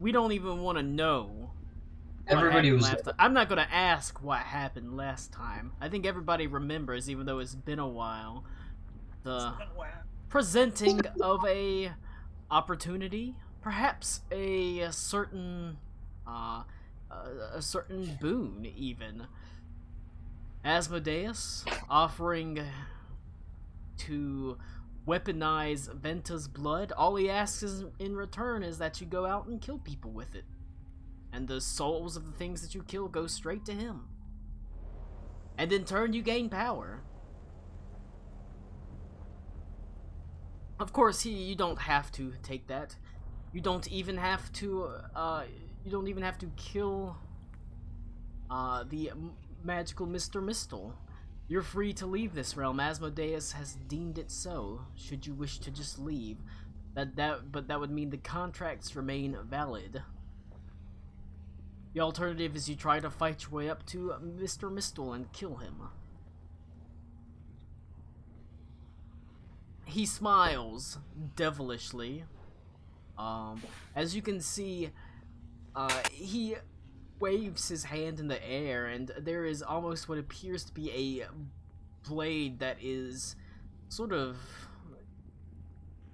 We don't even want to know what Everybody happened was. last time. I'm not going to ask what happened last time. I think everybody remembers, even though it's been a while. The presenting of a opportunity, perhaps a certain a certain boon, even. Asmodeus offering to weaponize Venta's blood. All he asks in return is that you go out and kill people with it. And the souls of the things that you kill go straight to him. And in turn, you gain power. Of course, you don't have to take that. You don't even have to. You don't even have to kill the magical Mr. Mistle. You're free to leave this realm. Asmodeus has deemed it so. Should you wish to just leave, but that would mean the contracts remain valid. The alternative is you try to fight your way up to Mr. Mistle and kill him. He smiles devilishly. As you can see, he waves his hand in the air, and there is almost what appears to be a blade that is sort of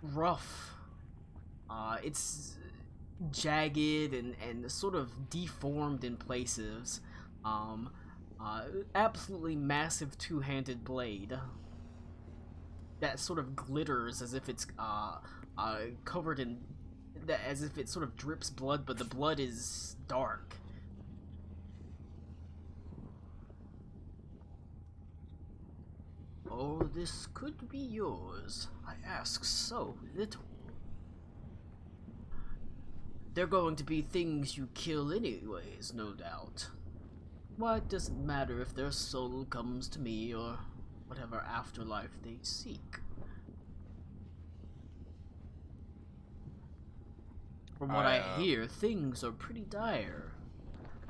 rough. It's jagged and sort of deformed in places. Absolutely massive two-handed blade that sort of glitters as if it's covered in, as if it sort of drips blood, but the blood is dark. Oh, this could be yours. I ask so little. They're going to be things you kill anyways, no doubt. Why does it matter if their soul comes to me or whatever afterlife they seek? From what I hear, things are pretty dire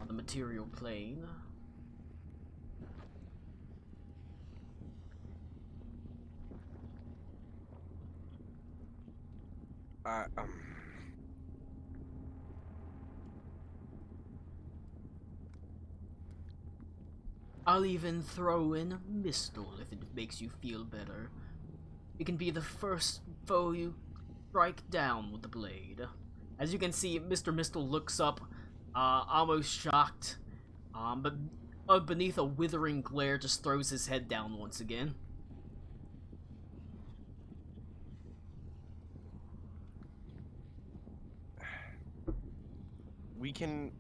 on the material plane. I'll even throw in Mistle if it makes you feel better. It can be the first foe you strike down with the blade. As you can see, Mr. Mistle looks up, almost shocked, but beneath a withering glare just throws his head down once again. We can...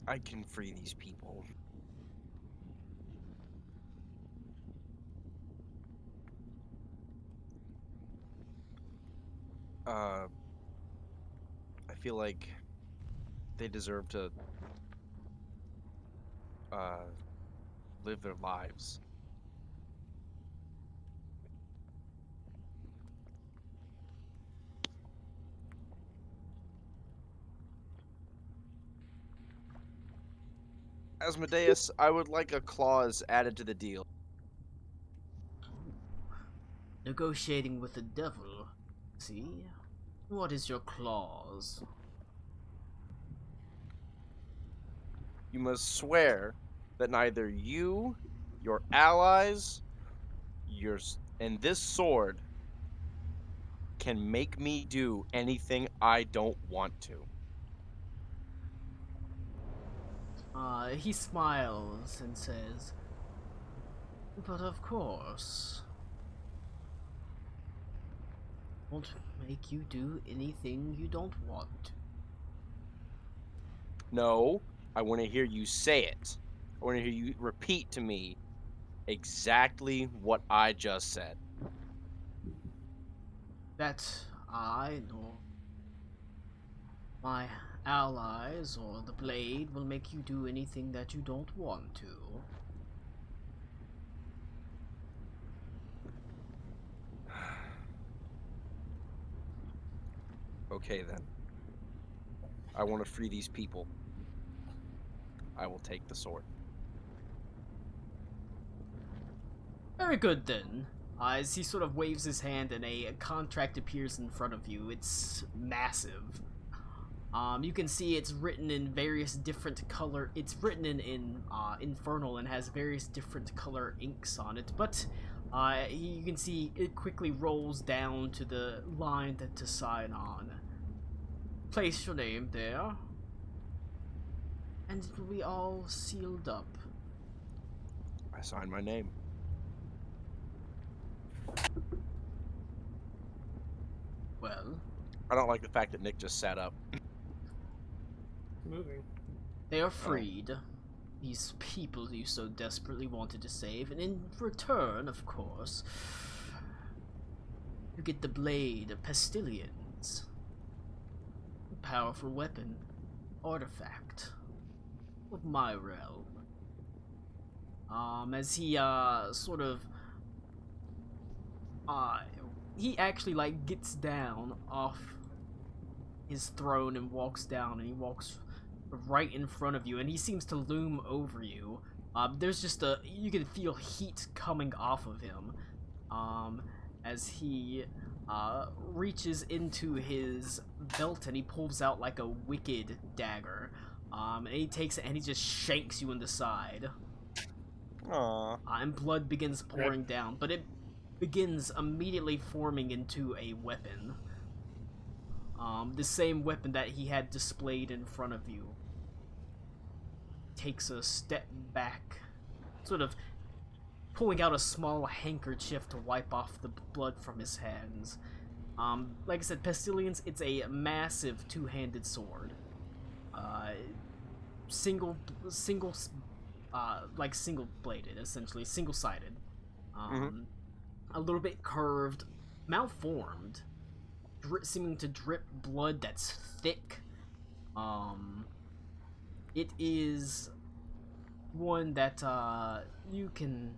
I can free these people. I feel like they deserve to live their lives. Asmodeus, I would like a clause added to the deal. Negotiating with the devil, see? What is your clause? You must swear that neither you, your allies, and this sword can make me do anything I don't want to. He smiles and says, but of course. Won't make you do anything you don't want. No, I want to hear you say it. I want to hear you repeat to me exactly what I just said. That I know my allies or the blade will make you do anything that you don't want to. Okay then. I want to free these people. I will take the sword. Very good then. As he sort of waves his hand and a contract appears in front of you. It's massive. You can see it's written in various different color. It's written in Infernal and has various different color inks on it. But you can see it quickly rolls down to the line to sign on. Place your name there, and it will be all sealed up. I signed my name. Well, I don't like the fact that Nick just sat up. Moving. they are freed. These people you so desperately wanted to save, and in return, of course, you get the Blade of Pastillians. A powerful weapon, artifact of my realm. As he sort of he actually like gets down off his throne and walks down, and he walks right in front of you, and he seems to loom over you. There's just you can feel heat coming off of him as he reaches into his belt and he pulls out like a wicked dagger, and he takes it and he just shanks you in the side. Aww. And blood begins pouring down, but it begins immediately forming into a weapon. The same weapon that he had displayed in front of you. Takes a step back, sort of pulling out a small handkerchief to wipe off the blood from his hands. Like I said, Pastillians, it's a massive two-handed sword. Single-bladed, essentially, single-sided. A little bit curved, malformed, seeming to drip blood that's thick. It is one that you can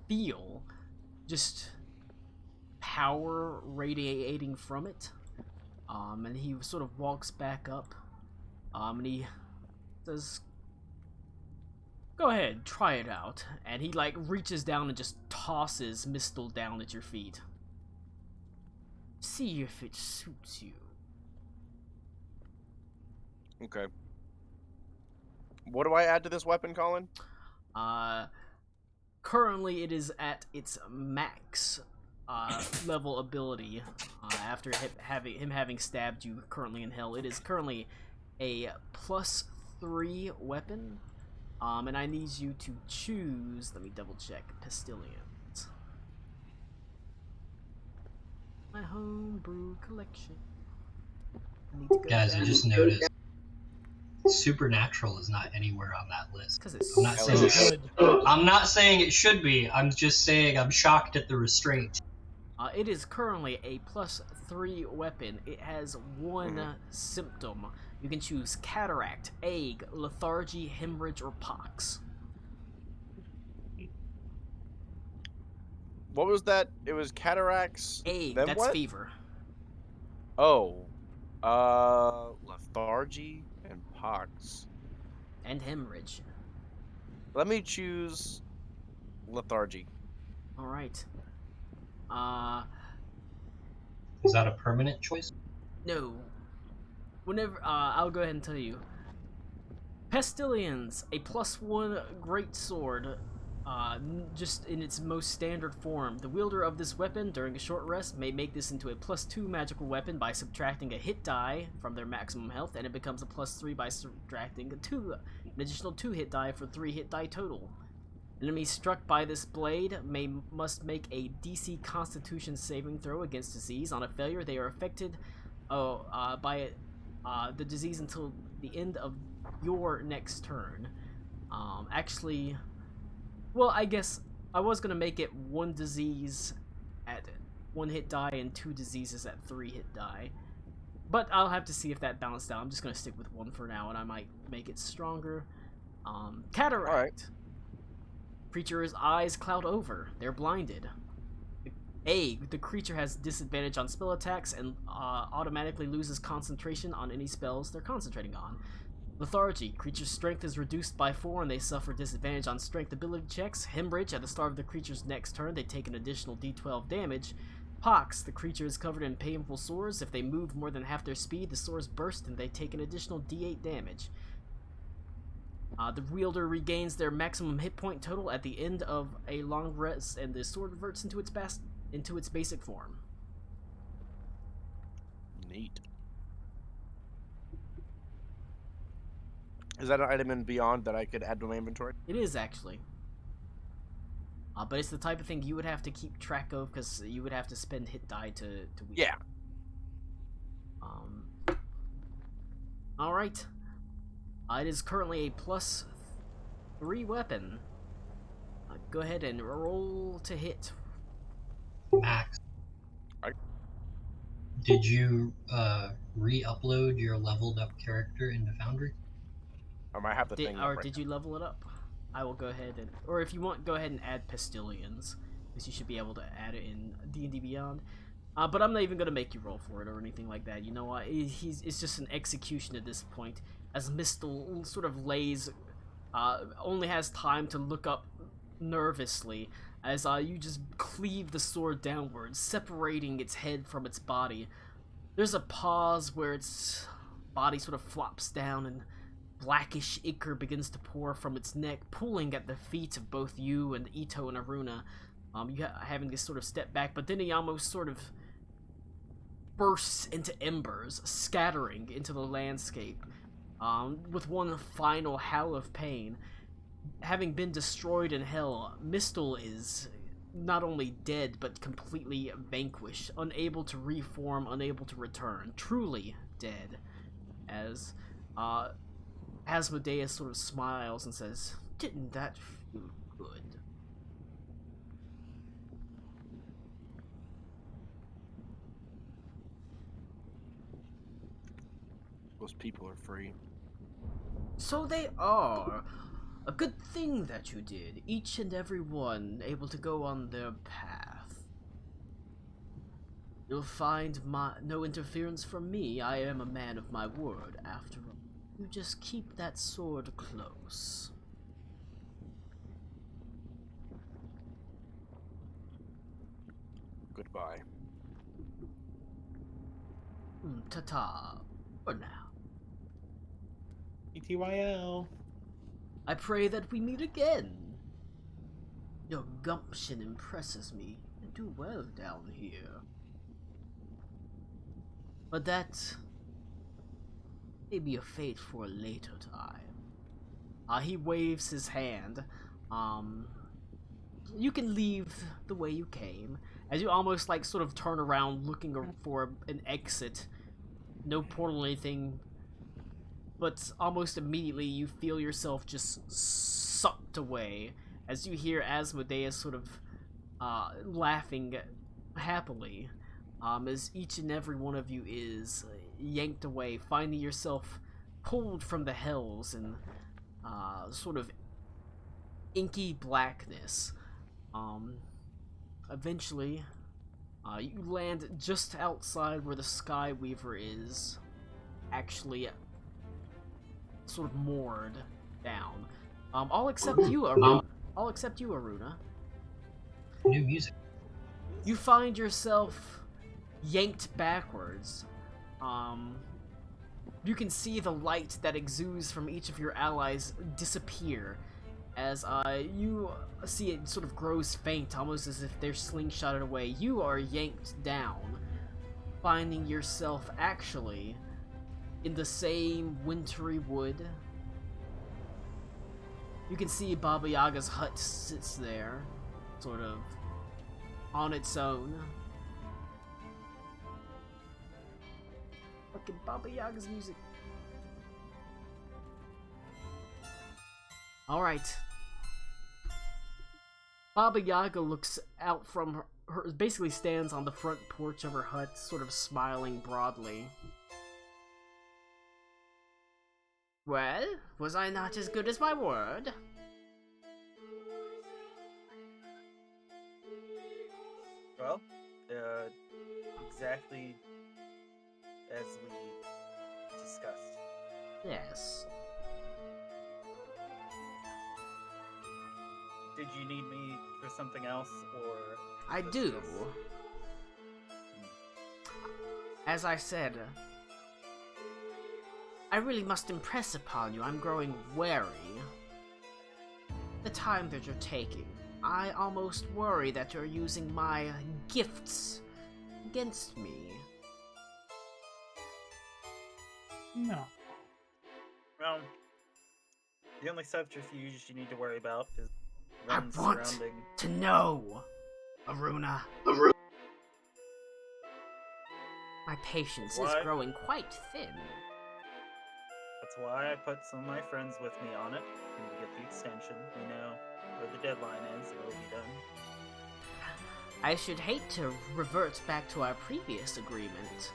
feel just power radiating from it. And he sort of walks back up, and he says, "Go ahead, try it out." And he like reaches down and just tosses Mistle down at your feet. See if it suits you. Okay. What do I add to this weapon, Colin? Currently it is at its max level ability. After him having stabbed you currently in hell, it is currently a +3 weapon. And I need you to choose. Let me double check. Pastillians. My homebrew collection. Guys, I just noticed Supernatural is not anywhere on that list. Because it's I'm not saying it should. I'm not saying it should be. I'm just saying I'm shocked at the restraint. It is currently a +3 weapon. It has one symptom. You can choose cataract, ague, lethargy, hemorrhage, or pox. What was that? It was cataracts. Ague, then that's what? fever. Oh, lethargy and pox. And hemorrhage. Let me choose lethargy. Alright. Is that a permanent choice? No. Whenever, I'll go ahead and tell you. Pastillians, a +1 greatsword, just in its most standard form. The wielder of this weapon, during a short rest, may make this into a +2 magical weapon by subtracting a hit die from their maximum health, and it becomes a +3 by subtracting an additional 2 hit die for 3 hit die total. Enemies struck by this blade must make a DC Constitution saving throw against disease. On a failure, they are affected by the disease until the end of your next turn. Actually, well, I guess I was gonna make it 1 disease at 1 hit die and 2 diseases at 3 hit die, but I'll have to see if that balanced out. I'm just gonna stick with 1 for now, and I might make it stronger. Cataract. All right. Creature's eyes cloud over. They're blinded. Ague. The creature has disadvantage on spell attacks and automatically loses concentration on any spells they're concentrating on. Lethargy. Creature's strength is reduced by 4 and they suffer disadvantage on strength ability checks. Hemorrhage. At the start of the creature's next turn, they take an additional d12 damage. Pox. The creature is covered in painful sores. If they move more than half their speed, the sores burst and they take an additional d8 damage. The wielder regains their maximum hit point total at the end of a long rest, and the sword reverts into its basic form. Neat. Is that an item in Beyond that I could add to my inventory? It is, actually. But it's the type of thing you would have to keep track of, because you would have to spend hit die to wield. Yeah. Alright. It is currently a +3 weapon. Go ahead and roll to hit. Max. Alright. Did you re-upload your leveled up character into Foundry? I might have the thing. Did you level it up? I will go ahead and, or if you want, go ahead and add Pastillians, because you should be able to add it in D&D Beyond. But I'm not even going to make you roll for it or anything like that. You know what? It's just an execution at this point, as Mistle sort of lays, only has time to look up nervously as you just cleave the sword downwards, separating its head from its body. There's a pause where its body sort of flops down and blackish ichor begins to pour from its neck, pulling at the feet of both you and Ito and Aruna. You having to sort of step back, but then he almost sort of bursts into embers, scattering into the landscape, with one final howl of pain. Having been destroyed in hell, Mistle is not only dead, but completely vanquished, unable to reform, unable to return, truly dead, as Asmodeus sort of smiles and says, "Didn't that feel good?" Those people are free. So they are. A good thing that you did, each and every one able to go on their path. You'll find no interference from me. I am a man of my word, after all. You just keep that sword close. Goodbye. Ta-ta. For now. ETYL. I pray that we meet again. Your gumption impresses me. You do well down here. But that may be a fate for a later time. He waves his hand. You can leave the way you came, as you almost like sort of turn around looking for an exit. No portal or anything, but almost immediately you feel yourself just sucked away as you hear Asmodeus sort of laughing happily, as each and every one of you is yanked away, finding yourself pulled from the hells in sort of inky blackness. Eventually, you land just outside where the Skyweaver is actually sort of moored down. I'll accept you, Aruna. I'll accept you, Aruna. New music. You find yourself yanked backwards. You can see the light that exudes from each of your allies disappear as you see it sort of grows faint, almost as if they're slingshotted away. You are yanked down, finding yourself actually in the same wintry wood. You can see Baba Yaga's hut sits there, sort of on its own. Fucking Baba Yaga's music. Alright. Baba Yaga looks out from her, basically stands on the front porch of her hut, sort of smiling broadly. Well, was I not as good as my word? Well, exactly as we discussed. Yes. Did you need me for something else, or... I was do. this- As I said, I really must impress upon you. I'm growing wary. The time that you're taking. I almost worry that you're using my gifts against me. No. Well, the only subterfuge you need to worry about is I one want surrounding... to know, Aruna. My patience is What? growing quite thin. That's why I put some of my friends with me on it, and to get the extension. We know where the deadline is, it will be done. I should hate to revert back to our previous agreement.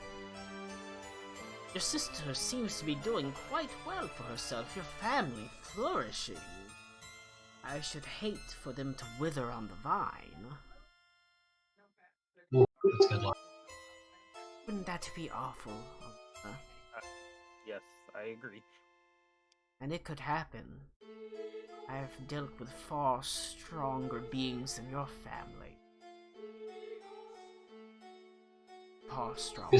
Your sister seems to be doing quite well for herself, your family flourishing. I should hate for them to wither on the vine. Ooh, that's good luck. Wouldn't that be awful? Yes, I agree. And it could happen. I have dealt with far stronger beings than your family. Far stronger.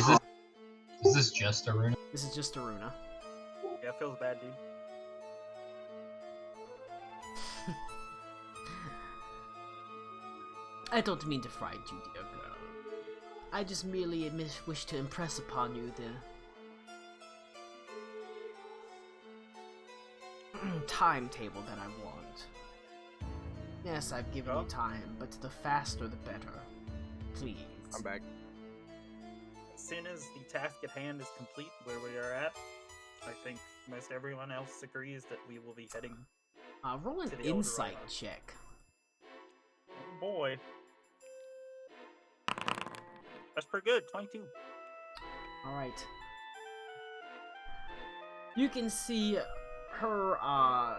Is this just a rune? This is just Aruna. Yeah, it feels bad, dude. I don't mean to frighten you, dear girl. I just merely wish to impress upon you the timetable that I want. Yes, I've given you time, but the faster the better. Please. I'm back. As soon as the task at hand is complete where we are at, I think most everyone else agrees that we will be heading... Roll an to the Eldorado. insight check. Oh boy. That's pretty good, 22. Alright. You can see her,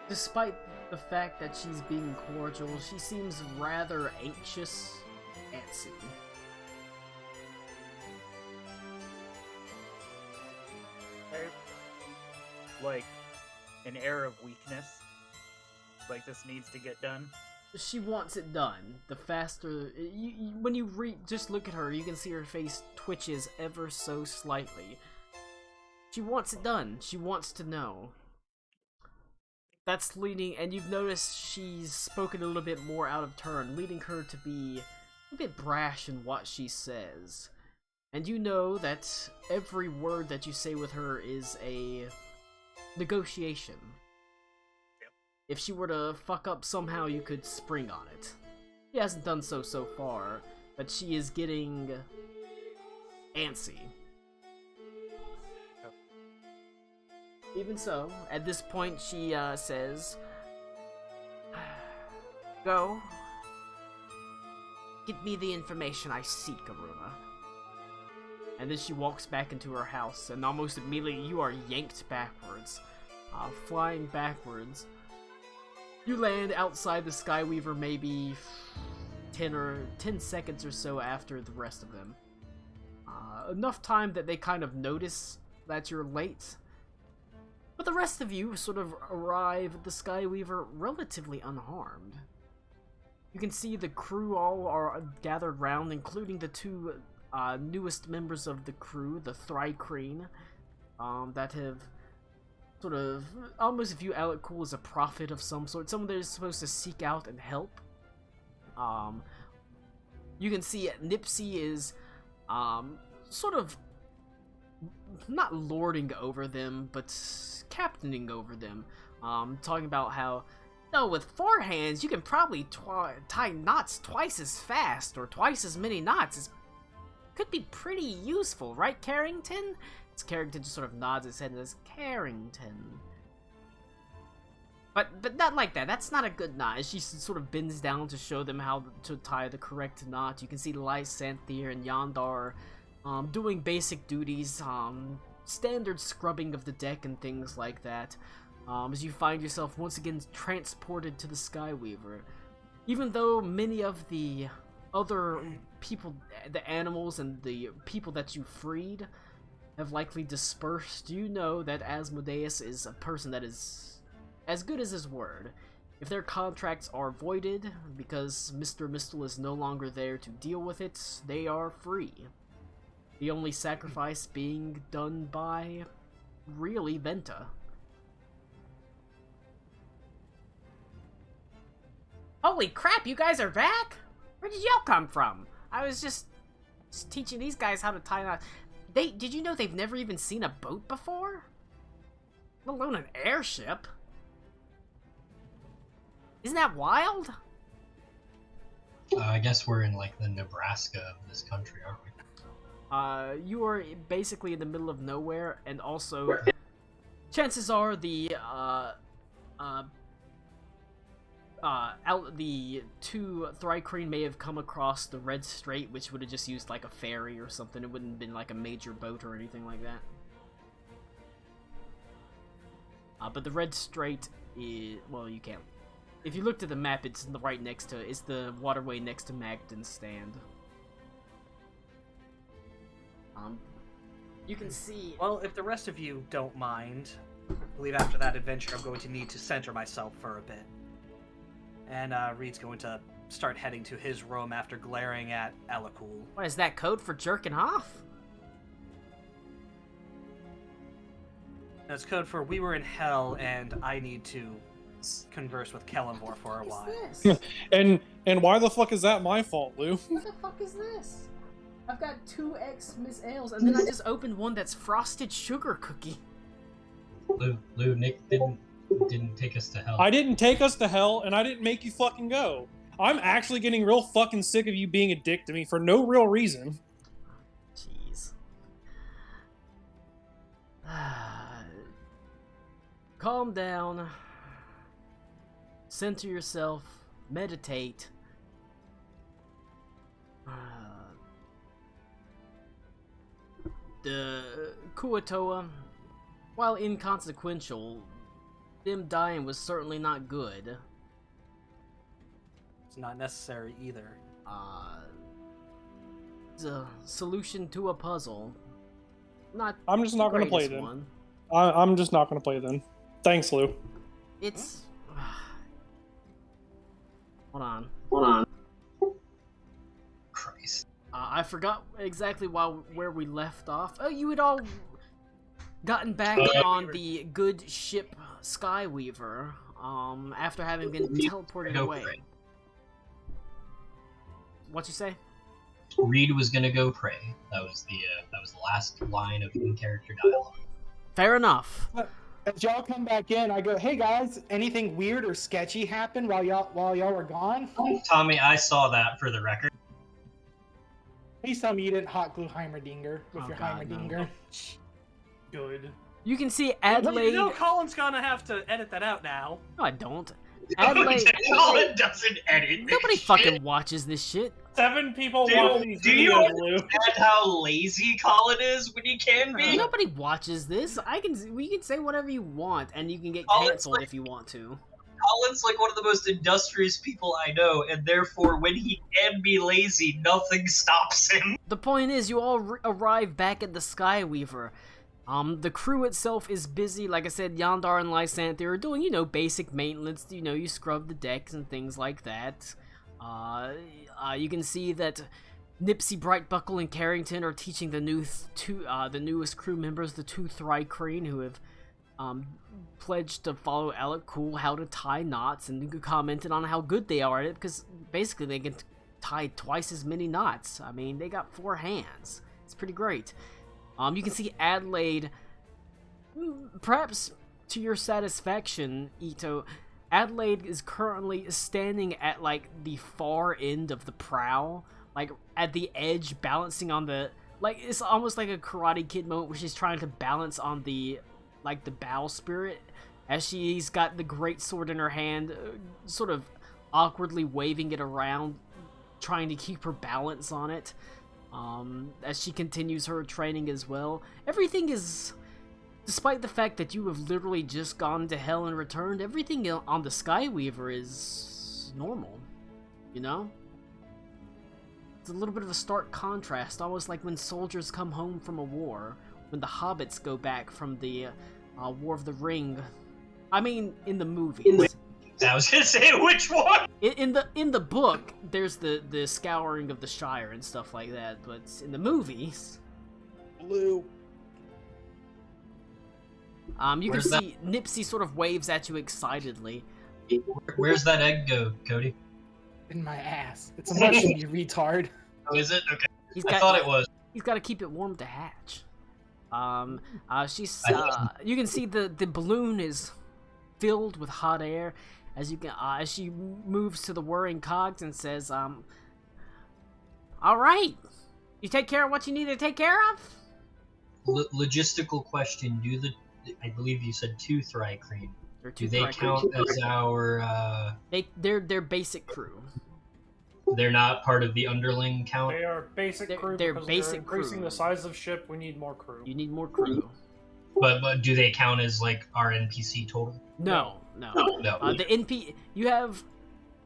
despite the fact that she's being cordial, she seems rather anxious, antsy. Like, an air of weakness. Like, this needs to get done. She wants it done. The faster... when you just look at her, you can see her face twitches ever so slightly. She wants it done. She wants to know. That's leading... And you've noticed she's spoken a little bit more out of turn, leading her to be a bit brash in what she says. And you know that every word that you say with her is a negotiation. If she were to fuck up somehow, you could spring on it. She hasn't done so far, but she is getting antsy. Even so, at this point she says, "Go. Get me the information I seek, Aruna." And then she walks back into her house, and almost immediately you are yanked backwards. Flying backwards. You land outside the Skyweaver maybe 10 seconds or so after the rest of them. Enough time that they kind of notice that you're late. But the rest of you sort of arrive at the Skyweaver relatively unharmed. You can see the crew all are gathered round, including the two newest members of the crew, the Thrycreen, that have sort of almost view Icicle as a prophet of some sort, someone that is supposed to seek out and help. You can see Nipsey is sort of not lording over them, but captaining over them, talking about how, no, with 4 hands you can probably tie knots twice as fast, or twice as many knots. It could be pretty useful, right, Carrington? Carrington just sort of nods his head and says, "Carrington." But not like that. That's not a good knot. As she sort of bends down to show them how to tie the correct knot, you can see Lysanthier and Yondar doing basic duties, standard scrubbing of the deck and things like that, as you find yourself once again transported to the Skyweaver. Even though many of the other people, the animals and the people that you freed, have likely dispersed, you know that Asmodeus is a person that is as good as his word. If their contracts are voided because Mr. Mistle is no longer there to deal with it, they are free. The only sacrifice being done by, really, Venta. Holy crap, you guys are back? Where did y'all come from? I was just teaching these guys how to tie knots. Did you know they've never even seen a boat before? Let alone an airship? Isn't that wild? I guess we're in like the Nebraska of this country, aren't we? You are basically in the middle of nowhere, and also, chances are the two Thrycrane may have come across the Red Strait, which would have just used like a ferry or something. It wouldn't have been like a major boat or anything like that. But the Red Strait is, well, you can't. If you looked at the map, it's right next to, it's the waterway next to Magden's Stand. You can see. Well, if the rest of you don't mind, I believe after that adventure I'm going to need to center myself for a bit. And Reed's going to start heading to his room after glaring at Icicle. What is that code for jerking off? That's code for we were in hell and I need to converse with Kellenvor for a while. What is this? And why the fuck is that my fault, Lou? What the fuck is this? I've got 2x Miss Ales, and then I just opened one that's frosted sugar cookie. Lou, Nick didn't take us to hell. I didn't take us to hell, and I didn't make you fucking go. I'm actually getting real fucking sick of you being a dick to me for no real reason. Jeez. Calm down. Center yourself. Meditate. The Kuatoa, while inconsequential, them dying was certainly not good. It's not necessary either. It's a solution to a puzzle. I'm just not going to play then. One. I'm just not going to play then. Thanks, Lou. It's... Hold on. Christ. I forgot exactly where we left off. Oh, you had all gotten back on the good ship Skyweaver, after having been teleported away. Pray. What'd you say? Reed was gonna go pray. That was the last line of in-character dialogue. Fair enough. As y'all come back in, I go, "Hey guys, anything weird or sketchy happened while y'all were gone?" Tommy, I saw that for the record. Please tell me you didn't hot glue Heimerdinger with Oh, your God, no. Heimerdinger. Good. You can see Well, Adelaide... you know Colin's gonna have to edit that out now. No, I don't. Adelaide... Colin doesn't edit. Nobody fucking watches this shit. 7 people Dude, watch these do you videos, Lou. understand how lazy Colin is when he can be? Nobody watches this. We can say whatever you want, and you can get Colin's canceled like- if you want to. Colin's like one of the most industrious people I know, and therefore, when he can be lazy, nothing stops him. The point is, you all arrive back at the Skyweaver. The crew itself is busy. Like I said, Yandar and Lysanthe are doing, basic maintenance. You scrub the decks and things like that. You can see that Nipsey, Brightbuckle, and Carrington are teaching the newest crew members, the 2 Thrycrane, who have pledged to follow Icicle how to tie knots, and commented on how good they are at it, because basically they can tie twice as many knots. I mean, they got 4 hands. It's pretty great. You can see Adelaide, perhaps to your satisfaction, Ito, Adelaide is currently standing at, like, the far end of the prow, like, at the edge, balancing on the, like, it's almost like a Karate Kid moment where she's trying to balance on the, like, the bowsprit, as she's got the great sword in her hand, sort of awkwardly waving it around, trying to keep her balance on it, as she continues her training as well. Everything is... Despite the fact that you have literally just gone to hell and returned, everything on the Skyweaver is normal, It's a little bit of a stark contrast, almost like when soldiers come home from a war, when the hobbits go back from the War of the Ring. I mean, in the movies. I was gonna say which one. In the book, there's the scouring of the Shire and stuff like that, but in the movies, Blue. you Where's can see Nipsey sort of waves at you excitedly. Where's that egg go, Cody? In my ass. It's a mushroom, you retard. Oh, is it? Okay. He's I thought it was. He's got to keep it warm to hatch. She's I you can see the balloon is filled with hot air as you can as she moves to the whirring cogs and says, all right, you take care of what you need to take care of. Logistical question: I believe you said 2 Thri-Kreen. Do they Thri-Kreen. count as our? They're basic crew. They're not part of the underling count. They are basic crew. They're because basic they're increasing crew. the size of ship. We need more crew. You need more crew. But do they count as like our NPC total? No. No. The you have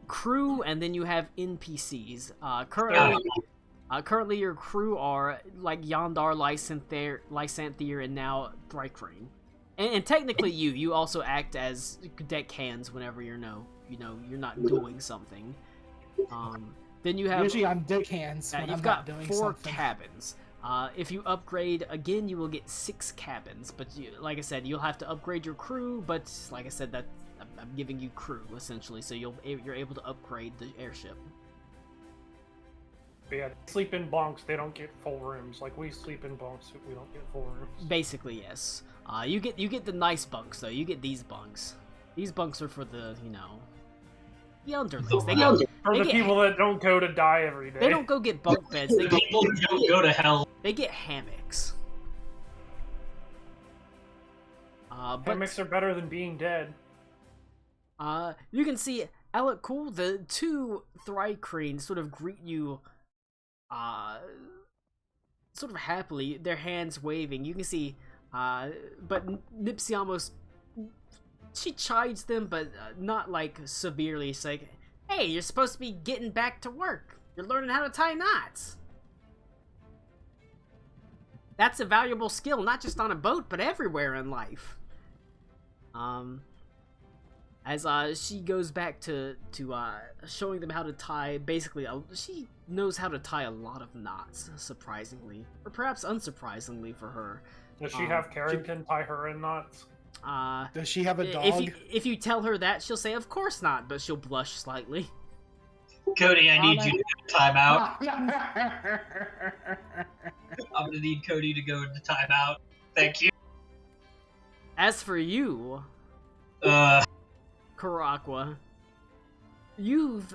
crew and then you have NPCs. Currently your crew are like Yondar, Lysanthier, and now Thri-Kreen. And technically you also act as deckhands whenever you're not doing something. Then you have Usually I'm dick hands when you've I'm got not doing 4 something. cabins. If you upgrade again, you will get 6 cabins. But like I said, you'll have to upgrade your crew. But like I said, I'm giving you crew essentially, so you're able to upgrade the airship. But yeah, they sleep in bunks. They don't get full rooms. Like we sleep in bunks, we don't get full rooms. Basically, yes. You get the nice bunks though. You get these bunks. These bunks are for the the underlings. For They the get- people that don't go to die every day. They don't go get bunk beds. They The people who don't go to hell. get hammocks. But Hammocks are better than being dead. you can see Alec Cool, the 2 Thri-Kreen sort of greet you sort of happily, their hands waving. You can see but Nipsey almost she chides them, but not like severely. It's like, hey, you're supposed to be getting back to work. You're learning how to tie knots. That's a valuable skill, not just on a boat, but everywhere in life. As she goes back to showing them how to tie, basically, she knows how to tie a lot of knots, surprisingly. Or perhaps unsurprisingly for her. Does she have Carrington tie her in knots? Does she have a dog? If you tell her that, she'll say, of course not, but she'll blush slightly. Cody, I need you to go to timeout. I'm gonna need Cody to go into timeout. Thank you. As for you, Karakwa, you've,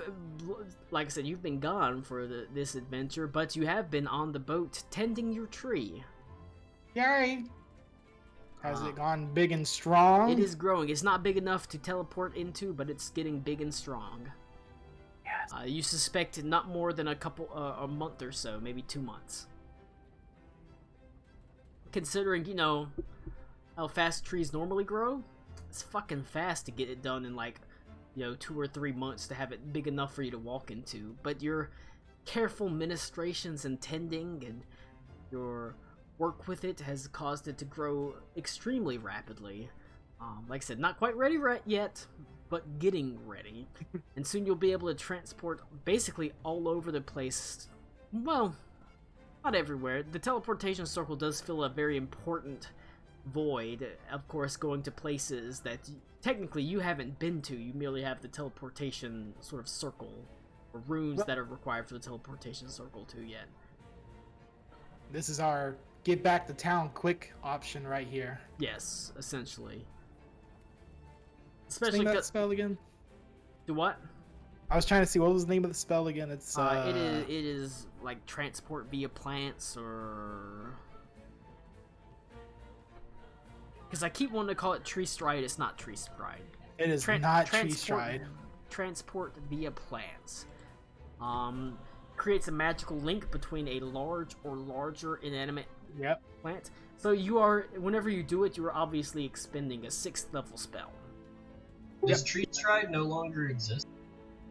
like I said, you've been gone for this adventure, but you have been on the boat tending your tree. Yay! Has it gone big and strong? It is growing. It's not big enough to teleport into, but it's getting big and strong. Yes. You suspect not more than a month or so, maybe 2 months. Considering, how fast trees normally grow, it's fucking fast to get it done in like, 2 or 3 months to have it big enough for you to walk into. But your careful ministrations and tending and your work with it has caused it to grow extremely rapidly. Like I said, not quite ready yet, but getting ready. And soon you'll be able to transport basically all over the place. Well, not everywhere. The teleportation circle does fill a very important void, of course, going to places that technically you haven't been to. You merely have the teleportation sort of circle, or runes that are required for the teleportation circle too yet. This is our get back to town quick option right here. Yes, essentially. Especially Especially that spell again. do what? I was trying to see what was the name of the spell again. It's It is like transport via plants, or because I keep wanting to call it tree stride. It's not tree stride. It is not tree stride. Transport via plants. Creates a magical link between a large or larger inanimate Yep. plant. So whenever you do it, you are obviously expending a 6th level spell. Does Tree Stride no longer exist?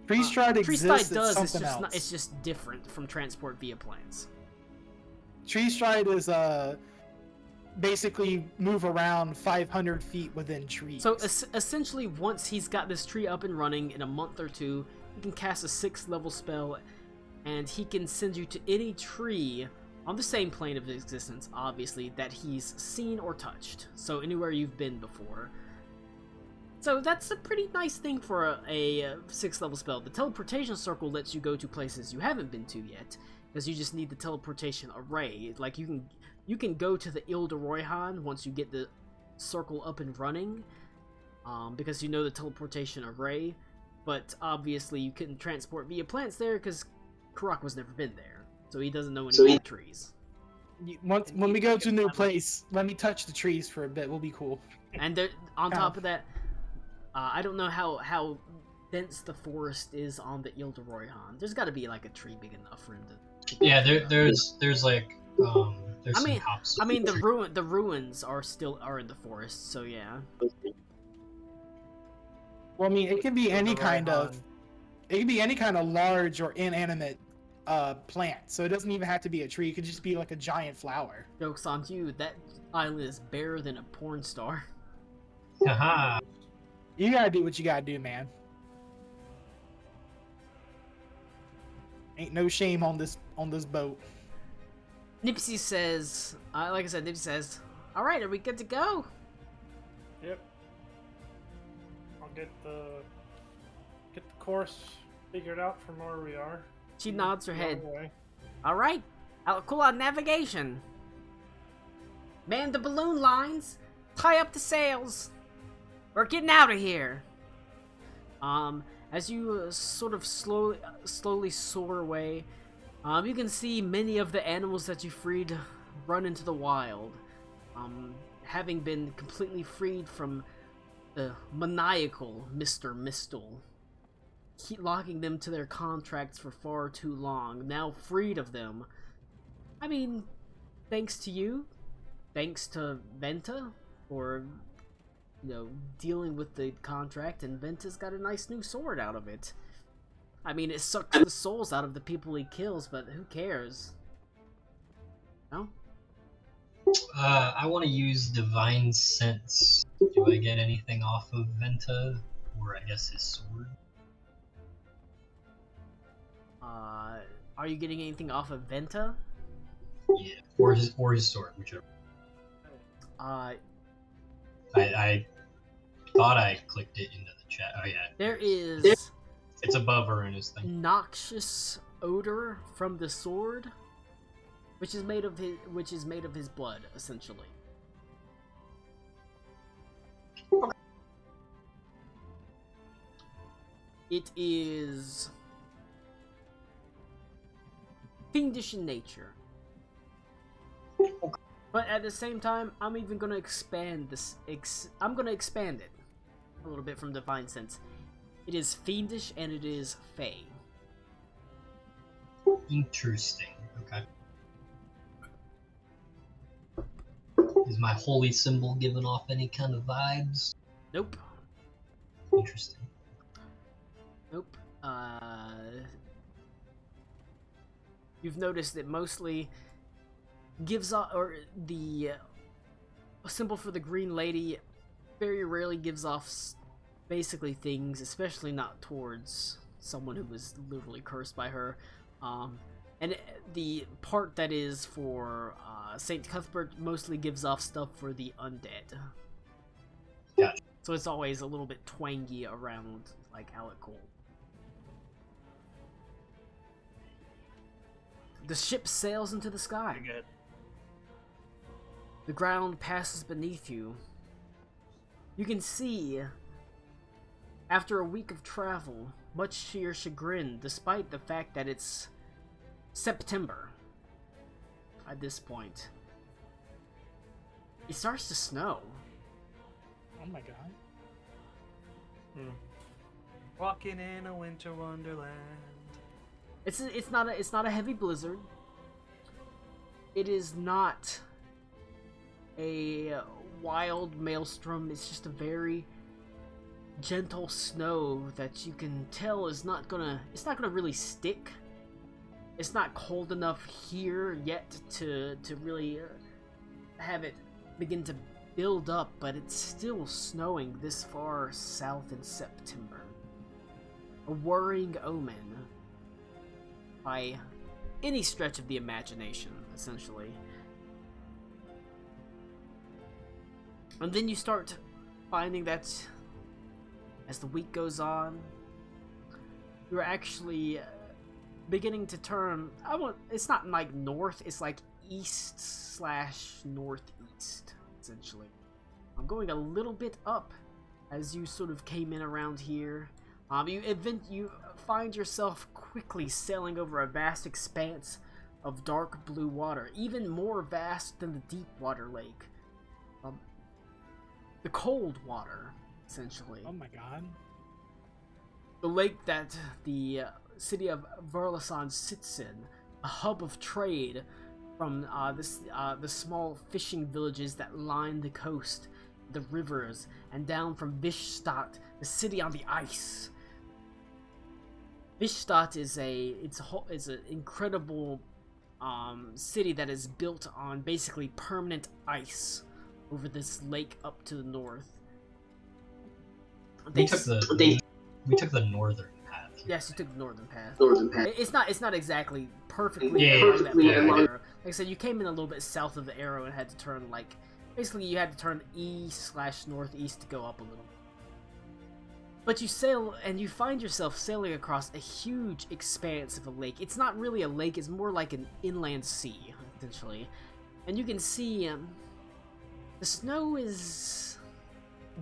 Tree stride Tree exists. stride does. It's It's something just else. it's just different from transport via plants. Tree stride is basically move around 500 feet within trees. So essentially, once he's got this tree up and running in a month or two, he can cast a 6th level spell, and he can send you to any tree on the same plane of existence, obviously, that he's seen or touched. So anywhere you've been before. So that's a pretty nice thing for a 6th level spell. The teleportation circle lets you go to places you haven't been to yet, because you just need the teleportation array. Like, you can go to the Ile de Royhan once you get the circle up and running, because you know the teleportation array, but obviously you couldn't transport via plants there because Karak was never been there, so he doesn't know any trees. When we go to a new place, let me touch the trees for a bit. We'll be cool. And there, on top of that, I don't know how dense the forest is on the Ile de Royhan. There's got to be like a tree big enough for him to. Yeah, there's like there's some hops. I mean the ruins are in the forest, so yeah. Well, I mean, it can be any kind of large or inanimate plant. So it doesn't even have to be a tree. It could just be like a giant flower. Joke's on you. That island is barer than a porn star. Haha. You gotta do what you gotta do, man. Ain't no shame on this boat. Nipsey says, like I said, Nipsey says, "All right, are we good to go?" Yep. I'll get the course figured out from where we are. She nods her head. Way. All right, I'll call out navigation. Man the balloon lines. Tie up the sails. We're getting out of here. As you sort of slowly soar away, you can see many of the animals that you freed run into the wild. Having been completely freed from the maniacal Mr. Mistle, locking them to their contracts for far too long, now freed of them. I mean, thanks to you, thanks to Venta, for, dealing with the contract, and Venta's got a nice new sword out of it. I mean, it sucks the souls out of the people he kills, but who cares? No? I want to use Divine Sense. Do I get anything off of Venta? Or I guess his sword? Are you getting anything off of Venta? Yeah, or his sword, whichever. I thought I clicked it into the chat. Oh yeah. There is... It's above Aruna's thing. Noxious odor from the sword, which is made of his blood, essentially. It is fiendish in nature. But at the same time, I'm even gonna expand this. I'm gonna expand it a little bit from Divine Sense. It is fiendish and it is fey. Interesting. Okay. Is my holy symbol giving off any kind of vibes? Nope. Interesting. Nope. You've noticed it mostly gives off, or the symbol for the Green Lady very rarely gives off basically things, especially not towards someone who was literally cursed by her. And the part that is for Saint Cuthbert mostly gives off stuff for the undead. Gotcha. So it's always a little bit twangy around, like, Icicle. The ship sails into the sky. Pretty good. The ground passes beneath you. You can see, after a week of travel, much to your chagrin, despite the fact that it's September at this point, it starts to snow. Oh my god. Walking in a winter wonderland. It's not a heavy blizzard. It is not a wild maelstrom. It's just a very gentle snow that you can tell is not gonna really stick. It's not cold enough here yet to really have it begin to build up, but it's still snowing this far south in September. A worrying omen by any stretch of the imagination, essentially. And then you start finding that as the week goes on, you're actually beginning to turn, it's not like north, it's like east/northeast, essentially. I'm going a little bit up as you sort of came in around here. You find yourself quickly sailing over a vast expanse of dark blue water, even more vast than the deep water lake. The cold water, essentially. Oh my god. The lake that the city of Verlasan sits in, a hub of trade from the small fishing villages that line the coast, the rivers, and down from Vishstadt, the city on the ice. Vishstadt is an incredible city that is built on basically permanent ice over this lake up to the north. We took the northern path. Yes, you took the northern path. Northern path. It's not exactly perfectly Yeah, along that perfectly arrow. along. Like I said, you came in a little bit south of the arrow and had to turn basically you had to turn east/northeast to go up a little. But you sail and you find yourself sailing across a huge expanse of a lake. It's not really a lake; it's more like an inland sea, essentially. And you can see the snow is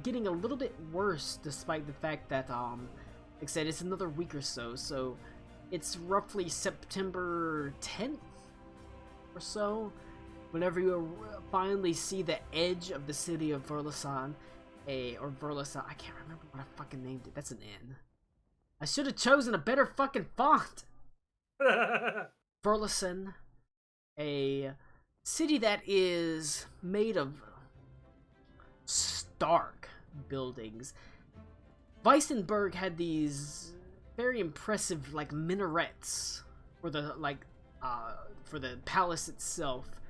getting a little bit worse, despite the fact that like I said, it's another week or so. So it's roughly September 10th or so, whenever you finally see the edge of the city of Verlasan. Verlasan, I can't remember what I fucking named it. That's an N. I should have chosen a better fucking font. Verlasan, a city that is made of stark buildings. Weissenberg had these very impressive minarets for the palace itself,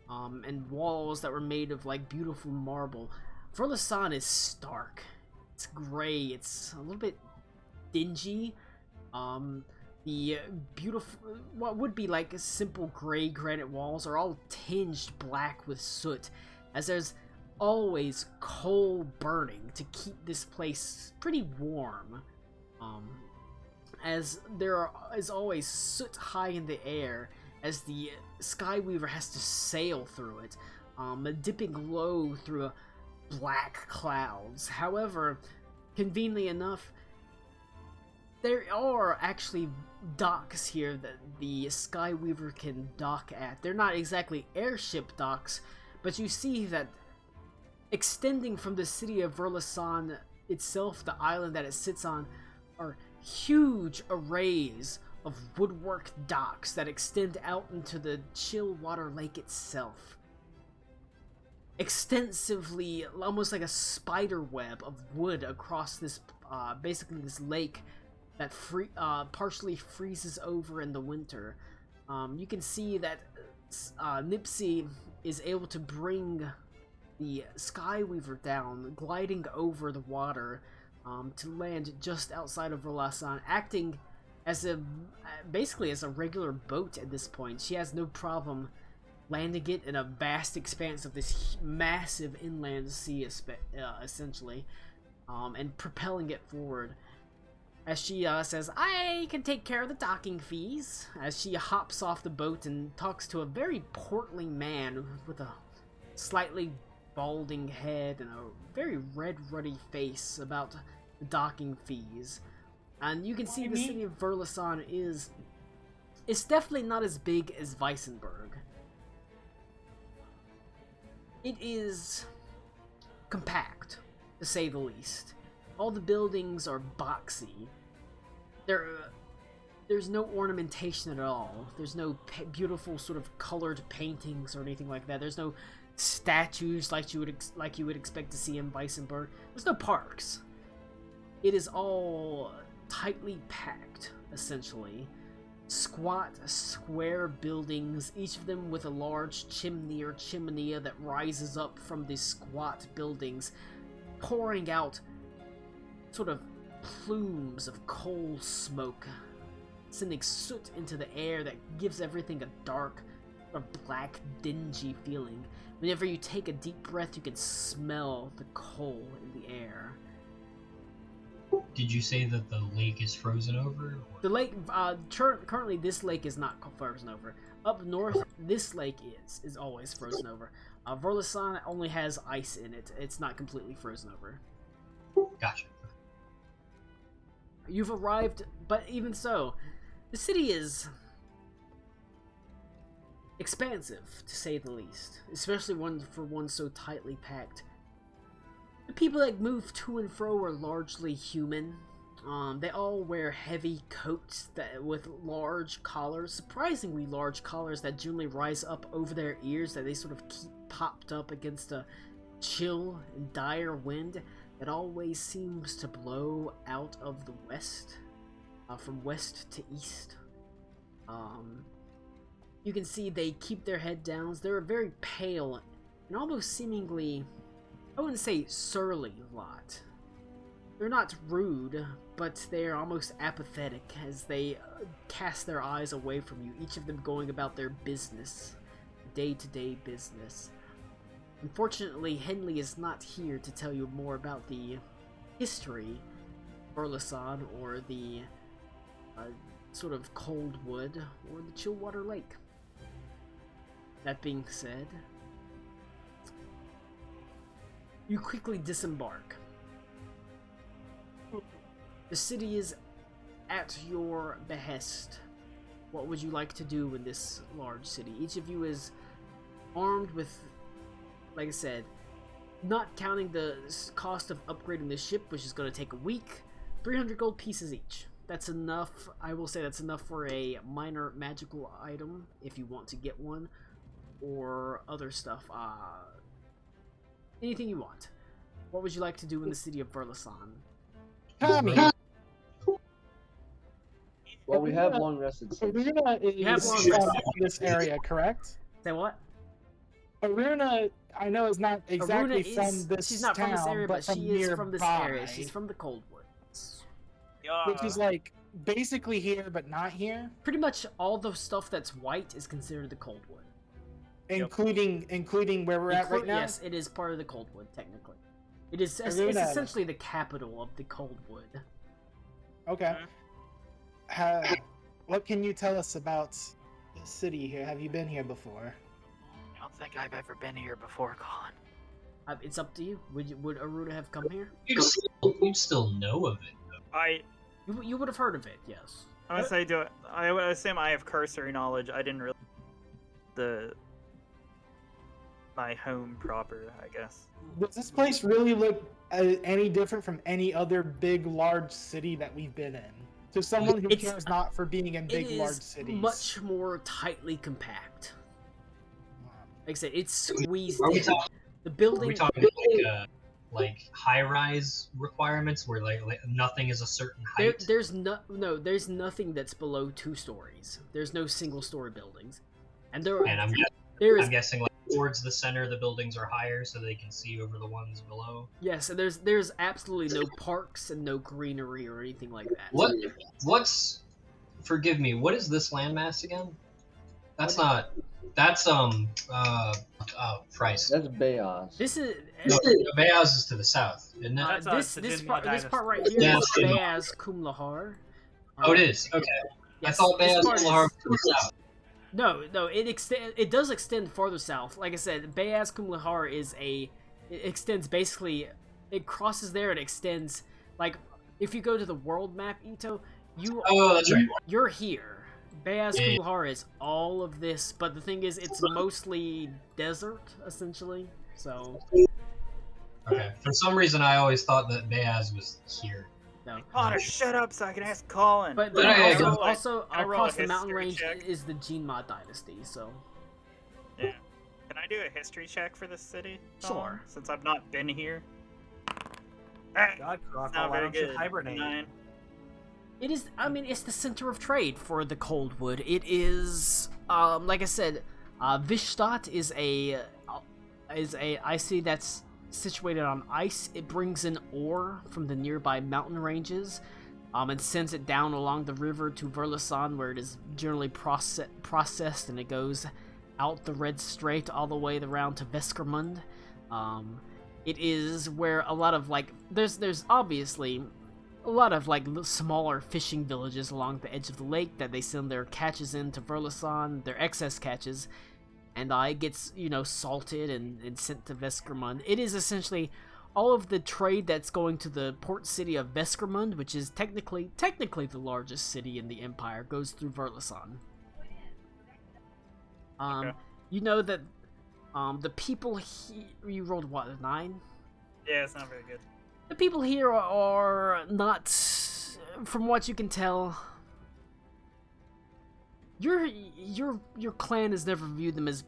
and walls that were made of beautiful marble. Verlasan is stark. It's gray. It's a little bit dingy. The beautiful, what would be simple gray granite walls are all tinged black with soot, as there's always coal burning to keep this place pretty warm. As there is always soot high in the air, as the Skyweaver has to sail through it, dipping low through black clouds. However, conveniently enough, there are actually docks here that the Skyweaver can dock at. They're not exactly airship docks, but you see that extending from the city of Verlasan itself, the island that it sits on, are huge arrays of woodwork docks that extend out into the chill water lake itself. Extensively, almost like a spider web of wood across this, basically this lake that partially freezes over in the winter. You can see that Nipsey is able to bring the Skyweaver down, gliding over the water to land just outside of Verlasan, acting as basically as a regular boat at this point. She has no problem landing it in a vast expanse of this massive inland sea, essentially, and propelling it forward. As she says, "I can take care of the docking fees," as she hops off the boat and talks to a very portly man with a slightly balding head and a very red, ruddy face about the docking fees. And you can see the city of Verlasan it's definitely not as big as Weissenberg. It is compact, to say the least. All the buildings are boxy. There's no ornamentation at all. There's no beautiful sort of colored paintings or anything like that. There's no statues like you would expect to see in Weissenberg. There's no parks. It is all tightly packed, essentially, squat, square buildings, each of them with a large chimney or chiminea that rises up from these squat buildings, pouring out sort of plumes of coal smoke, sending soot into the air that gives everything a dark, a black, dingy feeling. Whenever you take a deep breath, you can smell the coal in the air. Did you say that the lake is frozen over? The lake, currently this lake is not frozen over. Up north, this lake is always frozen over. Verlasan only has ice in it. It's not completely frozen over. Gotcha. You've arrived, but even so, the city is expansive, to say the least, especially for one so tightly packed. The people that move to and fro are largely human. They all wear heavy coats with large collars, surprisingly large collars that generally rise up over their ears, that they sort of keep popped up against a chill and dire wind that always seems to blow out of the west, from west to east. You can see they keep their head down. They're a very pale and almost seemingly, I wouldn't say surly lot. They're not rude, but they're almost apathetic as they cast their eyes away from you, each of them going about their business, day-to-day business. Unfortunately, Henley is not here to tell you more about the history of Verlasan or the sort of Coldwood or the Chillwater Lake. That being said, you quickly disembark. The city is at your behest. What would you like to do in this large city? Each of you is armed with, like I said, not counting the cost of upgrading the ship, which is going to take a week, 300 gold pieces each. That's enough. I will say that's enough for a minor magical item if you want to get one, or other stuff. Anything you want. What would you like to do in the city of Verlasan? Tommy. Well, we have long rested. Aruna is long from rested. this area, correct? Say what? Aruna, I know, is not exactly Aruna from this she's not town, from this area, but from she is from this nearby, area. She's from the Coldwoods. which is like basically here but not here, Pretty much all the stuff that's white is considered the Coldwood. including where we're at right now. Yes, it is part of the Coldwood, technically. It's Aruna. essentially the capital of the Coldwood. Okay. What can you tell us about the city here? Have you been here before? I don't think I've ever been here before, Colin. It's up to you. Would Aruna have come here? You'd still know of it. You would have heard of it, yes. I would say I would assume I have cursory knowledge. I didn't really my home proper, I guess. Does this place really look any different from any other big, large city that we've been in? To someone who cares not for being in big, large cities. Much more tightly compact. Like I said, it's squeezed Are we in. talking? The building. Are we talking like high-rise requirements where like nothing is a certain height? There's nothing that's below 2 stories. There's no single-story buildings, and I'm guessing like towards the center the buildings are higher so they can see over the ones below. Yes, and there's absolutely no parks and no greenery or anything like that. What's forgive me, what is this landmass again? That's Price. That's Bayaz. This is Bayaz is to the south, isn't it? this part right here is Bayaz Kumlahar. Oh, it is. Okay. Yes, I thought Bayaz this Kumlahar part was to the south. No, it does extend farther south. Like I said, Bayaz Kumlahar extends basically, it crosses there and extends, like, if you go to the world map, Ito, that's right. You're here. Bayaz Kumlahar is all of this, but the thing is, it's mostly desert, essentially, so... Okay, for some reason I always thought that Bayaz was here. No. Connor, shut up so I can ask Colin. But also across the mountain range is the Jinma dynasty, so... Yeah. Can I do a history check for this city? Sure. Since I've not been here. God, Croc, Not why very don't you good. hibernate? 9. It is. I mean, it's the center of trade for the Coldwood. It is, like I said, Vishstadt is a city that's situated on ice. It brings in ore from the nearby mountain ranges, and sends it down along the river to Verlasan, where it is generally processed, and it goes out the Red Strait all the way around to Veskermund. It is where a lot of there's obviously a lot of smaller fishing villages along the edge of the lake that they send their catches into Verlasan, their excess catches, and it gets, salted and sent to Veskermund. It is essentially all of the trade that's going to the port city of Veskermund, which is technically the largest city in the Empire, goes through Verlasan. Okay. You know that the people you rolled what, a 9? Yeah, it's not very good. The people here are not, from what you can tell, your clan has never viewed them as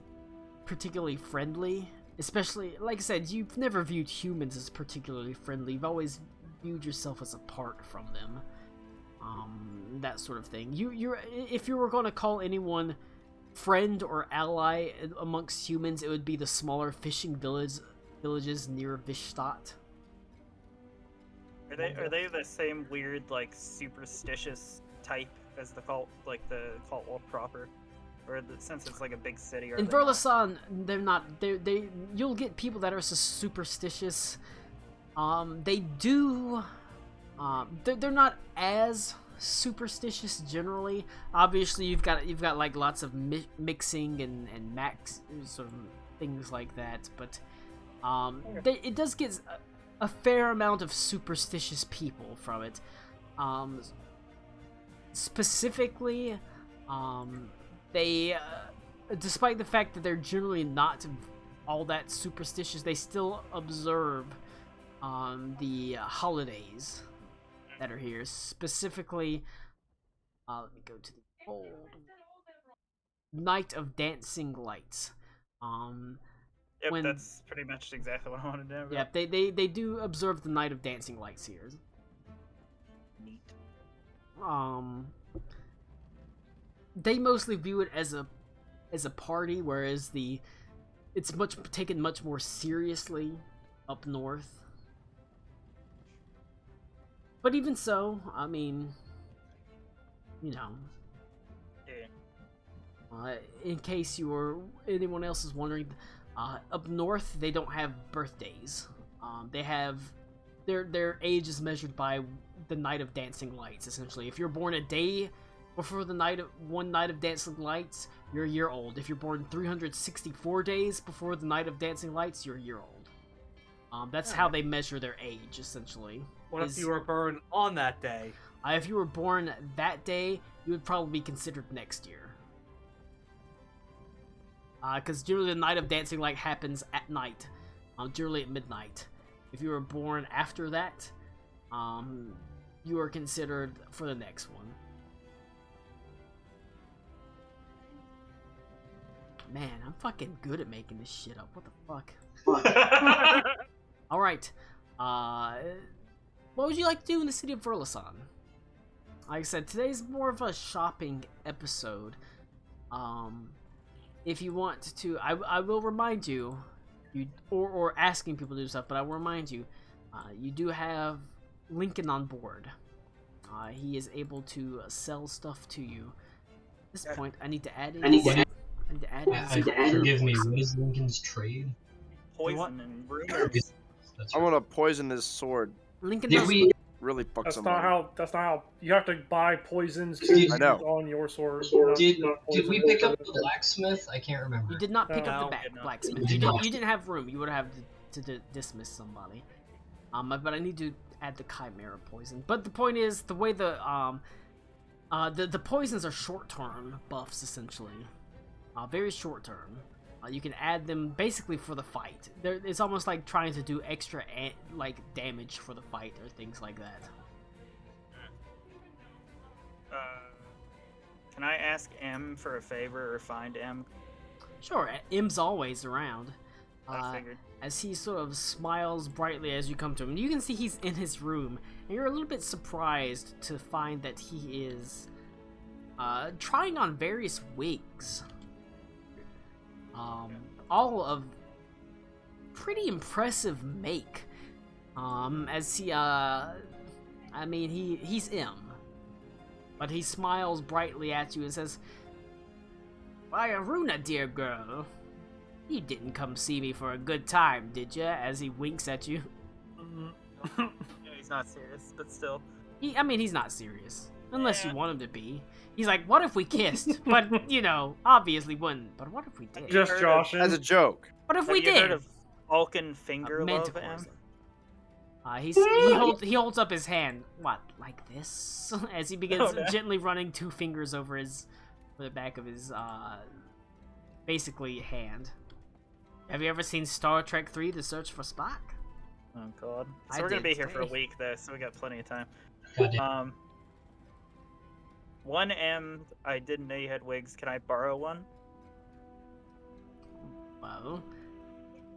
particularly friendly. Especially, like I said, you've never viewed humans as particularly friendly. You've always viewed yourself as apart from them. That sort of thing. If you were going to call anyone friend or ally amongst humans, it would be the smaller fishing villages near Vishstadt. Are they the same weird, superstitious type as the cult, the cult wolf proper? Or since it's a big city? In Verlasan, they're not. You'll get people that are superstitious. They do. They're not as superstitious generally. Obviously, you've got lots of mixing and max sort of things like that. But it does get a fair amount of superstitious people from it. Specifically, they, despite the fact that they're generally not all that superstitious, they still observe the holidays that are here. Specifically, let me go to the old Night of Dancing Lights. Yep, that's pretty much exactly what I wanted to know. Yep, they do observe the Night of Dancing Lights here. Neat. They mostly view it as a party, whereas it's taken much more seriously up north. But even so, I mean, Yeah. In case anyone else is wondering, up north they don't have birthdays. They have their age is measured by the Night of Dancing Lights. Essentially, if you're born a day before the one night of Dancing Lights, you're a year old. If you're born 364 days before the Night of Dancing Lights, you're a year old. That's how they measure their age, essentially. What if you were born on that day? If you were born that day, you would probably be considered next year. Because generally the Night of Dancing Light happens at night, generally at midnight. If you were born after that, you are considered for the next one. Man, I'm fucking good at making this shit up. What the fuck? Alright. What would you like to do in the city of Verlasan? Like I said, today's more of a shopping episode. If you want to, I will remind you, or asking people to do stuff, but I will remind you, you do have Lincoln on board. He is able to sell stuff to you. At this point, I need to add in. Forgive me, what is Lincoln's trade? Poison and rumors. I want to poison his sword. Lincoln Did does- we? Really fuck That's someone. not how. You have to buy poisons to Did- use I know. on your sword. Did not we poison pick up yours. the blacksmith? I can't remember. You did not pick No. up the No. blacksmith. You did not. You didn't have room. You would have to dismiss somebody. But I need to add the chimera poison. But the point is, the way the poisons are short-term buffs, essentially. Very short-term. You can add them basically for the fight. It's almost like trying to do extra damage for the fight or things like that. Can I ask M for a favor or find M? Sure, M's always around. I figured. As he sort of smiles brightly as you come to him. You can see he's in his room, and you're a little bit surprised to find that he is trying on various wigs. All of pretty impressive make. As he, I mean, he's M. But he smiles brightly at you and says, "Why, Aruna, dear girl, you didn't come see me for a good time, did ya?" As he winks at you. Yeah, he's not serious, but still. I mean, he's not serious. Unless you want him to be. He's like, what if we kissed? But, you know, obviously wouldn't. But what if we did? Just joshing. As a joke. What if Have we you did? heard of Vulcan finger love, Manticores. M? He holds up his hand. What, like this? As he begins gently running 2 fingers over the back of his, basically hand. Have you ever seen Star Trek 3: The Search for Spock? Oh god. I So we're gonna did be here for a today. week though, so we got plenty of time. Goddamn. 1M, I didn't know you had wigs. Can I borrow one? Well,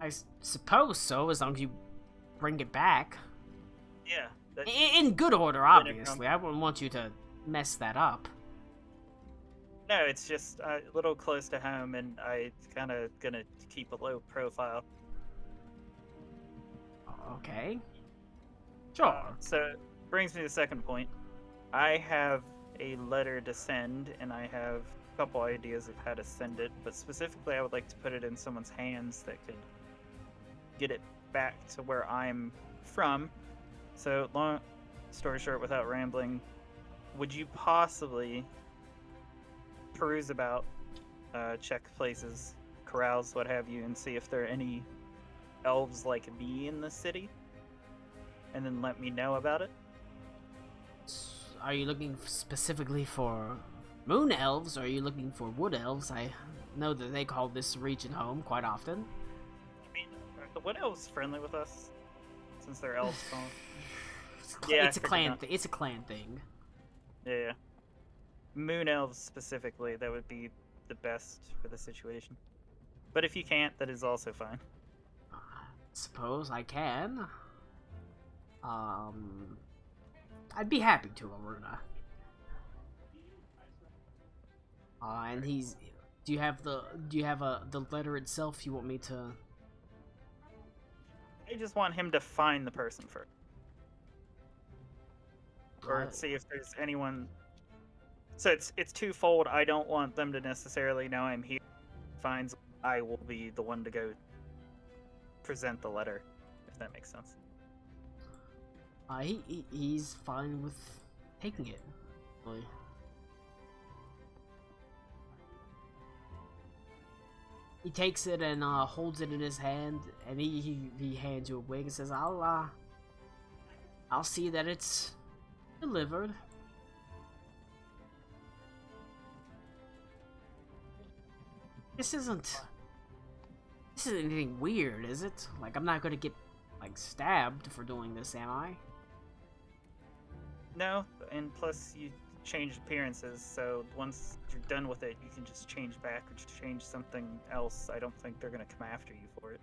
I suppose so, as long as you bring it back. Yeah. That, In good order, When it obviously. I wouldn't want you to mess that up. no, it's just a little close to home, and I kind of gonna keep a low profile. Okay. Sure. So, brings me to the second point. I have a letter to send, and I have a couple ideas of how to send it, but specifically I would like to put it in someone's hands that could get it back to where I'm from. So, long story short, without rambling, would you possibly peruse about, check places, corrals, what have you, and see if there are any elves like me in the city? And then let me know about it? Are you looking specifically for moon elves, or are you looking for wood elves? I know that they call this region home quite often. I mean, are the Wood Elves friendly with us? Since they're elves, It's a clan. It's a clan thing. Yeah. Moon Elves specifically, that would be the best for the situation. But if you can't, that is also fine. Suppose I can. I'd be happy to, Aruna. And he's. Do you have the letter itself? You want me to? I just want him to find the person first. Or see if there's anyone. So it's twofold. I don't want them to necessarily know I'm here. Finds I will be the one to go present the letter, if that makes sense. He's fine with taking it. Really. He takes it and holds it in his hand, and he hands you a wig and says, "I'll see that it's delivered." This isn't anything weird, is it? Like, I'm not gonna get, like, stabbed for doing this, am I? No, and plus you change appearances, so once you're done with it, you can just change back or just change something else. I don't think they're gonna come after you for it.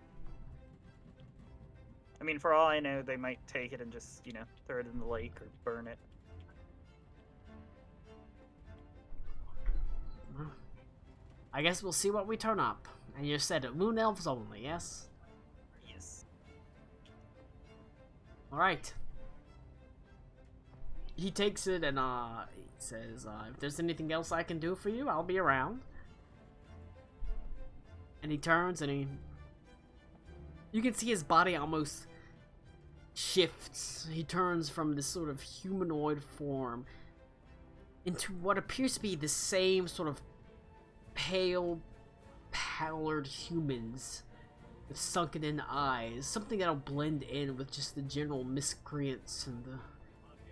I mean, for all I know, they might take it and just, throw it in the lake or burn it. I guess we'll see what we turn up. And you said it, moon elves only, yes? Yes. Alright. He takes it and he says, if there's anything else I can do for you, I'll be around. And he turns and you can see his body almost shifts. He turns from this sort of humanoid form into what appears to be the same sort of pallid humans with sunken in eyes. Something that'll blend in with just the general miscreants and the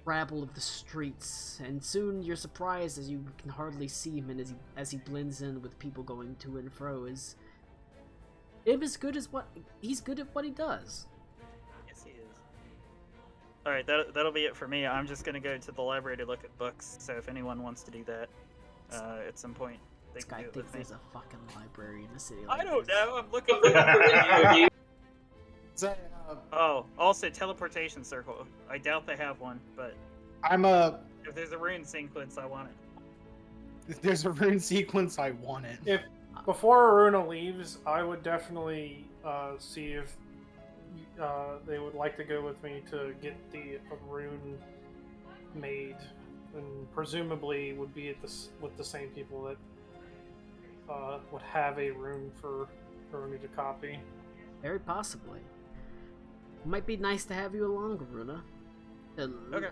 rabble of the streets, and soon you're surprised as you can hardly see him, and as he blends in with people going to and fro. He's good at what he does. Yes, he is. Alright, that'll be it for me. I'm just gonna go to the library to look at books, so if anyone wants to do that at some point, they This can guy do it thinks with me. there's a fucking library in the city. I Like don't this. know. I'm looking for it. So, Oh, also teleportation circle. I doubt they have one, but I'm if there's a rune sequence, I want it. if there's a rune sequence, I want it. If before Aruna leaves, I would definitely see if they would like to go with me to get the rune made, and presumably would be at with the same people that would have a rune for me to copy. Very possibly. Might be nice to have you along, Aruna. To Okay.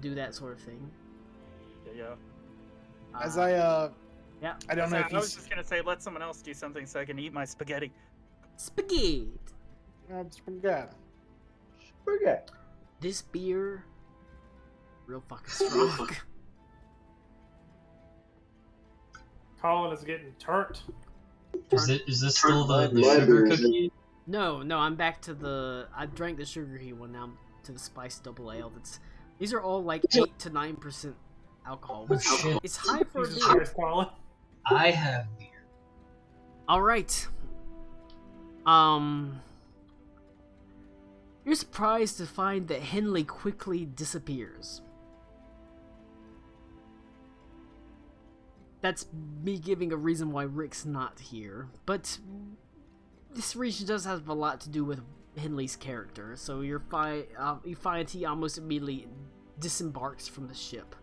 Do that sort of thing. Yeah. As yeah. I don't know if I was just gonna say, let someone else do something so I can eat my spaghetti. Spaghetti. It's pretty good. Spaghetti. This beer, real fucking strong. Colin is getting turnt. Is this still the sugar cookie? No, I'm back to the. I drank the sugary one. Now I'm to the spiced double ale. These are all like 8 to 9% alcohol. Which shit. it's high for a Jesus beer. Christ, Colin. I have beer. All right. You're surprised to find that Henley quickly disappears. That's me giving a reason why Rick's not here, but this region does have a lot to do with Henley's character, so you find he almost immediately disembarks from the ship.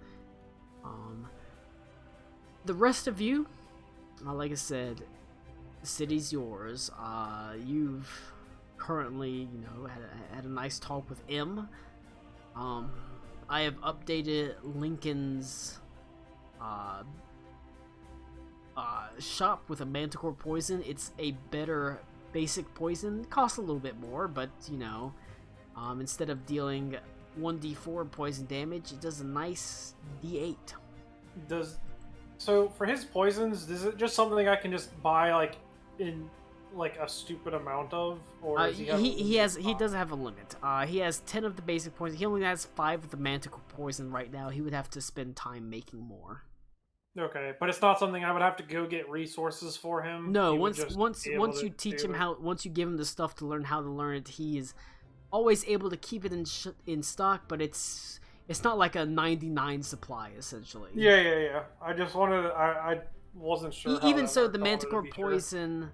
The rest of you, like I said, the city's yours. You've currently, had a nice talk with M. I have updated Lincoln's shop with a manticore poison. It's a better basic poison. It costs a little bit more, but instead of dealing 1d4 poison damage, it does a nice d8. So for his poisons, is it just something I can just buy in a stupid amount of, or does he does have a limit. He has 10 of the basic poison. He only has 5 of the manticore poison right now. He would have to spend time making more. Okay, but it's not something I would have to go get resources for him. No, He would once be able to you teach do him it. once you give him the stuff to learn how to learn it, he is always able to keep it in stock. But it's not like a 99 supply essentially. Yeah. I just wanted. I wasn't sure. how Even that so, worked. the I wanted to manticore be sure. poison,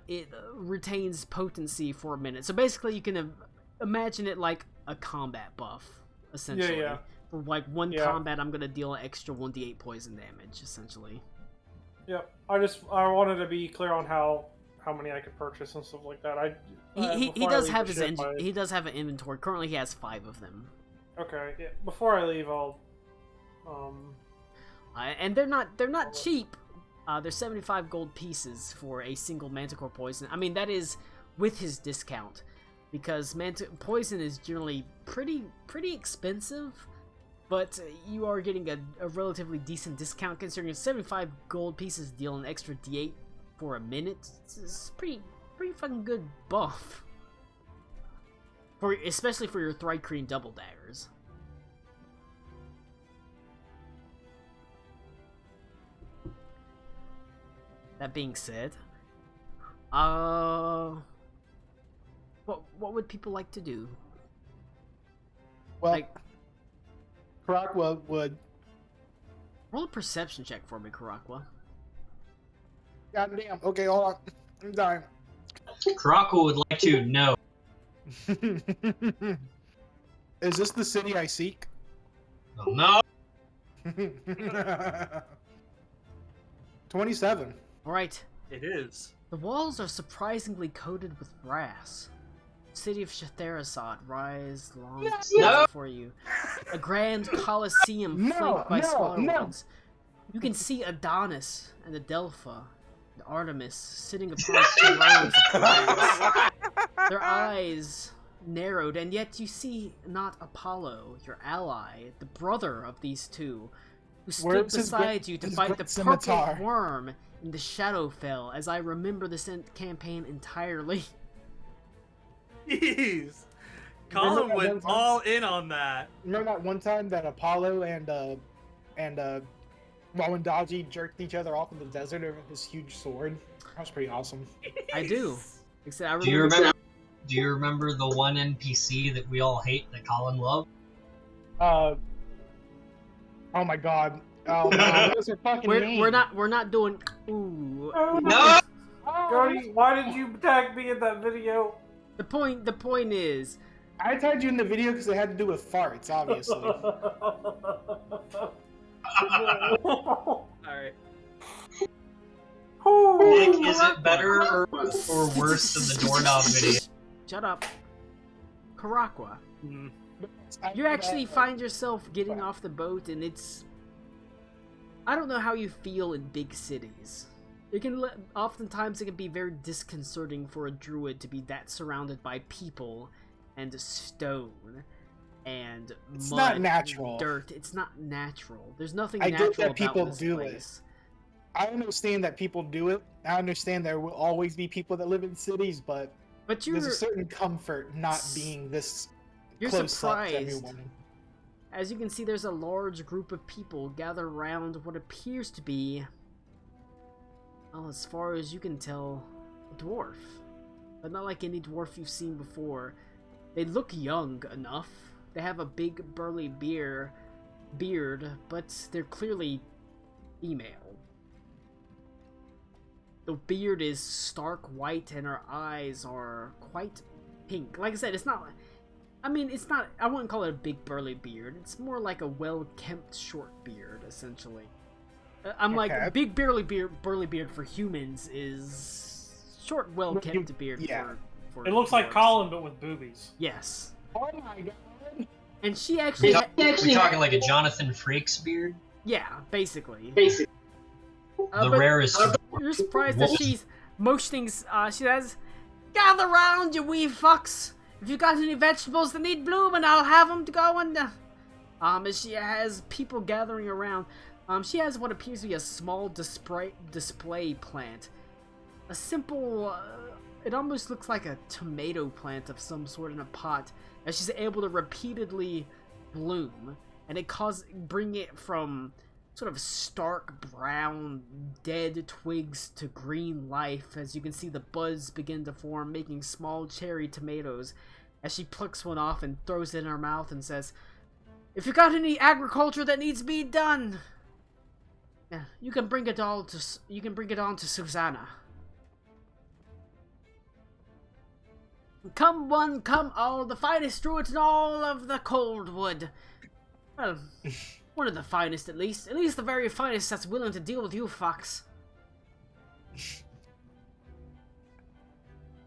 it retains potency for a minute. So basically, you can imagine it like a combat buff, essentially. Yeah. For like one Yeah. combat, I'm gonna deal an extra 1d8 poison damage, essentially. Yep. I wanted to be clear on how many I could purchase and stuff like that. He before I does leave have the his ship, he does have an inventory. Currently, he has 5 of them. Okay. Yeah. Before I leave, I'll. And they're not cheap. They're 75 gold pieces for a single manticore poison. I mean, that is with his discount, because poison is generally pretty expensive. But you are getting a relatively decent discount considering 75 gold pieces deal an extra d8 for a minute. It's pretty fucking good buff. Especially for your Thrycreen double daggers. That being said, what would people like to do? Well, Karakwa would. Roll a perception check for me, Karakwa. Goddamn. Okay, hold on. I'm dying. Karako would like to know. Is this the city I seek? Oh, no. 27. Alright. It is. The walls are surprisingly coated with brass. The city of Shatharasat rise long No. before you. A grand coliseum flanked by smaller ones. You can see Adonis and Adelpha and Artemis sitting upon thrones of glass. Their eyes narrowed, and yet you see not Apollo, your ally, the brother of these two, who stood Where's his beside you to his fight the great purple scimitar? worm in the Shadowfell, as I remember this campaign entirely. Jeez. Remember Colin that went one time- all in on that. Remember that one time that Apollo and While when Dodgy jerked each other off in the desert over his huge sword. That was pretty awesome. I do. Except I Do you remember the one NPC that we all hate that Colin loved? Oh my god. Oh no, what was her fucking name? We're not doing. Ooh. No! Cody, why did you tag me in that video? The point is. I tagged you in the video because it had to do with farts, obviously. Alright. Nick, is it better or worse than the doorknob video? Shut up. Karakwa. You actually find yourself getting off the boat, and it's... I don't know how you feel in big cities. Oftentimes it can be very disconcerting for a druid to be that surrounded by people and stone and it's mud not natural. And dirt. It's not natural. There's nothing I natural get that about people this do place. I understand that people do it. I understand there will always be people that live in cities, but there's a certain comfort not being this close up to everyone. As you can see, there's a large group of people gathered around what appears to be, well, as far as you can tell, a dwarf. But not like any dwarf you've seen before. They look young enough. They have a big burly beard, but they're clearly female. The beard is stark white and her eyes are quite pink. Like I said, it's not... I mean, it's not... I wouldn't call it a big burly beard. It's more like a well-kempt short beard, essentially. Like, big burly beard for humans is short, well-kept beard for it looks dwarves. like Colin, but with boobies. Yes. Oh my god. And she actually... We talking like a Jonathan Frakes beard? Yeah, basically. The rarest. You're surprised that she's motioning. She says, "Gather round, you wee fucks. If you got any vegetables that need blooming, I'll have them to go and." As she has people gathering around, she has what appears to be a small display plant. A simple. It almost looks like a tomato plant of some sort in a pot, as she's able to repeatedly bloom, and bring it from sort of stark brown dead twigs to green life. As you can see, the buds begin to form, making small cherry tomatoes, as she plucks one off and throws it in her mouth and says, "If you got any agriculture that needs to be done, you can bring it on to Susanna. Come one, come all, the finest druids in all of the Coldwood. Well, one of the finest, at least the very finest that's willing to deal with you, Fox."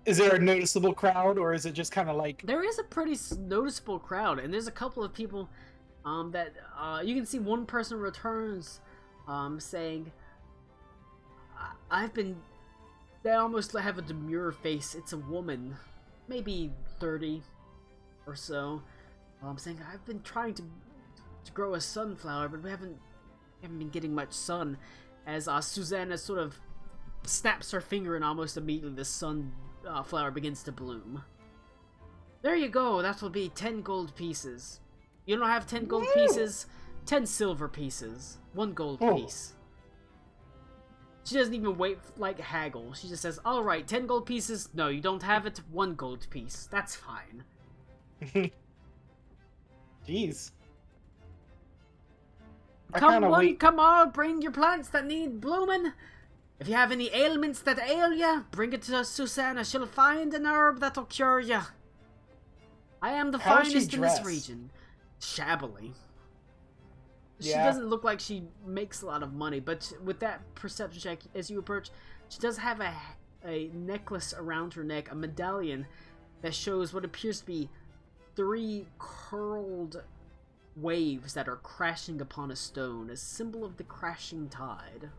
Is there a noticeable crowd, or is it just kind of like... There is a pretty noticeable crowd, and there's a couple of people that you can see. One person returns saying, they almost have a demure face. It's a woman, maybe 30 or so, saying, "I've been trying to grow a sunflower, but we haven't been getting much sun." As Susanna sort of snaps her finger, and almost immediately the sunflower begins to bloom. "There you go. That will be 10 gold pieces. You don't have 10 gold pieces? 10 silver pieces. 1 gold piece." She doesn't even wait like haggle. She just says, "All right, 10 gold pieces. No, you don't have it. 1 gold piece. That's fine." Jeez. Come one, come all, bring your plants that need blooming. If you have any ailments that ail ya, bring it to Susanna. She'll find an herb that'll cure ya. I am the finest in this region. Shabbily. She doesn't look like she makes a lot of money, but with that perception check, as you approach, she does have a necklace around her neck, a medallion that shows what appears to be 3 curled waves that are crashing upon a stone, a symbol of the crashing tide.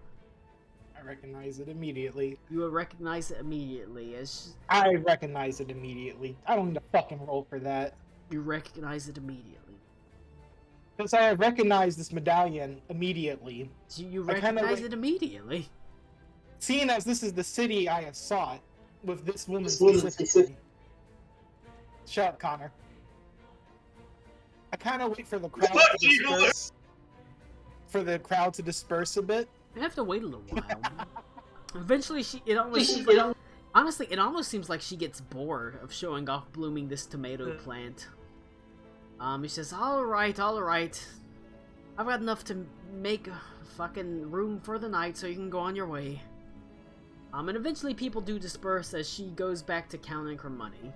I recognize it immediately. You recognize it immediately I recognize it immediately. I don't need to fucking roll for that. You recognize it immediately. Because I recognize this medallion immediately. You recognize it immediately? Seeing as this is the city I have sought, with this woman specifically. Shut up, Connor. I kind of wait for the crowd to disperse. for the crowd to disperse a bit. You have to wait a little while. Eventually, honestly, it almost seems like she gets bored of showing off blooming this tomato plant. He says, all right. I've got enough to make fucking room for the night, so you can go on your way. And eventually people do disperse as she goes back to counting her money.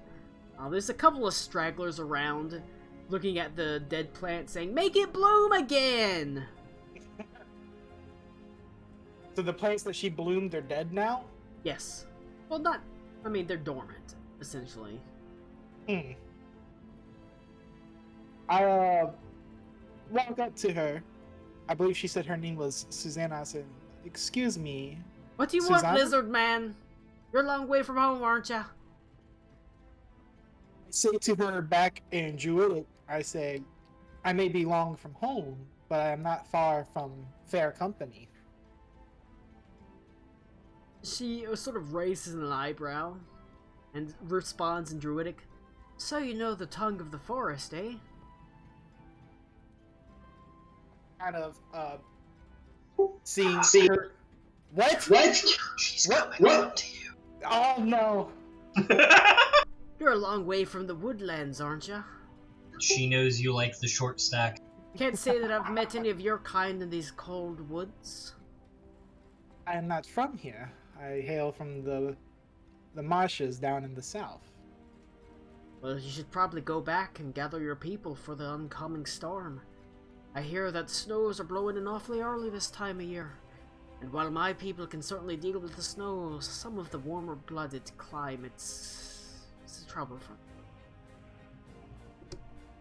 There's a couple of stragglers around, looking at the dead plant, saying, make it bloom again! So the plants that she bloomed are dead now? Yes. Well, they're dormant, essentially. I walk up to her. I believe she said her name was Susanna. I said, excuse me. What do you Susanna? want, lizard man? You're a long way from home, aren't ya? I say to her back in Druidic, I say, I may be long from home, but I am not far from fair company. She sort of raises an eyebrow and responds in Druidic, so you know the tongue of the forest, eh? Kind of, seeing her... What? She's coming up to you. Oh, no. You're a long way from the woodlands, aren't ya? She knows you like the short stack. Can't say that I've met any of your kind in these cold woods. I am not from here. I hail from the marshes down in the south. Well, you should probably go back and gather your people for the oncoming storm. I hear that snows are blowing in awfully early this time of year. And while my people can certainly deal with the snows, some of the warmer-blooded climates is trouble for them.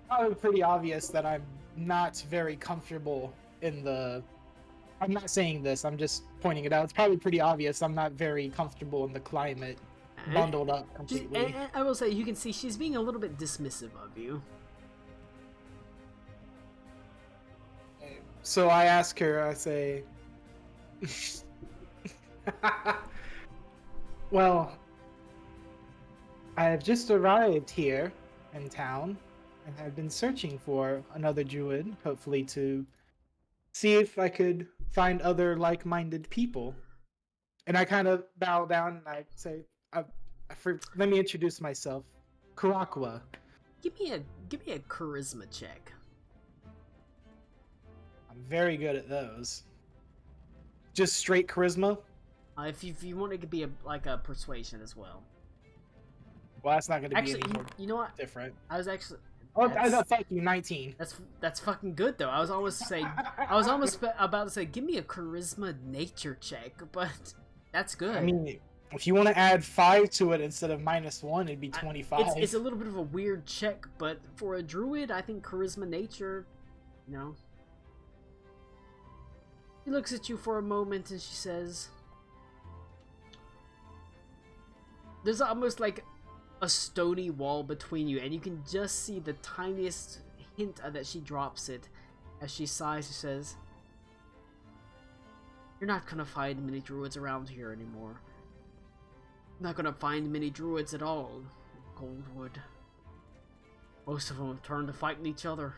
Probably pretty obvious that I'm not very comfortable in the... I'm not saying this, I'm just pointing it out. It's probably pretty obvious I'm not very comfortable in the climate, bundled up completely. And I will say, you can see she's being a little bit dismissive of you. So I ask her, I say... Well, I have just arrived here in town, and I've been searching for another druid, hopefully to see if I could find other like-minded people. And I kind of bow down and I say, let me introduce myself. Karakwa. Give me a charisma check. I'm very good at those. Just straight charisma? If you want it to be a persuasion as well. Well, that's not going to be Actually, any more you know what? different. I was actually. Oh, fuck you, 19. That's fucking good though. I was almost about to say, give me a charisma nature check, but that's good. I mean, if you want to add 5 to it instead of -1, it'd be 25. It's a little bit of a weird check, but for a druid, I think charisma nature, you know. She looks at you for a moment and she says, there's almost like a stony wall between you, and you can just see the tiniest hint that she drops it as she sighs. She says, you're not gonna find many druids around here anymore. Not gonna find many druids at all in Goldwood. Most of them have turned to fighting each other.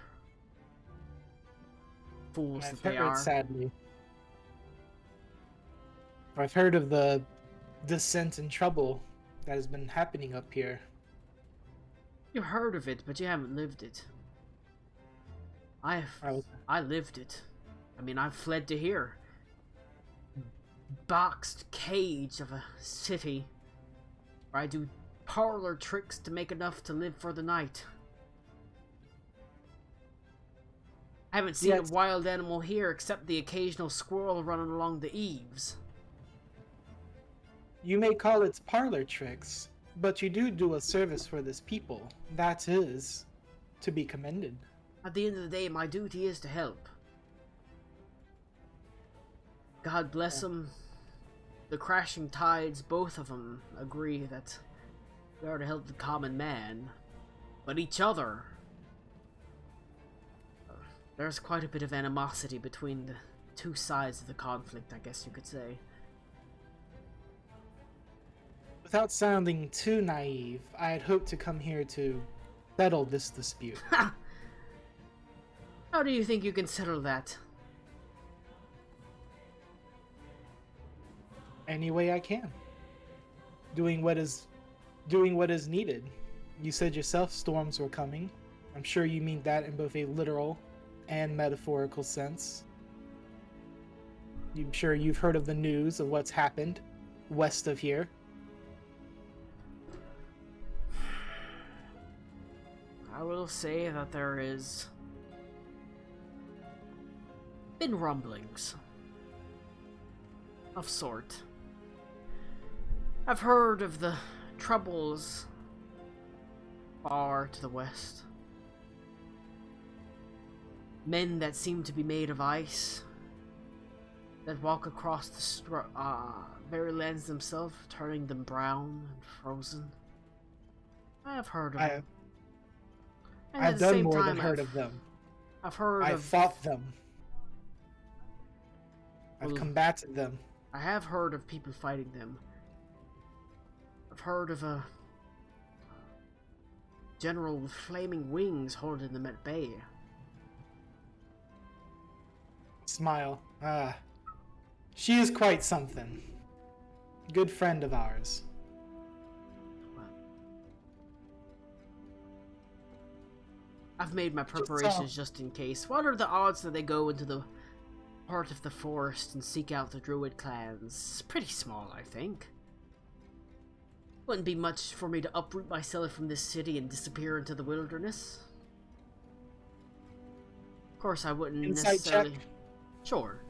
Fools that they are. Sadly. I've heard of the dissent and trouble that has been happening up here. You've heard of it, but you haven't lived it. I lived it. I mean, I've fled to here. Boxed cage of a city where I do parlor tricks to make enough to live for the night. I haven't seen a wild animal here except the occasional squirrel running along the eaves. You may call it parlor tricks, but you do a service for this people. That is to be commended. At the end of the day, my duty is to help. God bless them. The crashing tides, both of them, agree that we are to help the common man, but each other. There's quite a bit of animosity between the two sides of the conflict, I guess you could say. Without sounding too naive, I had hoped to come here to settle this dispute. How do you think you can settle that? any way I can. Doing what is needed. You said yourself storms were coming. I'm sure you mean that in both a literal and metaphorical sense. I'm sure you've heard of the news of what's happened west of here. I will say that there is been rumblings of sort. I've heard of the troubles far to the west. Men that seem to be made of ice, that walk across the very lands themselves, turning them brown and frozen. I have heard of them. And I've done more than heard of them. I've fought them. I've combated them. I have heard of people fighting them. I've heard of a general with flaming wings holding them at bay. Smile. She is quite something. Good friend of ours. I've made my preparations just in case. What are the odds that they go into the heart of the forest and seek out the druid clans? Pretty small, I think. Wouldn't be much for me to uproot myself from this city and disappear into the wilderness. Of course, I wouldn't Insight necessarily... check? Sure.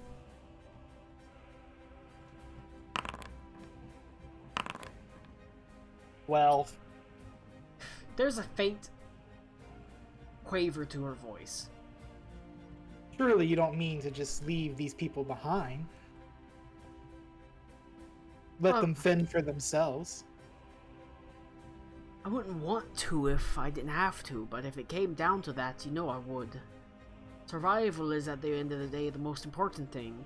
Well, There's a faint quaver to her voice. surely you don't mean to just leave these people behind. Let them fend for themselves. I wouldn't want to if I didn't have to, but if it came down to that, you know I would. Survival is at the end of the day the most important thing.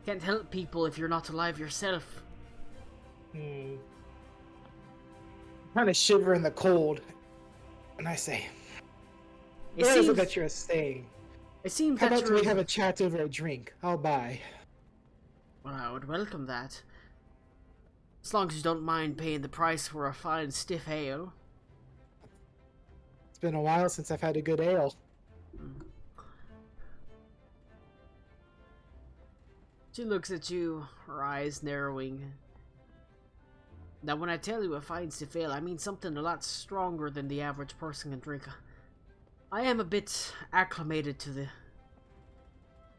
Can't help people if you're not alive yourself. Kind of shiver in the cold, and I say, "Where is it that you're staying? It seems How that about you're... we have a chat over a drink? I'll buy." Well, I would welcome that. As long as you don't mind paying the price for a fine stiff ale. It's been a while since I've had a good ale. She looks at you, her eyes narrowing. Now, when I tell you a fine stiff ale, I mean something a lot stronger than the average person can drink. I am a bit acclimated to the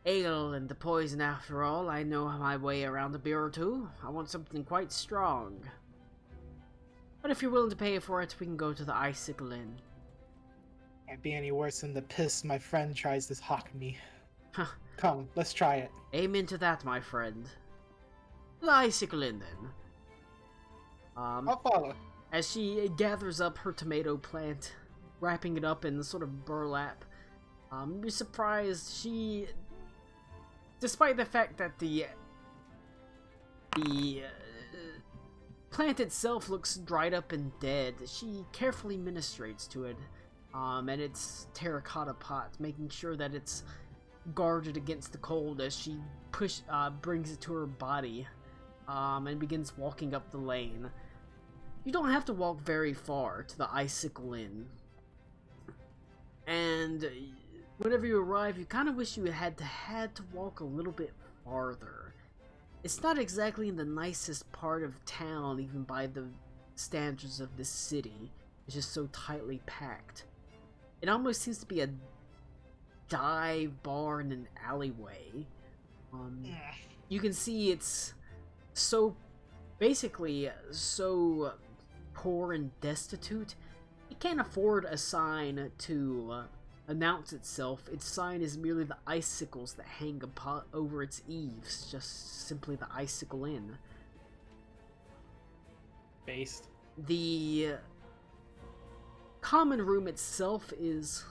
ale and the poison after all. I know my way around a beer or two. I want something quite strong. But if you're willing to pay for it, we can go to the Icicle Eel. Can't be any worse than the piss my friend tries to hawk me. Huh. Come, let's try it. Aim into that, my friend. The Icicle Eel, then. I'll follow. As she gathers up her tomato plant, wrapping it up in sort of burlap, you're surprised she, despite the fact that the plant itself looks dried up and dead, she carefully ministrates to it, and its terracotta pot, making sure that it's guarded against the cold as she brings it to her body, and begins walking up the lane. You don't have to walk very far to the Icicle Eel. And whenever you arrive, you kind of wish you had to walk a little bit farther. It's not exactly in the nicest part of town, even by the standards of this city. It's just so tightly packed. It almost seems to be a dive bar in an alleyway. You can see it's so poor and destitute. It can't afford a sign to announce itself. Its sign is merely the icicles that hang over its eaves, just simply the Icicle Eel. Based. The common room itself is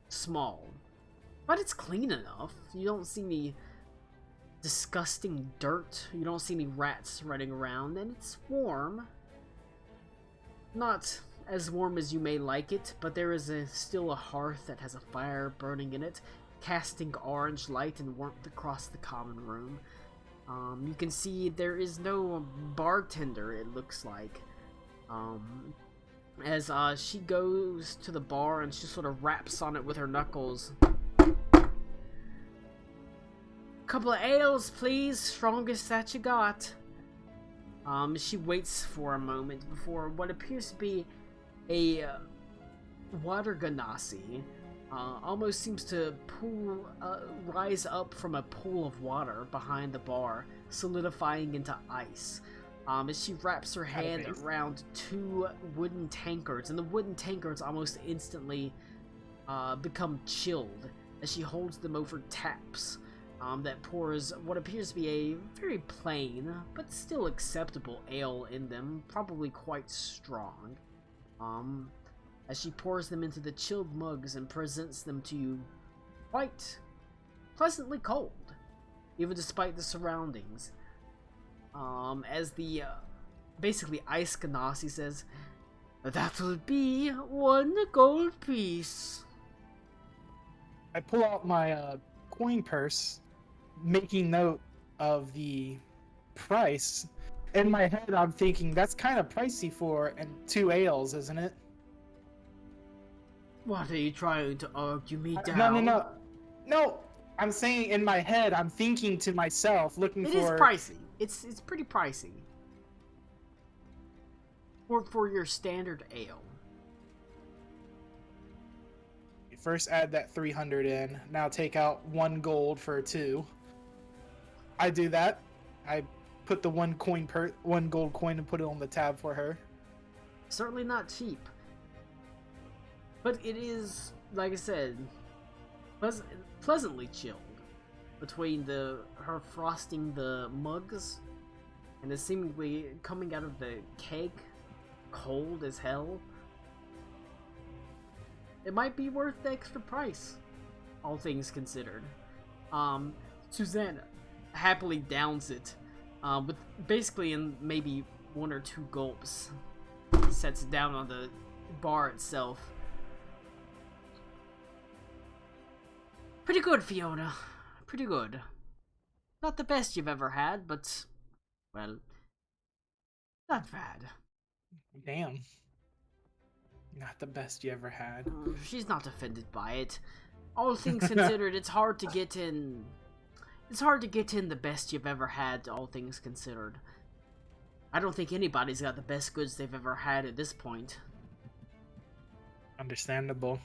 small, but it's clean enough. You don't see any disgusting dirt. You don't see any rats running around, and it's warm. Not as warm as you may like it, but there is still a hearth that has a fire burning in it, casting orange light and warmth across the common room. You can see there is no bartender, it looks like. As she goes to the bar and she sort of raps on it with her knuckles. Couple of ales, please. Strongest that you got. She waits for a moment before what appears to be a water ganassi. Almost seems to rise up from a pool of water behind the bar, solidifying into ice. As she wraps her hand around two wooden tankards, and the wooden tankards almost instantly become chilled as she holds them over taps that pours what appears to be a very plain but still acceptable ale in them, probably quite strong. As she pours them into the chilled mugs and presents them to you quite pleasantly cold, even despite the surroundings. As the basically Ice Ganassi says, "That will be 1 gold piece." I pull out my coin purse, making note of the price. In my head, I'm thinking that's kind of pricey for 2 ales, isn't it? What are you trying to argue me down? No. I'm saying in my head, I'm thinking to myself, looking It for. is pricey. It's pretty pricey. For your standard ale. You first add that 300 in. Now take out 1 gold for 2. I do that. I put the 1 gold coin and put it on the tab for her. Certainly not cheap. But it is, like I said, pleasantly chilled between her frosting the mugs and it's seemingly coming out of the keg cold as hell. It might be worth the extra price, all things considered. Suzanne happily downs it, with basically in maybe 1 or 2 gulps. Sets it down on the bar itself. Pretty good, Fiona. Pretty good. Not the best you've ever had, but, well, not bad. Damn. Not the best you ever had. She's not offended by it. All things considered, it's hard to get in. It's hard to get in the best you've ever had, all things considered. I don't think anybody's got the best goods they've ever had at this point. Understandable.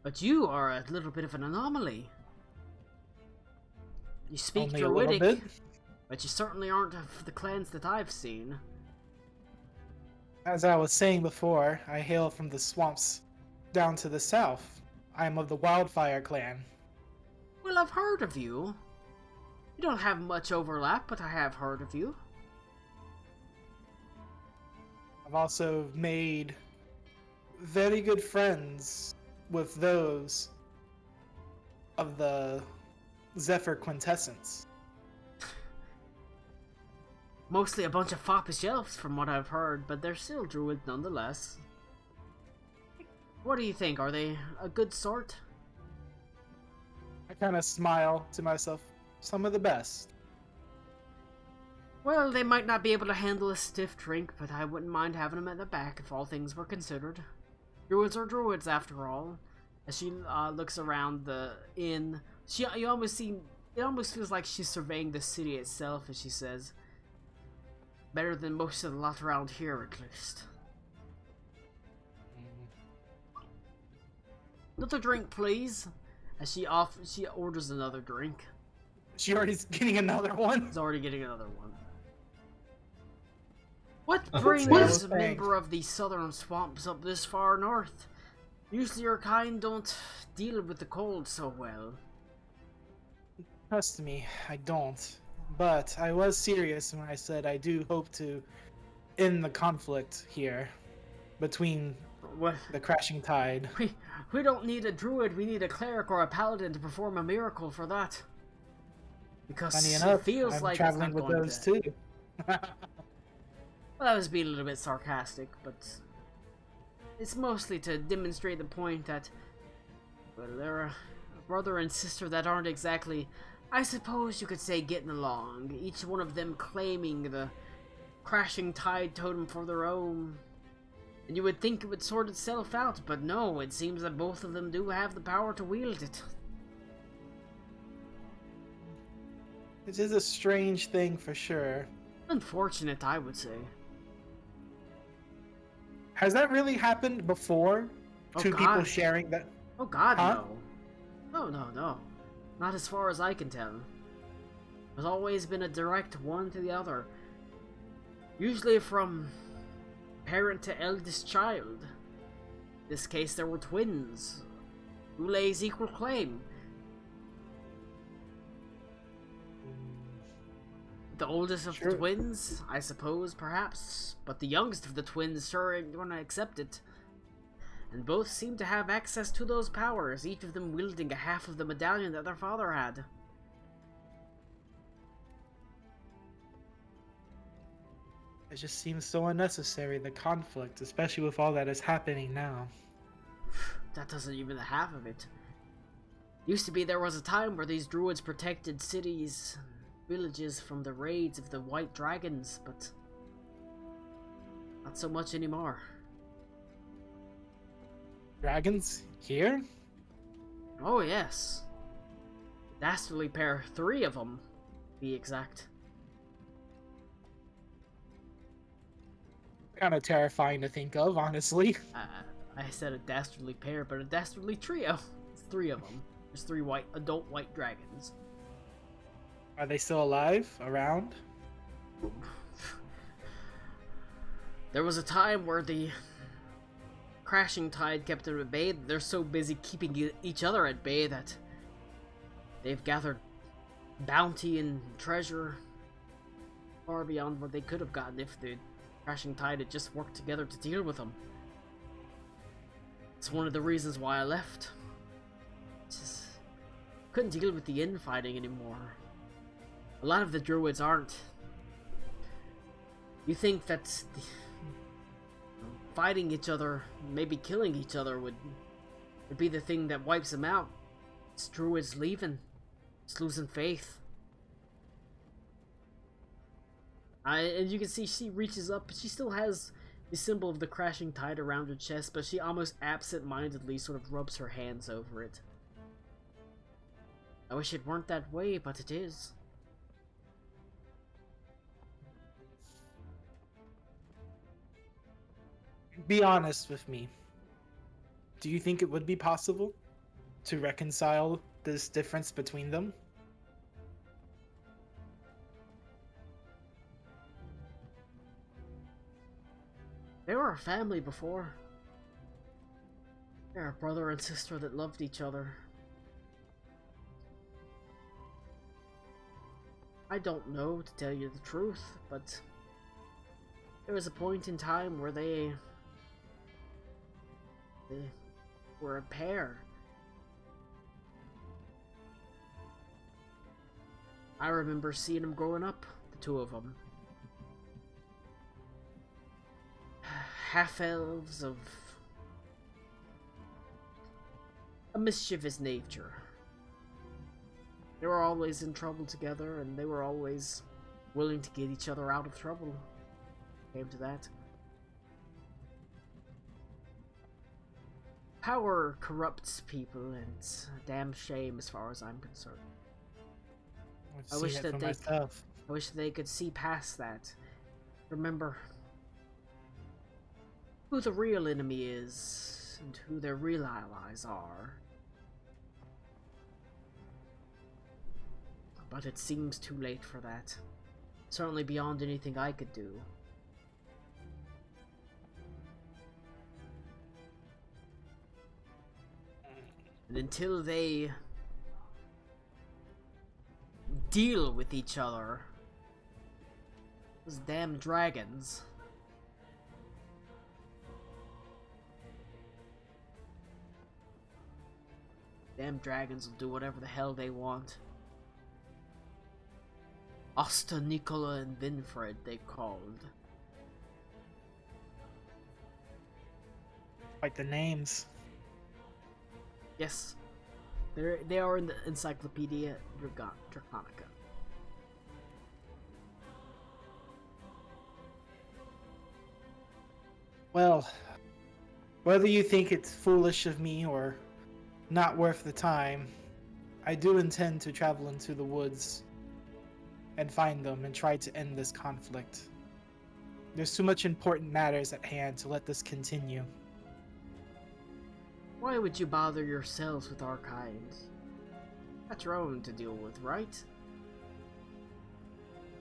But you are a little bit of an anomaly. You speak Only a little Druidic, bit. but you certainly aren't of the clans that I've seen. As I was saying before, I hail from the swamps down to the south. I am of the Wildfire Clan. Well, I've heard of you. You don't have much overlap, but I have heard of you. I've also made very good friends with those of the Zephyr Quintessence. Mostly a bunch of foppish elves from what I've heard, but they're still druids nonetheless. What do you think? Are they a good sort? I kind of smile to myself. Some of the best. Well, they might not be able to handle a stiff drink, but I wouldn't mind having them at the back if all things were considered. Druids are druids, after all. As she looks around the inn, it almost feels like she's surveying the city itself as she says, "Better than most of the lot around here, at least." Another drink, please. As she orders another drink. She already getting another one? She's already getting another one. What Oh, brings thanks. a member of the southern swamps up this far north? Usually your kind don't deal with the cold so well. Trust me, I don't. But I was serious when I said I do hope to end the conflict here between What? the crashing tide. We don't need a druid, we need a cleric or a paladin to perform a miracle for that. Because Funny it enough, feels I'm like traveling it's with not going those to. too. Well, I was being a little bit sarcastic, but it's mostly to demonstrate the point that, well, they're a brother and sister that aren't exactly I suppose you could say getting along, each one of them claiming the crashing tide totem for their own. And you would think it would sort itself out, but no, it seems that both of them do have the power to wield it. It is a strange thing for sure. Unfortunate, I would say. Has that really happened before? Oh, Two God. people sharing that? Oh god, Huh? No. Not as far as I can tell. There's always been a direct one to the other. Usually from parent to eldest child. In this case, there were twins, who lays equal claim. The oldest of the Sure. twins, I suppose, perhaps, but the youngest of the twins sure ain't gonna accept it. And both seem to have access to those powers, each of them wielding a half of the medallion that their father had. It just seems so unnecessary, the conflict, especially with all that is happening now. That doesn't even the half of it. Used to be there was a time where these druids protected cities and villages from the raids of the white dragons, but not so much anymore. Dragons? Here? Oh yes. Dastardly pair, 3 of them, to be exact. Kind of terrifying to think of, honestly. I said a dastardly pair, but a dastardly trio. It's 3 of them. There's 3 adult white dragons. Are they still alive? Around? There was a time where the crashing tide kept them at bay. They're so busy keeping each other at bay that they've gathered bounty and treasure far beyond what they could have gotten if the crashing tide had just worked together to deal with them. It's one of the reasons why I left. Just couldn't deal with the infighting anymore. A lot of the druids aren't. You think that fighting each other, maybe killing each other would be the thing that wipes them out. It's druids leaving. It's losing faith. And you can see she reaches up, she still has the symbol of the crashing tide around her chest, but she almost absent-mindedly sort of rubs her hands over it. I wish it weren't that way, but it is. Be honest with me. Do you think it would be possible to reconcile this difference between them? They were a family before. They're a brother and sister that loved each other. I don't know, to tell you the truth, but there was a point in time where they were a pair. I remember seeing them growing up, the 2 of them. Half-elves of a mischievous nature. They were always in trouble together, and they were always willing to get each other out of trouble. Came to that. Power corrupts people, and it's a damn shame as far as I'm concerned. I've seen it for myself. I wish they could see past that. Remember who the real enemy is, and who their real allies are. But it seems too late for that. Certainly beyond anything I could do. And until they deal with each other, those damn dragons, damn dragons will do whatever the hell they want. Asta, Nicola, and Winfred, they called. Like the names. Yes, They are in the Encyclopedia Draconica. Well, whether you think it's foolish of me or not worth the time, I do intend to travel into the woods and find them and try to end this conflict. There's too much important matters at hand to let this continue. Why would you bother yourselves with our kind? Got your own to deal with, right?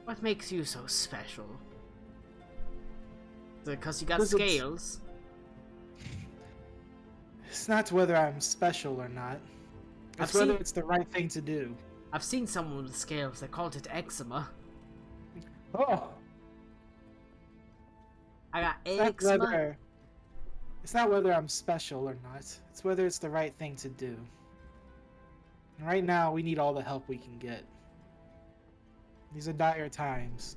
What makes you so special? Is it because you got scales? It's not whether I'm special or not. It's whether it's the right thing to do. I've seen someone with scales. They called it eczema. Oh! I got eczema. It's not whether I'm special or not. It's whether it's the right thing to do. And right now, we need all the help we can get. These are dire times.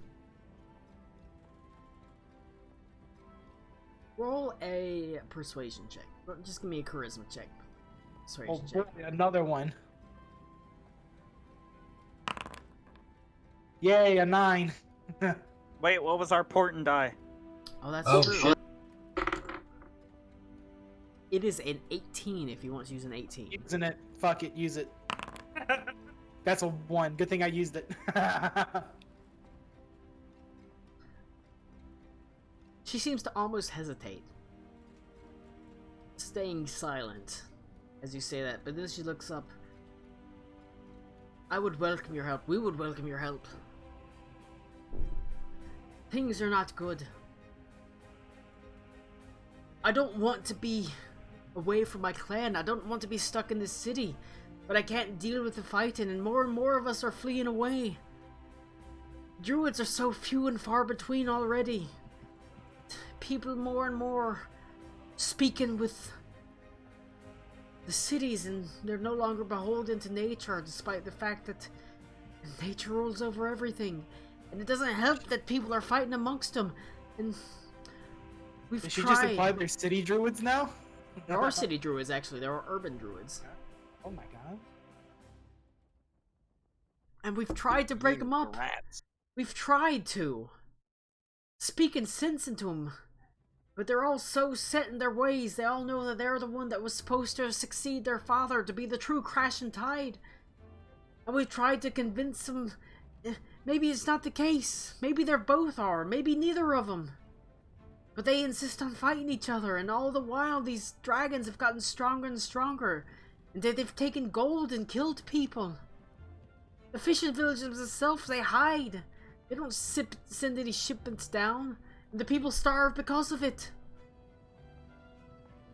Roll a persuasion check. Just give me a charisma check. Persuasion Oh, check. Another one. Yay, a 9. Wait, what was our port and die? Oh, that's Oh, true. shit. It is an 18 if you want to use an 18. Using it. Fuck it, use it. That's a 1. Good thing I used it. She seems to almost hesitate, staying silent as you say that, but then she looks up. I would welcome your help. We would welcome your help. Things are not good. I don't want to be away from my clan. I don't want to be stuck in this city, but I can't deal with the fighting, and more of us are fleeing away. Druids are so few and far between already. People more and more speaking with the cities, and they're no longer beholden to nature, despite the fact that nature rules over everything. And it doesn't help that people are fighting amongst them. And we've Did she tried. just imply they're city druids now? There are city druids, actually. There are urban druids. Oh my god. And we've tried to break You them up. rats. We've tried to. Speaking sense into them. But they're all so set in their ways. They all know that they're the one that was supposed to succeed their father, to be the true crashing tide. And we've tried to convince them maybe it's not the case. Maybe they're both are. Maybe neither of them. But they insist on fighting each other, and all the while these dragons have gotten stronger and stronger. And they've taken gold and killed people. The fishing villages themselves, they hide. They don't send any shipments down. And the people starve because of it.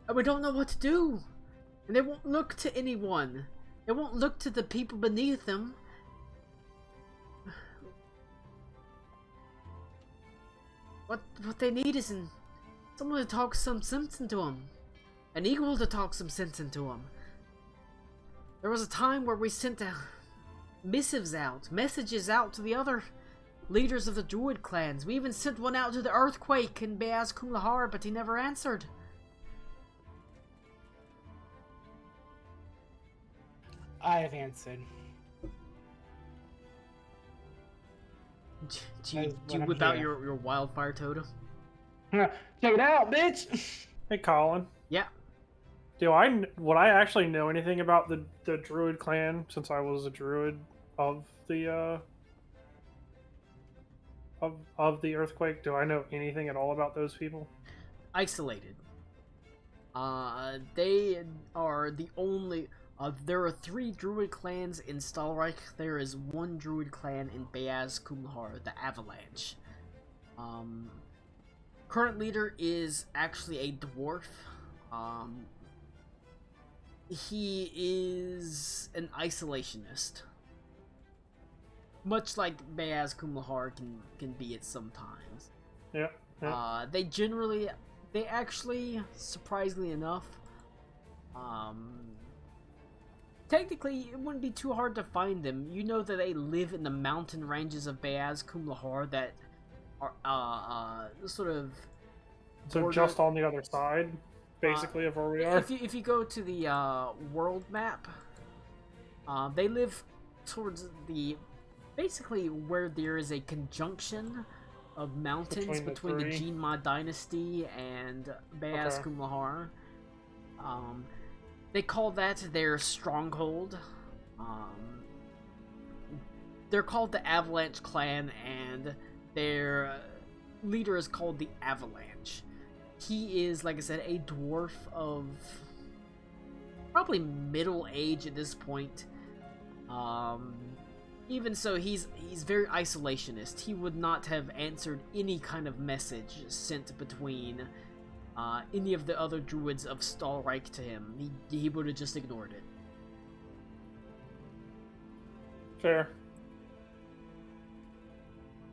And we don't know what to do. And they won't look to anyone. They won't look to the people beneath them. What they need is someone to talk some sense into them. An equal to talk some sense into them. There was a time where we sent messages out to the other leaders of the Druid clans. We even sent one out to the Earthquake in Beaz Kumlahar, but he never answered. I have answered. Do you whip out your wildfire totem? Check it out, bitch! Hey, Colin. Yeah. Would I actually know anything about the Druid clan, since I was a Druid of the of the Earthquake? Do I know anything at all about those people? Isolated. They are the only. There are 3 Druid clans in Stalreich. There is 1 Druid clan in Beaz Kumlahar, the Avalanche. Current leader is actually a dwarf. He is an isolationist. Much like Beaz Kumlahar can be at some times. Yeah. They actually, surprisingly enough, technically, it wouldn't be too hard to find them. You know that they live in the mountain ranges of Beaz Kumlahar that are sort of. So just on the other side, basically, of where we are. If you go to the world map, They live towards basically where there is a conjunction of mountains between the Jinma Dynasty and Beas Kumlahar. They call that their stronghold. They're called the Avalanche Clan, and their leader is called the Avalanche. He is, like I said, a dwarf of probably middle age at this point. Even so, he's very isolationist. He would not have answered any kind of message sent between any of the other druids of Stalreich to him. He would have just ignored it. Fair.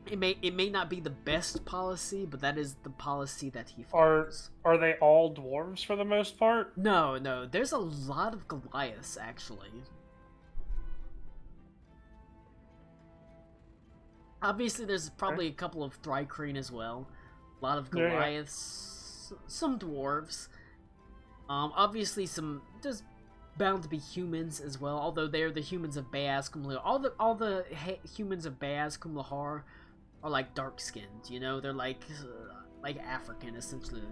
It may not be the best policy, but that is the policy that he Are follows. they all dwarves for the most part? No, there's a lot of Goliaths, actually. Obviously, there's probably a couple of Thrycreen as well. A lot of Goliaths, some dwarves. Obviously, there's bound to be humans as well, although they're the humans of Beas Kumlahar. All the humans of Beas Kumlahar are like dark-skinned, you know? They're like African, essentially.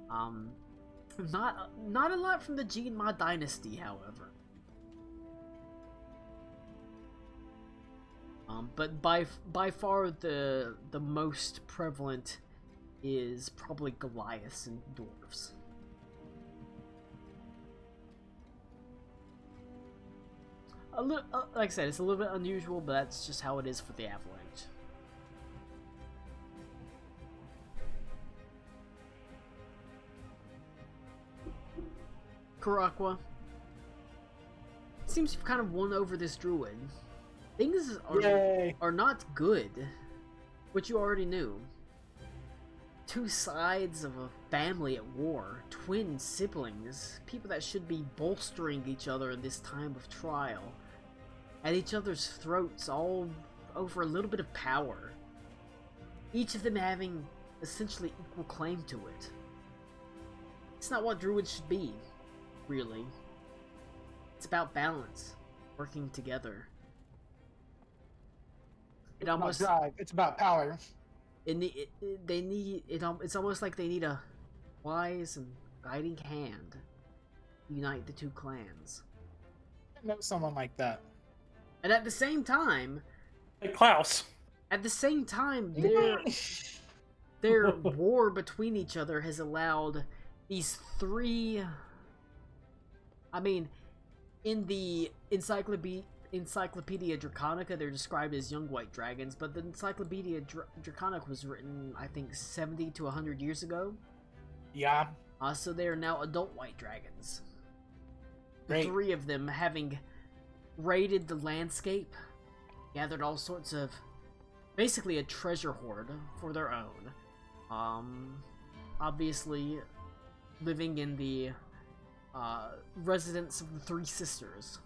Not a lot from the Jinma Dynasty, however. But by far the most prevalent is probably Goliaths and dwarves. Like I said, it's a little bit unusual, but that's just how it is for the Avalanche. Karakwa. Seems you've kind of won over this druid. Things are not good, which you already knew. Two sides of a family at war, twin siblings, people that should be bolstering each other in this time of trial, at each other's throats, all over a little bit of power. Each of them having essentially equal claim to it. It's not what druids should be, really. It's about balance, working together. It's about drive. It's about power. It's almost like they need a wise and guiding hand to unite the two clans. I know someone like that. And at the same time, Hey, Klaus. At the same time, their war between each other has allowed these three. I mean, in the Encyclopedia Draconica, they're described as young white dragons, but the Encyclopedia Draconica was written, I think, 70 to 100 years ago. Yeah. So they are now adult white dragons. Great. The three of them having raided the landscape, gathered all sorts of, basically a treasure hoard for their own. Obviously, living in the residence of the Three Sisters.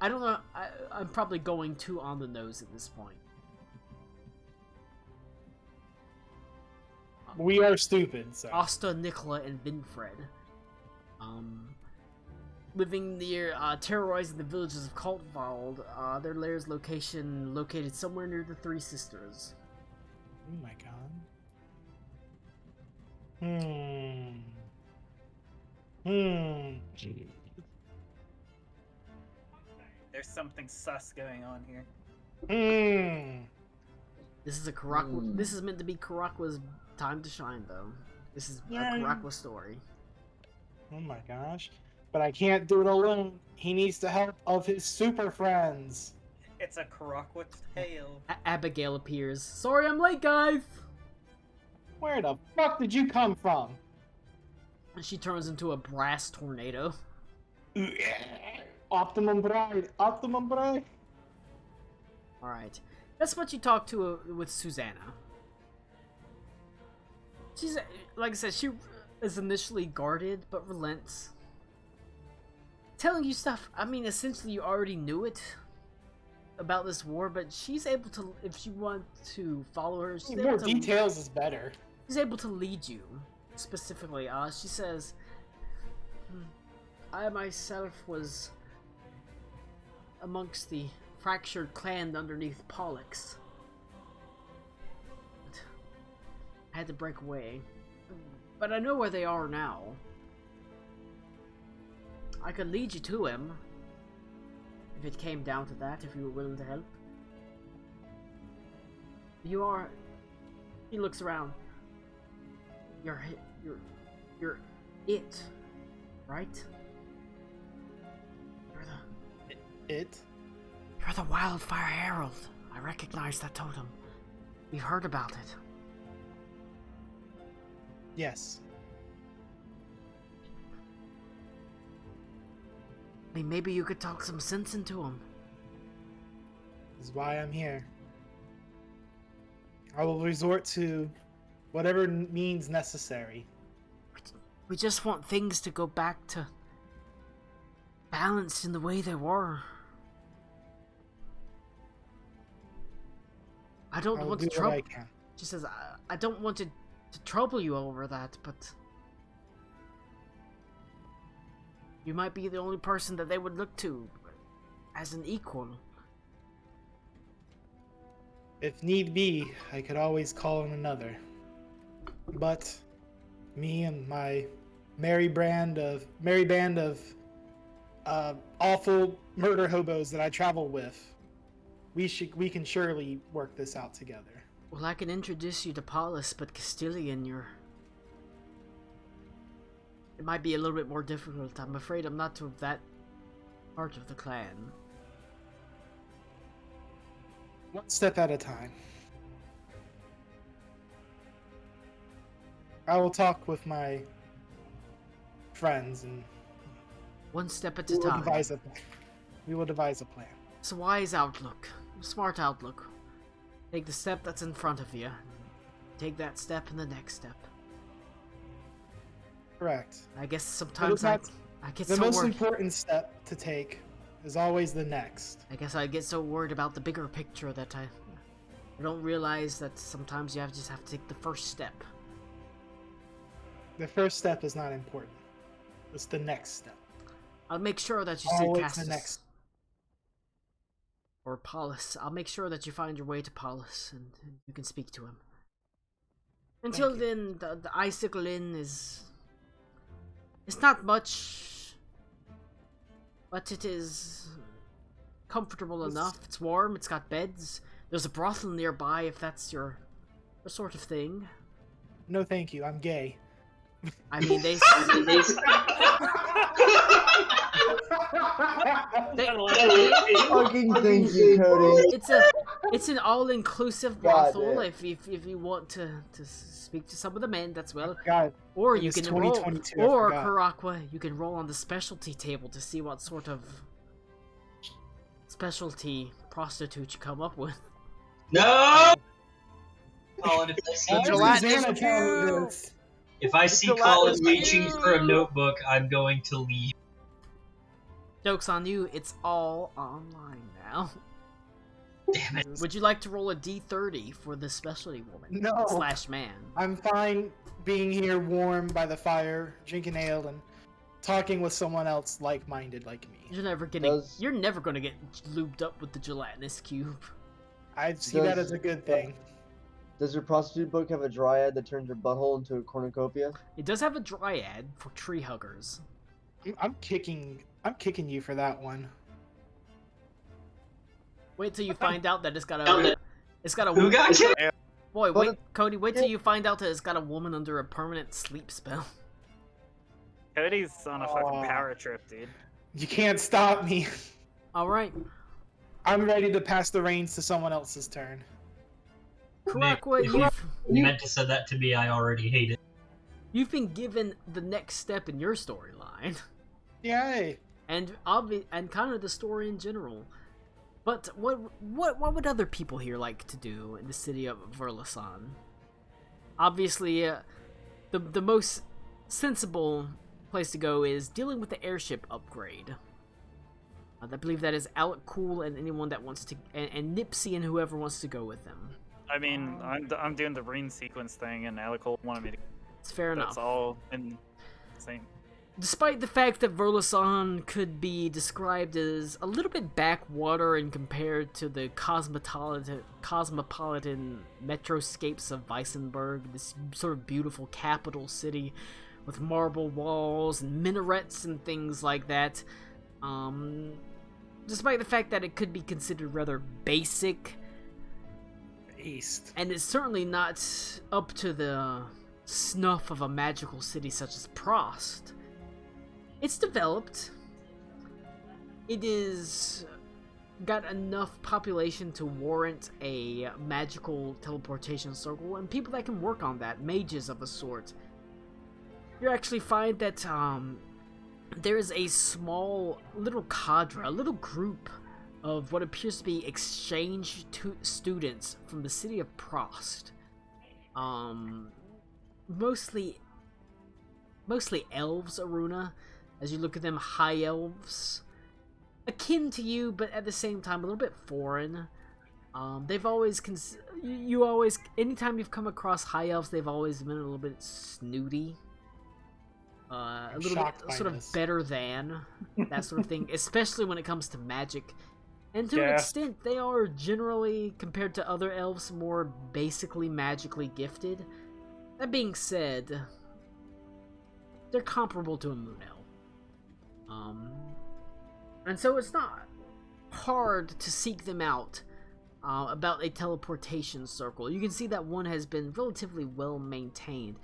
I don't know, I'm probably going too on the nose at this point. We are stupid, so. Asta, Nicola, and Winfred. Living near, terrorizing the villages of Kultwald, their lair's located somewhere near the Three Sisters. Oh my god. There's something sus going on here. This is a Karakwa. This is meant to be Karakwa's time to shine, though. This is a Karakwa story. Oh my gosh. But I can't do it alone. He needs the help of his super friends. It's a Karakwa tale. Abigail appears. Sorry I'm late, guys! Where the fuck did you come from? And she turns into a brass tornado. Optimum Bride. Optimum Bride. Alright. That's what you talk to with Susanna. She's, like I said, she is initially guarded, but relents. Telling you stuff, I mean, essentially you already knew it about this war, but she's able to, if you want to follow her, she's more details is better. She's able to lead you, specifically. She says, I myself was amongst the fractured clan underneath Pollux. But I had to break away. But I know where they are now. I could lead you to him. If it came down to that, if you were willing to help. You are... He looks around. You're it, right? You're the... It? You're the Wildfire Herald. I recognize that totem. We've heard about it. Yes. I mean, maybe you could talk some sense into him. This is why I'm here. I will resort to whatever means necessary. We just want things to go back to balanced in the way they were. I don't want to trouble. She says, I don't want to trouble you over that, but you might be the only person that they would look to as an equal. If need be, I could always call in another. But me and my merry band of awful murder hobos that I travel with, we can surely work this out together. Well, I can introduce you to Paulus, but Pastillian, it might be a little bit more difficult. I'm afraid I'm not of that part of the clan. One step at a time. I will talk with my friends and one step at a time. We will devise a plan. It's a wise outlook. A smart outlook. Take the step that's in front of you. Take that step and the next step. Correct. I guess sometimes I get so worried. The most worried. important step to take is always the next. I guess I get so worried about the bigger picture that I don't realize that sometimes you just have to take the first step. The first step is not important. It's the next step. I'll make sure that you see Castus. Or Paulus. I'll make sure that you find your way to Paulus and you can speak to him. Until then, the Icicle Inn is... It's not much, but it is comfortable enough. It's warm, it's got beds. There's a brothel nearby if that's your sort of thing. No thank you, I'm gay. I mean, they Fucking thank you, Cody. It's an all-inclusive brothel if you want to speak to some of the men, that's well. God, or you can roll, or Karakwa, you can roll on the specialty table to see what sort of specialty prostitute you come up with. No! Colin, if I see Colin reaching for a notebook, I'm going to leave. Joke's on you, it's all online now. Damn it. Would you like to roll a d30 for the specialty woman? No. / man. I'm fine being here warm by the fire, drinking ale, and talking with someone else like-minded like me. You're never gonna get lubed up with the gelatinous cube. I see that as a good thing. Does your prostitute book have a dryad that turns your butthole into a cornucopia? It does have a dryad for tree huggers. I'm kicking you for that one. Wait till you find out that it's got a Who got kicked? Boy, wait, Cody, wait till you find out that it's got a woman under a permanent sleep spell. Cody's on a fucking power trip, dude. You can't stop me. Alright. I'm ready to pass the reins to someone else's turn. Karakwa, you meant to say that to me, I already hate it. You've been given the next step in your storyline. Yay! And kind of the story in general. But what would other people here like to do in the city of Verlasan? Obviously, the most sensible place to go is dealing with the airship upgrade. I believe that is Alec Cool and anyone that wants to, and Nipsey and whoever wants to go with them. I mean, I'm doing the rune sequence thing, and Icicle wanted me to. It's fair enough. That's all in the same. Despite the fact that Verlason could be described as a little bit backwater and compared to the cosmopolitan metroscapes of Weissenberg, this sort of beautiful capital city with marble walls and minarets and things like that, despite the fact that it could be considered rather basic, and it's certainly not up to the snuff of a magical city such as Prost, it's developed. It is got enough population to warrant a magical teleportation circle, and people that can work on that, mages of a sort. You actually find that there is a small little cadre, a little group of what appears to be exchange students from the city of Prost. Mostly elves, Aruna. As you look at them, high elves, akin to you, but at the same time a little bit foreign. They've always anytime you've come across high elves, they've always been a little bit snooty, a little bit sort of better than that sort of thing, especially when it comes to magic. And to an extent, they are generally, compared to other elves, more basically magically gifted. That being said, they're comparable to a moon elf. And so it's not hard to seek them out about a teleportation circle. You can see that one has been relatively well maintained.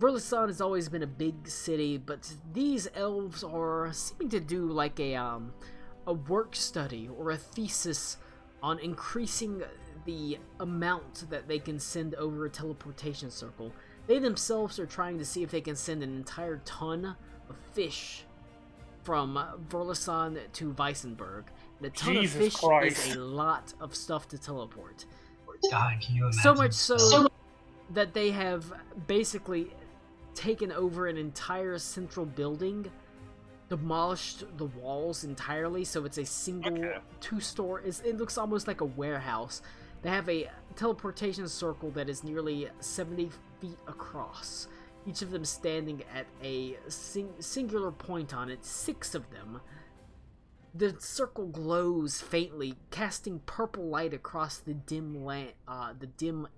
Verlason has always been a big city, but these elves are seeming to do like a work study or a thesis on increasing the amount that they can send over a teleportation circle. They themselves are trying to see if they can send an entire ton of fish from Verlason to Weissenberg. And a ton of fish is a lot of stuff to teleport. God, can you imagine? So much so that they have basically taken over an entire central building, demolished the walls entirely, so it's a single two-store. It looks almost like a warehouse. They have a teleportation circle that is nearly 70 feet across, each of them standing at a singular point on it, 6 of them. The circle glows faintly, casting purple light across the dim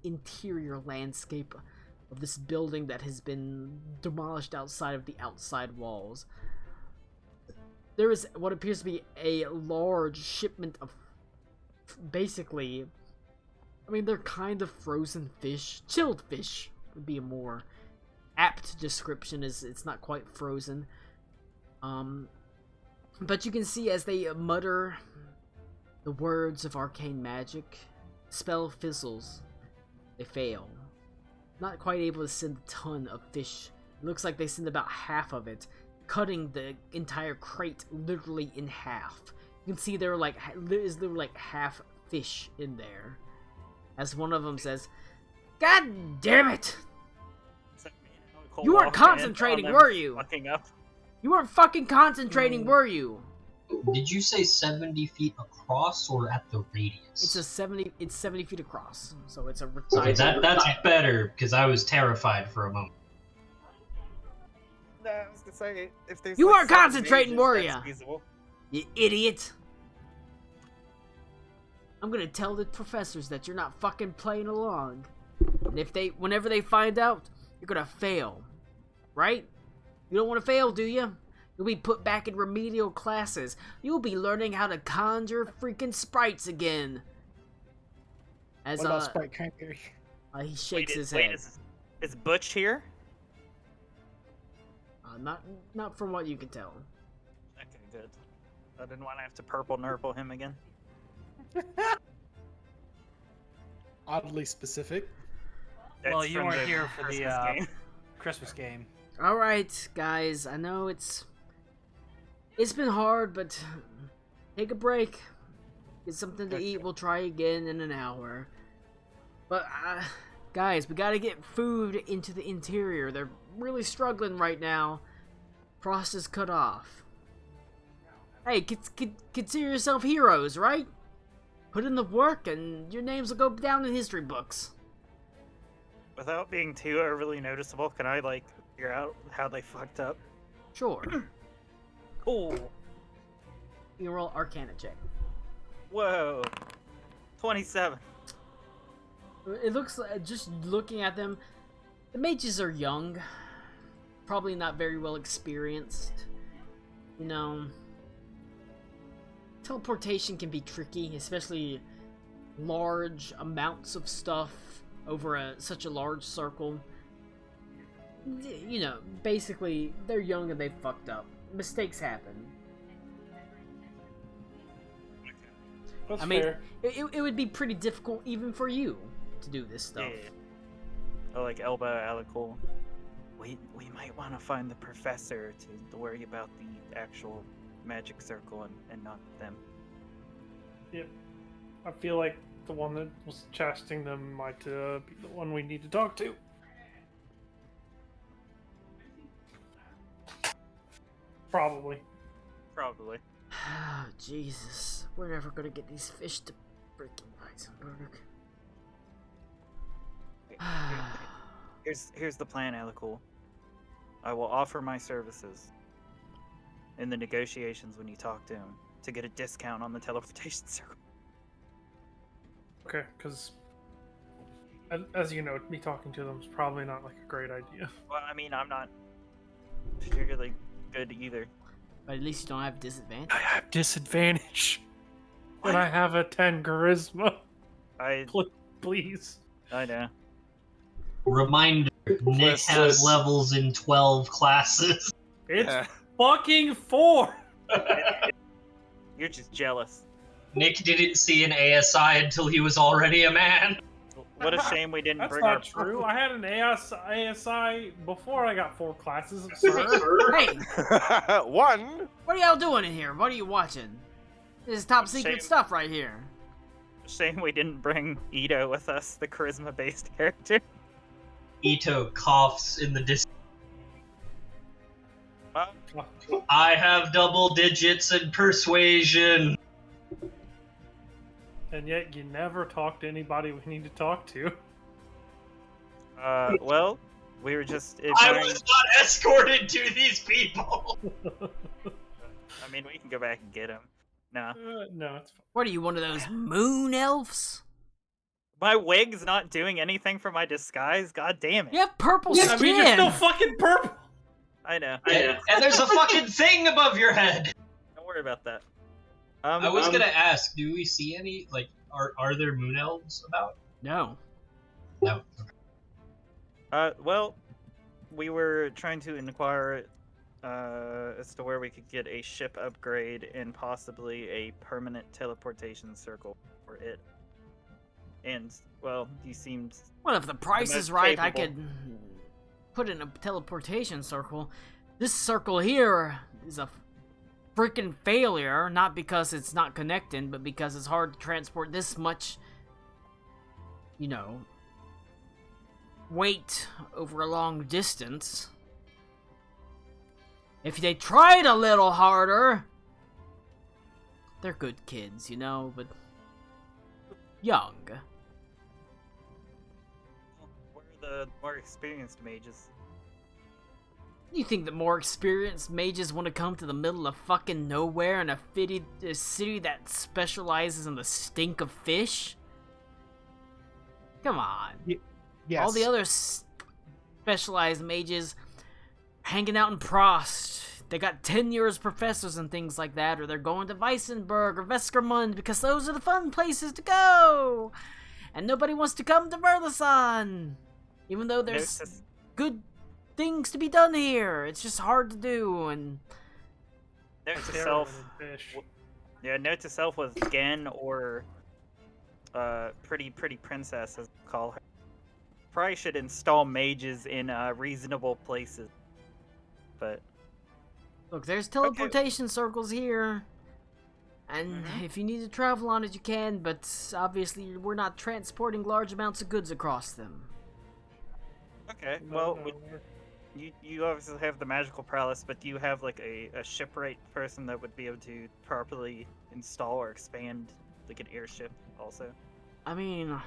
interior landscape of this building that has been demolished outside of the outside walls. There is what appears to be a large shipment of, basically, I mean, they're kind of frozen fish. Chilled fish would be a more apt description, as it's not quite frozen. But you can see as they mutter the words of arcane magic, spell fizzles. They fail. Not quite able to send a ton of fish. It looks like they send about half of it, cutting the entire crate literally in half. You can see there is literally like half fish in there. As one of them says, "God damn it! You weren't concentrating, were you? You weren't fucking concentrating, were you?" Did you say 70 feet across or at the radius? It's 70 feet across, so it's a. Okay, that's better, because I was terrified for a moment. No, I was gonna say, if there's you like weren't concentrating, were you? Feasible. You idiot! I'm gonna tell the professors that you're not fucking playing along, and whenever they find out, you're gonna fail, right? You don't want to fail, do you? You'll be put back in remedial classes. You'll be learning how to conjure freaking sprites again. As what about Sprite Cranberry? He shakes his head. Is Butch here? Not from what you can tell. Okay, good. I didn't want to have to purple nurple him again. Oddly specific. Well, you weren't here for Christmas the game. Christmas game. Alright, guys, I know it's been hard, but take a break. Get something to eat. We'll try again in an hour. But, guys, we gotta get food into the interior. They're really struggling right now. Frost is cut off. Hey, consider yourself heroes, right? Put in the work and your names will go down in history books. Without being too overly noticeable, can I, figure out how they fucked up? Sure. Cool. You roll Arcana check. Whoa. 27. It looks like, just looking at them, the mages are young, probably not very well experienced. You know, teleportation can be tricky, especially large amounts of stuff over such a large circle. You know, basically, they're young and they fucked up. Mistakes happen. That's I mean, fair. it would be pretty difficult even for you to do this stuff. Yeah. Oh, like Elba, Icicle. We might want to find the professor to worry about the actual magic circle and not them. Yep. I feel like the one that was chastising them might be the one we need to talk to. Probably. Probably. Jesus, we're never gonna get these fish to freaking Heisenberg. Here's the plan, Icicle. I will offer my services in the negotiations when you talk to him to get a discount on the teleportation circle. Okay, because as you know, me talking to them is probably not like a great idea. Well, I mean, I'm not particularly good either. But at least you don't have disadvantage. I have disadvantage. And I have a 10 charisma. Please. I know. Reminder, Nick has levels in 12 classes. It's fucking 4! You're just jealous. Nick didn't see an ASI until he was already a man. What a shame we didn't That's bring not true. I had an ASI before I got 4 classes. Sir. Hey, One. what are y'all doing in here? What are you watching? This is top secret Shame. stuff right here. Shame we didn't bring Ito with us, the charisma-based character. Ito coughs in the distance. Well, I have double digits in persuasion. And yet you never talk to anybody we need to talk to. well, we were just... I was not escorted to these people. I mean, we can go back and get him. No. No, it's fine. What are you, one of those moon elves? My wig's not doing anything for my disguise? God damn it. You have purple I skin. mean, you're still fucking purple! I know. And there's a fucking thing above your head. Don't worry about that. I was gonna ask, do we see any, like, are there moon elves about? No. No. Well, we were trying to inquire as to where we could get a ship upgrade and possibly a permanent teleportation circle for it. And, well, you seemed... Well, if the price most is right, I capable. could put in a teleportation circle. This circle here is a freaking failure, not because it's not connecting, but because it's hard to transport this much, you know, weight over a long distance. If they tried a little harder, they're good kids, you know, but young. We're the more experienced mages. You think that more experienced mages want to come to the middle of fucking nowhere in a city that specializes in the stink of fish? Come on. Yes. All the other specialized mages hanging out in Prost. They got tenure as professors and things like that, or they're going to Weissenberg or Veskermund because those are the fun places to go. And nobody wants to come to Verlasan, even though there's good things to be done here. It's just hard to do. And Note to self. Yeah, note to self was Gen or pretty princess, as we call her. Probably should install mages in reasonable places. But look, there's teleportation circles here. And if you need to travel on it, you can, but obviously we're not transporting large amounts of goods across them. okay, well, you obviously have the magical prowess, but do you have like a shipwright person that would be able to properly install or expand like an airship also? I mean,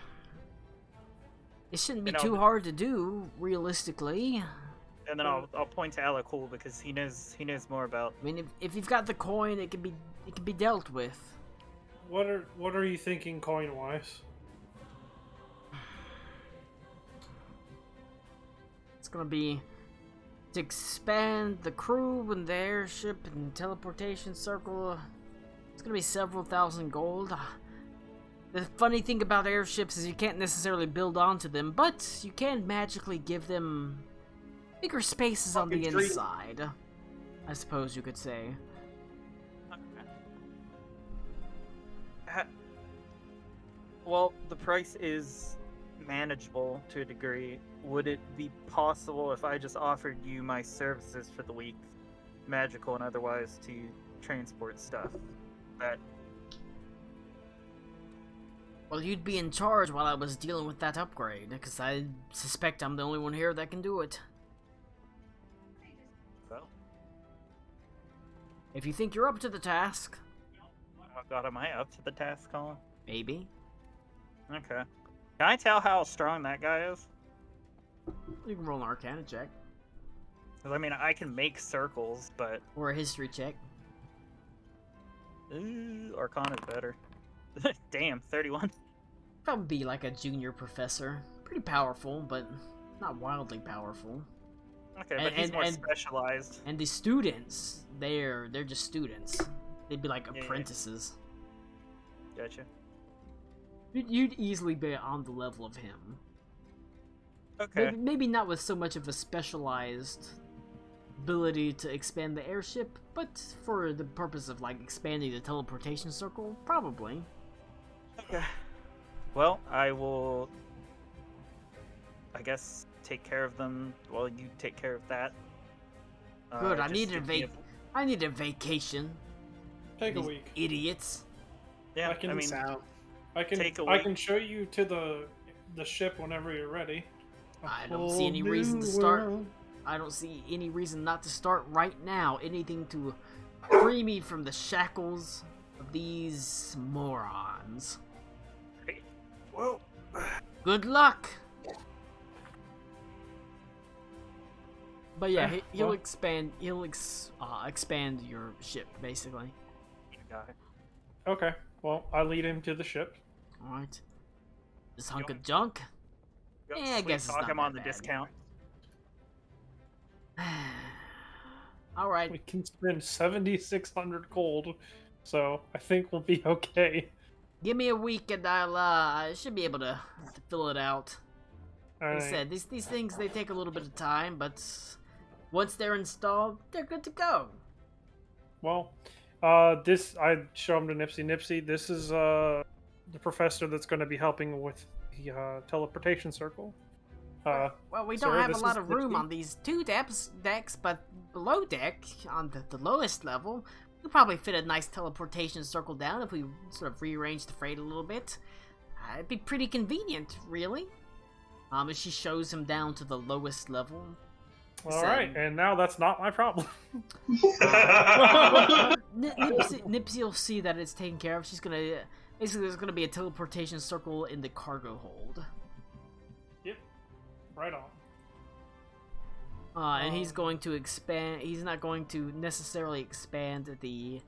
it shouldn't be You know, too hard to do, realistically. And then I'll point to Icicle because he knows more about. I mean, if you've got the coin, it can be dealt with. What are you thinking coin wise? It's gonna be to expand the crew and the airship and teleportation circle. It's gonna be several thousand gold. The funny thing about airships is you can't necessarily build onto them, but you can magically give them bigger spaces on the inside, I suppose you could say. Well, the price is manageable to a degree. Would it be possible if I just offered you my services for the week, magical and otherwise, to transport stuff? Well, you'd be in charge while I was dealing with that upgrade, because I suspect I'm the only one here that can do it. Well, If you think you're up to the task, oh god, am I up to the task, Colin? maybe. Okay. Can I tell how strong that guy is? You can roll an Arcana check. 'Cause, I mean, I can make circles, but Or a history check. Arcana's better. Damn, 31. Probably be like a junior professor. Pretty powerful, but not wildly powerful. Okay, but he's more specialized. And the students, they're just students. They'd be like apprentices. Gotcha. You'd easily be on the level of him. Okay. Maybe not with so much of a specialized ability to expand the airship, but for the purpose of like expanding the teleportation circle, probably. Okay. Well, I will, I guess, take care of them while you take care of that. Good. I just need give me I need a vacation. Take a These week. Idiots. Yeah, I mean, take a I week. can show you to the ship whenever you're ready. I don't see any reason to start. I don't see any reason not to start right now. Anything to free me from the shackles of these morons. Well, Good luck. But yeah, he'll well. expand. He'll expand your ship basically. got it. Okay. Well, I lead him to the ship. All right. This hunk of junk. Go Yeah, I sweet guess it's talk not him that on the bad. discount. All right. We can spend 7,600 gold, so I think we'll be okay. Give me a week and I should be able to fill it out. Like I Alright. said, these things, they take a little bit of time, but once they're installed, they're good to go. Well, this I show him to Nipsey. Nipsey, this is the professor that's going to be helping with the teleportation circle. Well, we sir, don't have a this lot is of room Nipsey. on these two decks, but below deck, on the lowest level, we'll probably fit a nice teleportation circle down if we sort of rearrange the freight a little bit. It'd be pretty convenient, really. As she shows him down to the lowest level. All right, and now that's not my problem. Nipsey will see that it's taken care of. She's gonna basically there's gonna be a teleportation circle in the cargo hold. Yep, right on. And he's going to expand. He's not going to necessarily expand the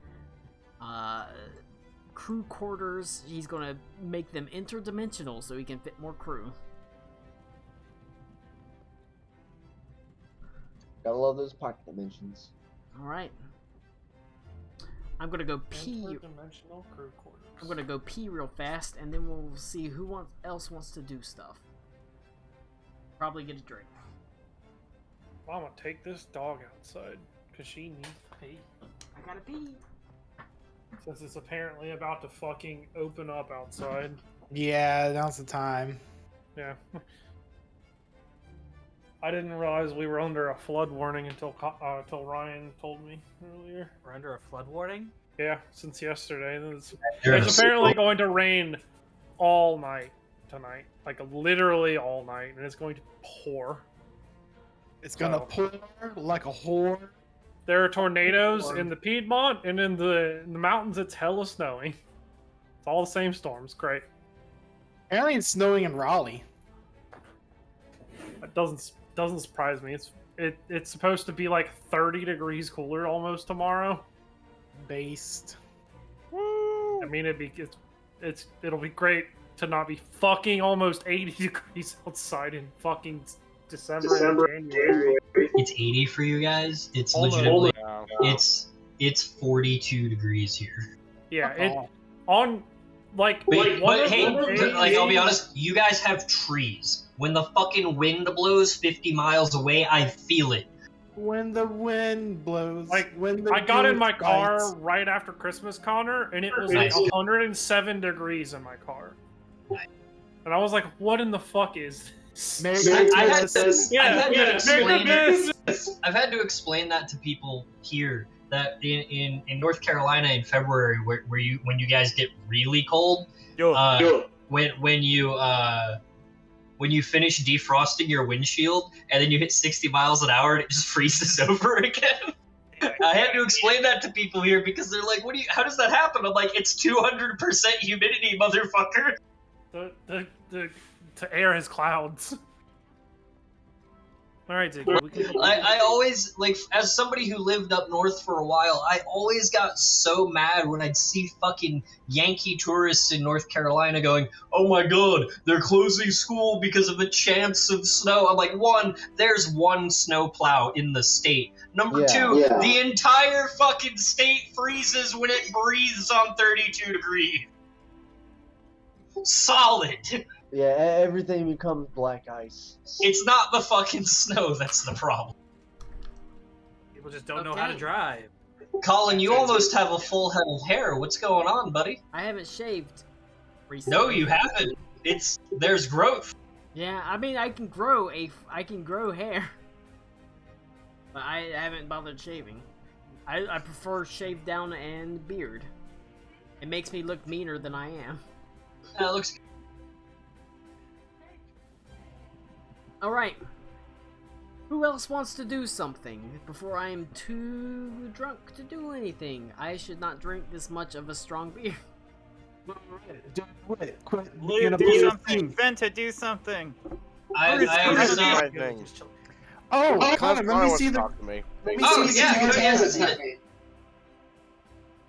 crew quarters. He's going to make them interdimensional so he can fit more crew. Gotta love those pocket dimensions. All right. I'm gonna go pee. Interdimensional crew quarters. I'm gonna go pee real fast, and then we'll see who else wants to do stuff. Probably get a drink. Mama, take this dog outside, because she needs to pee. I gotta pee. Since it's apparently about to fucking open up outside. Yeah, now's the time. Yeah. I didn't realize we were under a flood warning until Ryan told me earlier. We're under a flood warning? Yeah, since yesterday. It's Yes. apparently going to rain all night tonight. Like, literally all night, and it's going to pour. It's gonna pour like a whore. There are tornadoes in the Piedmont, and in the mountains it's hella snowing. It's all the same storms. Great. Apparently it's snowing in Raleigh. That doesn't surprise me. It's it's supposed to be like 30 degrees cooler almost tomorrow. Based. I mean, it'll be great to not be fucking almost 80 degrees outside in fucking December and January. It's 80 for you guys. It's Almost. legitimately Yeah. it's 42 degrees here. Yeah, on like But one of hey, the days- like I'll be honest, you guys have trees. When the fucking wind blows 50 miles away, I feel it. When the wind blows. Like, when the I got in my wind car bites. right after Christmas, Connor, and it was Nice. like 107 degrees in my car. Nice. And I was like, what in the fuck is this? Merry I had Christmas. to, I've had to Merry explain Christmas! I've had to explain that to people here that in North Carolina in February where when you guys get really cold, when you finish defrosting your windshield and then you hit 60 miles an hour and it just freezes over again. I had to explain that to people here because they're like, how does that happen? I'm like, it's 200% humidity, motherfucker. To air his clouds. All right, Ziggy. We can I always, like, as somebody who lived up north for a while, I always got so mad when I'd see fucking Yankee tourists in North Carolina going, oh my god, they're closing school because of a chance of snow. I'm like, one, there's one snowplow in the state. Number two, the entire fucking state freezes when it breathes on 32 degrees. Solid. Yeah, everything becomes black ice. It's not the fucking snow that's the problem. People just don't know how to drive. Colin, you almost have a full head of hair. What's going on, buddy? I haven't shaved recently. No, you haven't. There's growth. Yeah, I mean, I can grow hair, but I haven't bothered shaving. I prefer shave down and beard. It makes me look meaner than I am. That looks. All right. Who else wants to do something before I am too drunk to do anything? I should not drink this much of a strong beer. Do it. Quit. Luke, do something. Venta, do something. I have some. Oh, Connor, let me wants see to the. talk to me. Let me Oh see yeah, the yes.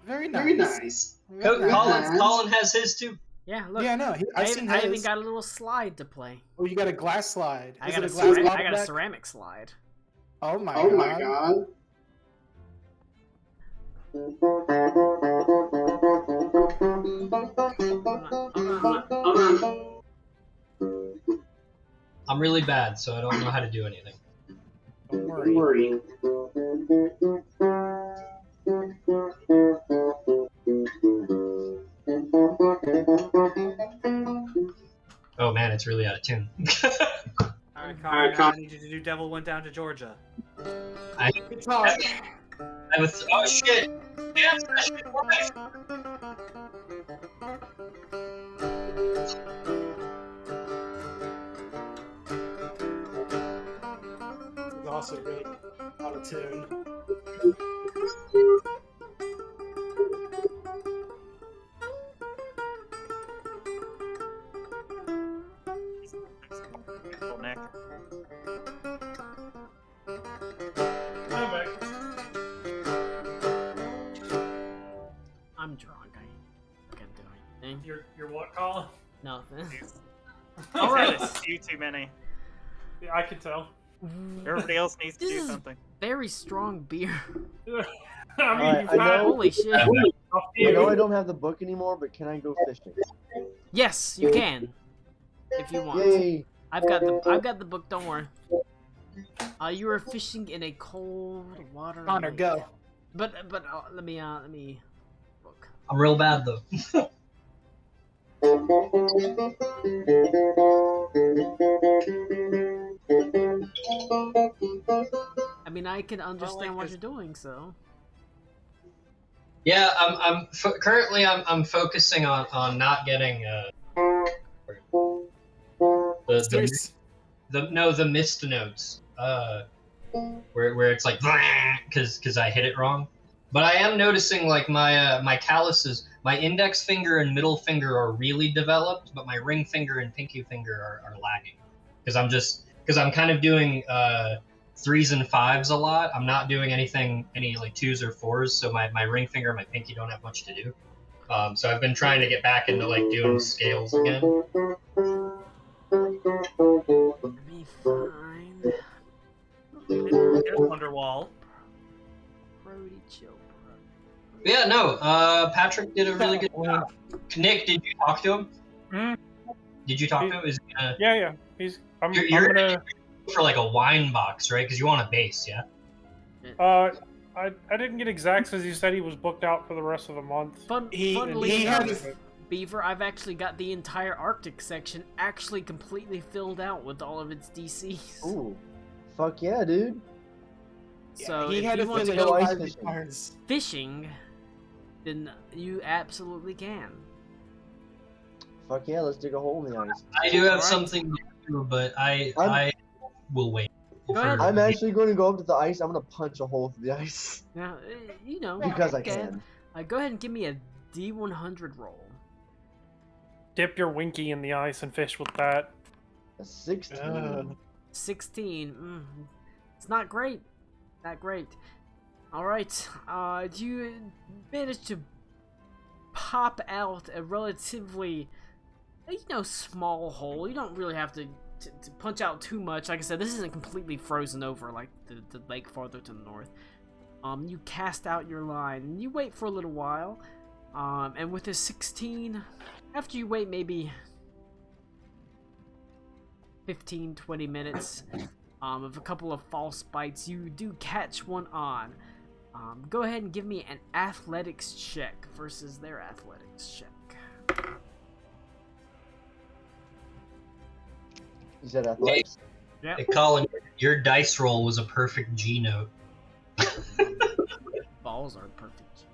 Very nice. Colin has his too. Yeah, look. Yeah, no, I've seen I even his. got a little slide to play. Oh, you got a glass slide. I Is got it a, glass I got a back? ceramic slide. Oh my god. I'm really bad, so I don't know how to do anything. Don't worry. Oh man, it's really out of tune. Alright, Connor, I need you to do Devil Went Down to Georgia. It's all right. Oh shit! Yes, that shit works. It's also really out of tune. Nick. I'm drunk. I can't do anything. You're what, Colin? Nothing. All right, you too many. Yeah, I can tell. Everybody else needs to This do is something. very strong beer. I mean, Alright, you've I had know- Holy shit. I know I don't have the book anymore, but can I go fishing? Yes, you can. If you want. Yay! I've got the book, don't worry. You are fishing in a cold water. Connor, lake. go. But let me look. I'm real bad though. I mean, I can understand like what this. you're doing, so. Yeah, currently I'm focusing on not getting the missed notes. Where it's like because I hit it wrong. But I am noticing like my calluses, my index finger and middle finger are really developed, but my ring finger and pinky finger are lagging. Because I'm kind of doing 3s and 5s a lot. I'm not doing any like 2s or 4s, so my ring finger and my pinky don't have much to do. So I've been trying to get back into like doing scales again. Let me find There's Wonderwall. Brody Chill. Yeah, no. Patrick did a really good job. Nick, did you talk to him? Hmm? Did you talk to him? Is he gonna... Yeah. You're I'm gonna. for like a wine box, right? Because you want a base, yeah. I didn't get exacts because he said he was booked out for the rest of the month. Funnily he had enough, Beaver, I've actually got the entire Arctic section actually completely filled out with all of its DCs. Ooh, fuck yeah, dude. So he if had you to want to fill go it ice out fishing. cards. fishing, then you absolutely can. Fuck yeah, let's dig a hole in the ice. I do have Alright. something to do, but I will wait. Go ahead. I'm actually going to go up to the ice. I'm going to punch a hole through the ice. Now, you know, Because I okay. can. Go ahead and give me a D100 roll. Dip your winky in the ice and fish with that. A 16. 16. It's not great. Not great. Alright. Do you manage to pop out a relatively, small hole? You don't really have to punch out too much. Like I said, this isn't completely frozen over like the lake farther to the north. You cast out your line and you wait for a little while. And with a 16, after you wait maybe 15-20 minutes of a couple of false bites, you do catch one on. Go ahead and give me an athletics check versus their athletics check. You said athletics? Yeah. Hey, Colin, your dice roll was a perfect G note. Balls are perfect.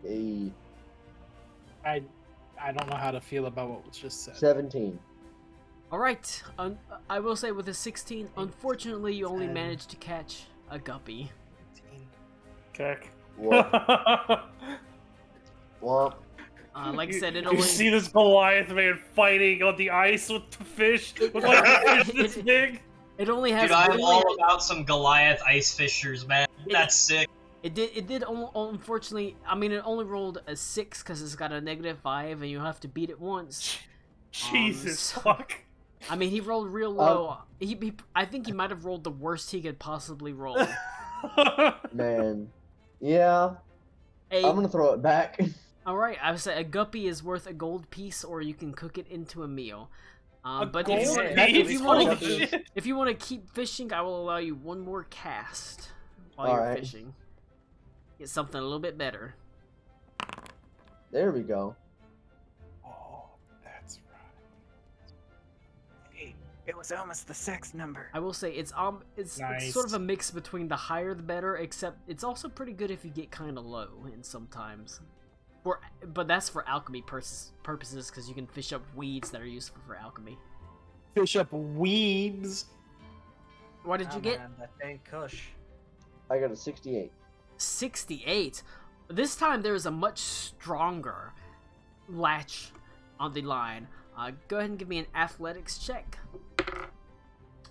A I don't know how to feel about what was just said. 17. Alright, I will say with a 16, unfortunately you only 10. managed to catch a guppy. Kick. Womp. Womp. Like I said, it You only... see this Goliath man fighting on the ice with the fish? With like a fish this big? It only has... Dude, I'm all about some Goliath ice fishers, man. That's sick. It did unfortunately, I mean, it only rolled a 6 because it's got a -5 and you have to beat it once. Jesus so- fuck. I mean, he rolled real low. I think he might have rolled the worst he could possibly roll. Man. Yeah. I'm gonna throw it back. Alright, I would say a guppy is worth a gold piece, or you can cook it into a meal. But gold if piece? you want to keep fishing, I will allow you one more cast while you're Alright. fishing. Get something a little bit better. There we go. Oh, that's right. Hey, it was almost the sex number. I will say it's Nice. sort of a mix between the higher the better, except it's also pretty good if you get kind of low in sometimes. But that's for alchemy purposes, because you can fish up weeds that are useful for alchemy. Fish up weebs. What did you get? Man, that dang Kush. I got a 68. 68. This time there is a much stronger latch on the line. Go ahead and give me an athletics check.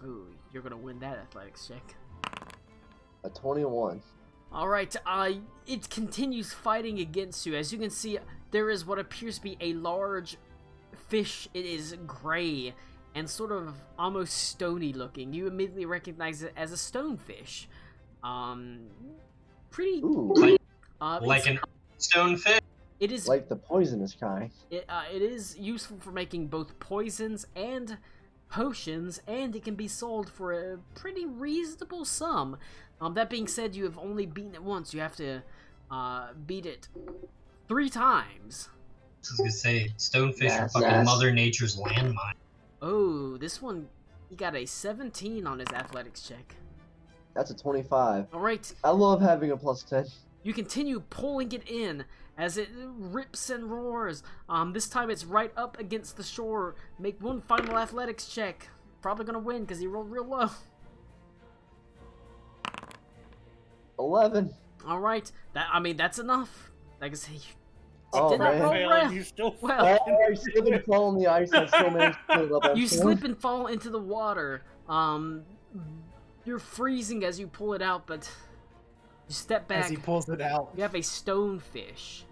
Ooh, you're gonna win that athletics check. A 21. Alright, it continues fighting against you. As you can see, there is what appears to be a large fish. It is gray and sort of almost stony looking. You immediately recognize it as a stonefish. Pretty... Ooh. Like an stonefish. It is... Like the poisonous kind. It is useful for making both poisons and potions, and it can be sold for a pretty reasonable sum. That being said, you have only beaten it once. You have to beat it 3 times. I was gonna say, stonefish are Yes, fucking yes. Mother Nature's landmine. Oh, this one, he got a 17 on his athletics check. That's a 25. Alright, I love having a plus 10. you continue pulling it in as it rips and roars. This time it's right up against the shore. Make one final athletics check. Probably gonna win because he rolled real low. 11. Alright, that's enough. Like I say, you Oh, did not man. roll Failing, well. you still Well, I slip and fall on the ice and I still managed to put it up on you four. slip and fall into the water. You're freezing as you pull it out, but you step back. As he pulls it out. You have a stonefish.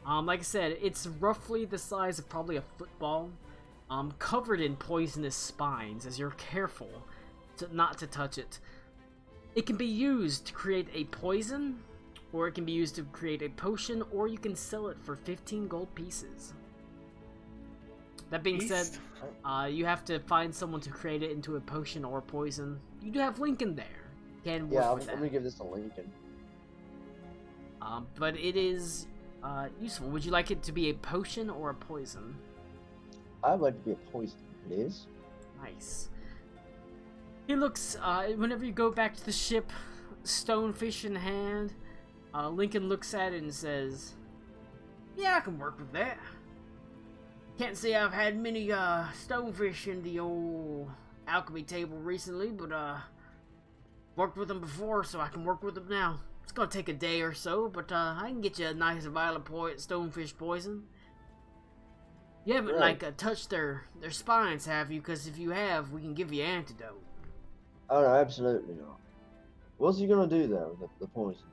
Like I said, it's roughly the size of probably a football, covered in poisonous spines as you're careful not to touch it. It can be used to create a poison, or it can be used to create a potion, or you can sell it for 15 gold pieces. That being said, you have to find someone to create it into a potion or a poison. You do have Lincoln there. Can work Yeah, I'm with that. gonna give this to Lincoln. But it is useful. Would you like it to be a potion or a poison? I'd like to be a poison, please. Nice. He looks, whenever you go back to the ship, stonefish in hand, Lincoln looks at it and says, yeah, I can work with that. Can't say I've had many, stonefish in the old alchemy table recently, but, worked with them before, so I can work with them now. It's gonna take a day or so, but I can get you a nice vial of stonefish poison. You haven't, Right. touched their spines, have you? Because if you have, we can give you antidote. Oh, no, absolutely not. What's he gonna do, though, with the poison?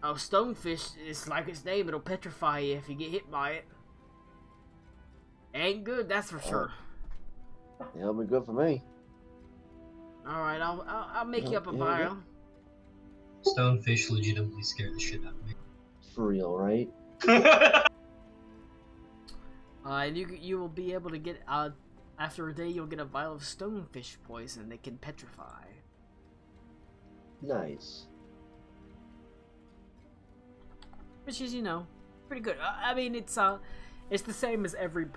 Oh, stonefish, it's like its name, it'll petrify you if you get hit by it. Ain't good, that's for sure. It'll be good for me. Alright, I'll make you up a Yeah, vial. Stonefish legitimately scared the shit out of me. For real, right? And you will be able to get, after a day, you'll get a vial of stonefish poison that can petrify. Nice. Which is, pretty good. I mean, it's the same as every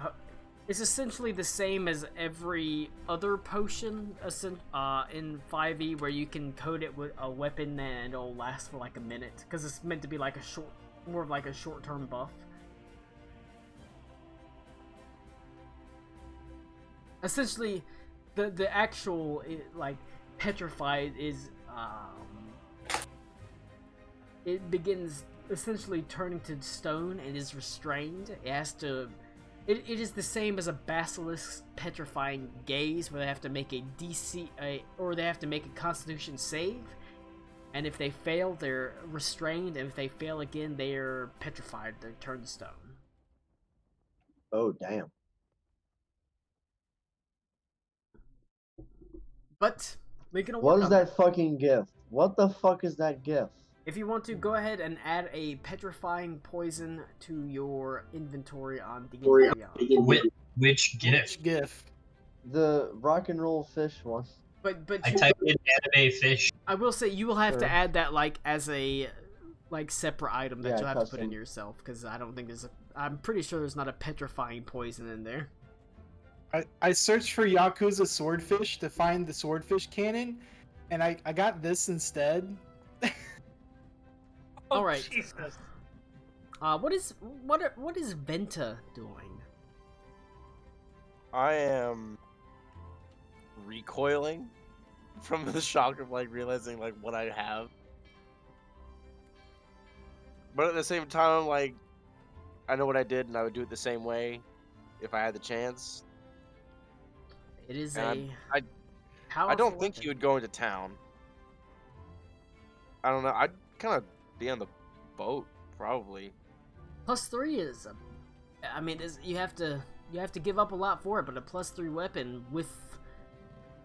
it's essentially the same as every other potion in 5e, where you can coat it with a weapon and it'll last for like a minute, because it's meant to be like more of like a short-term buff. Essentially, the actual petrified is it begins essentially turning to stone and is restrained. It has to. It is the same as a basilisk's petrifying gaze, where they have to make a DC or they have to make a Constitution save, and if they fail, they're restrained, and if they fail again, they're petrified. They're turned to stone. Oh, damn. But Lincoln will What work is on that fucking gift? What the fuck is that gift? If you want to, go ahead and add a petrifying poison to your inventory on the Which gift? Which gift? The rock and roll fish one. But I typed in anime fish. I will say you will have to Sure. add that as a separate item that Yeah, you'll have to put in custom. yourself, because I don't think I'm pretty sure there's not a petrifying poison in there. I searched for Yakuza swordfish to find the swordfish cannon, and I got this instead. All right. Jesus. What is Venta doing? I am recoiling from the shock of realizing what I have. But at the same time, I know what I did and I would do it the same way if I had the chance. It is And a I don't think weapon. you would go into town. I don't know. I'd kind of be on the boat, probably. +3 is you have to give up a lot for it, but a +3 weapon with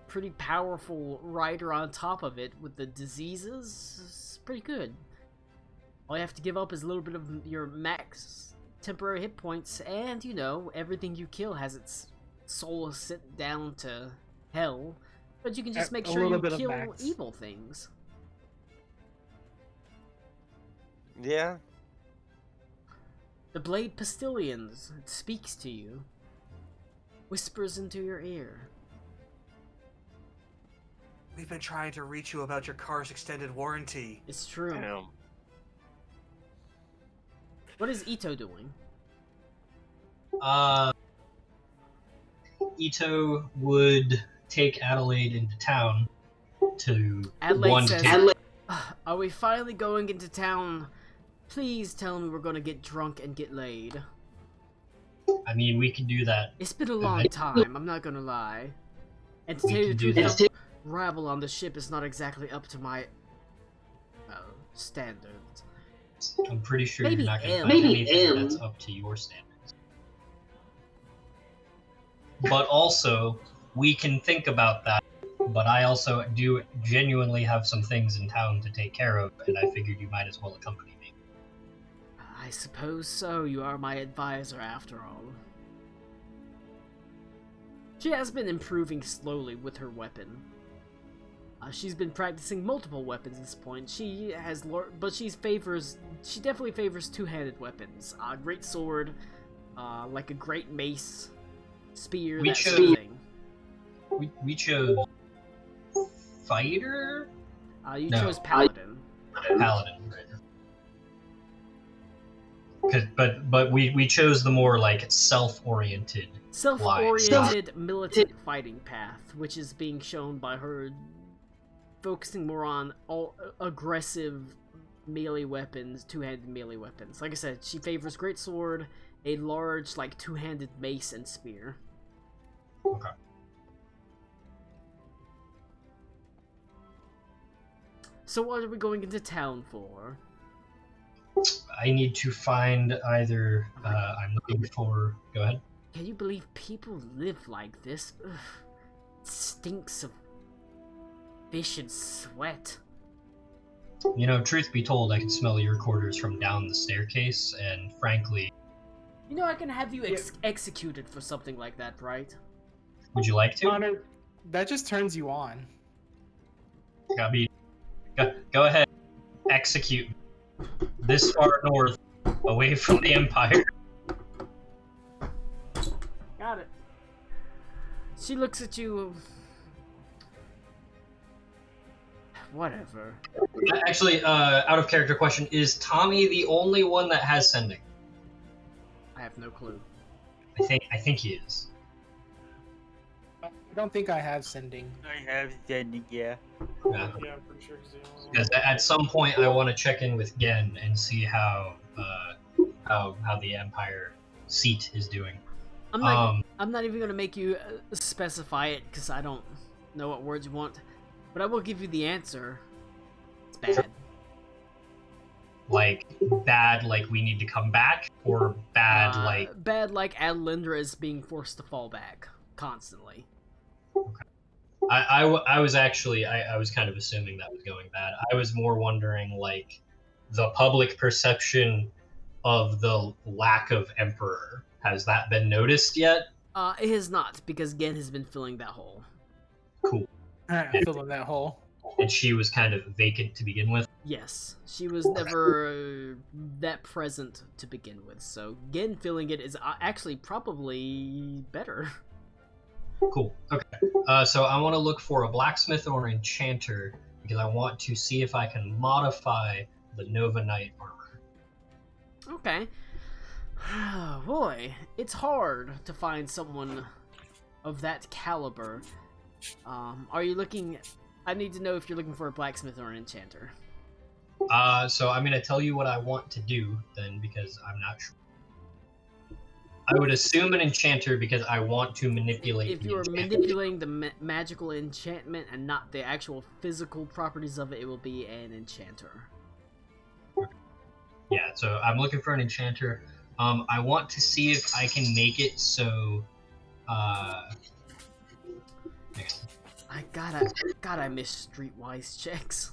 pretty powerful rider on top of it with the diseases is pretty good. All you have to give up is a little bit of your max temporary hit points, and everything you kill has its soul sent down to hell, but you can just make A sure little you bit of kill max. evil things. Yeah. The Blade Pastillians, it speaks to you, whispers into your ear. We've been trying to reach you about your car's extended warranty. It's true. Damn. What is Ito doing? Ito would take Adelaide into town to Adelaide says, "Are we finally going into town? Please tell me we're gonna get drunk and get laid." I mean, we can do that. It's been a long time, I'm not gonna lie. And to We tell you can the do truth, that. rabble on the ship is not exactly up to my standards. I'm pretty sure Maybe you're not going to M. find Maybe anything M. that's up to your standards. But also, we can think about that. But I also do genuinely have some things in town to take care of, and I figured you might as well accompany me. I suppose so. You are my advisor after all. She has been improving slowly with her weapon. She's been practicing multiple weapons at this point. She definitely favors two-handed weapons. Great sword, like a great mace, spear, that sort of thing. We chose fighter? You chose paladin. Paladin, right. But we chose the more like self-oriented militant fighting path, which is being shown by her focusing more on all aggressive melee weapons, two-handed melee weapons. Like I said, she favors great sword, a large like two-handed mace, and spear. Okay. So what are we going into town for? I need to find either. I'm looking for. Go ahead. Can you believe people live like this? Ugh. It stinks of fish and sweat. You know, truth be told, I can smell your quarters from down the staircase, and frankly... You know, I can have you executed for something like that, right? Would you like to? Connor, that just turns you on. Go ahead. Execute. This far north, away from the Empire. Got it. She looks at you... Whatever. Actually, out of character question, is Tommy the only one that has sending? I have no clue. I think he is. I don't think I have sending. I have sending, yeah. Yeah, I'm pretty sure he's the only one. because at some point I want to check in with Gen and see how the Empire seat is doing. I'm not even gonna make you specify it because I don't know what words you want, but I will give you the answer. It's bad. Like bad, like we need to come back, or bad, like Adelindra is being forced to fall back constantly. I was actually I was kind of assuming that was going bad. I was more wondering like the public perception of the lack of Emperor. Has that been noticed yet? It has not, because Gen has been filling that hole. Cool. Filling that hole. And she was kind of vacant to begin with. Yes, she was never that present to begin with, so Gen filling it is actually probably better. Cool. Okay. So I want to look for a blacksmith or an enchanter because I want to see if I can modify the Nova Knight armor. Okay. Boy, it's hard to find someone of that caliber. Are you looking... I need to know if you're looking for a blacksmith or an enchanter. So I'm going to tell you what I want to do then because I'm not sure. I would assume an enchanter because I want to manipulate. If you're manipulating the magical enchantment and not the actual physical properties of it, it will be an enchanter. Yeah, so I'm looking for an enchanter. I want to see if I can make it so. I miss streetwise checks.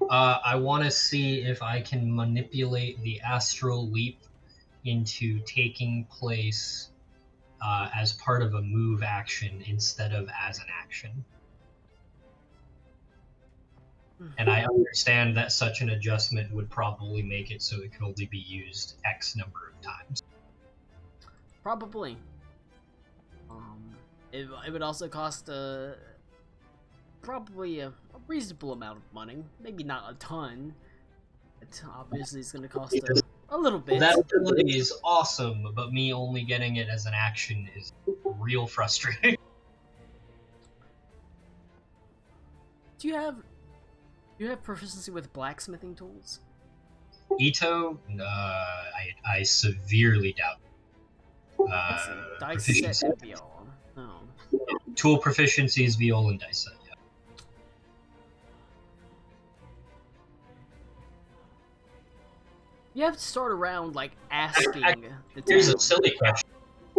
I want to see if I can manipulate the astral leap into taking place as part of a move action instead of as an action. And I understand that such an adjustment would probably make it so it could only be used X number of times. Probably. It would also cost probably a reasonable amount of money. Maybe not a ton. It obviously it's going to cost a little bit. That ability is awesome, but me only getting it as an action is real frustrating. Do you have proficiency with blacksmithing tools? Ito? I severely doubt. Let's see. Dice proficiency. set viol. Oh. Tool proficiencies, viol, and dice set. Yeah. You have to start around like asking the Here's town. a silly question: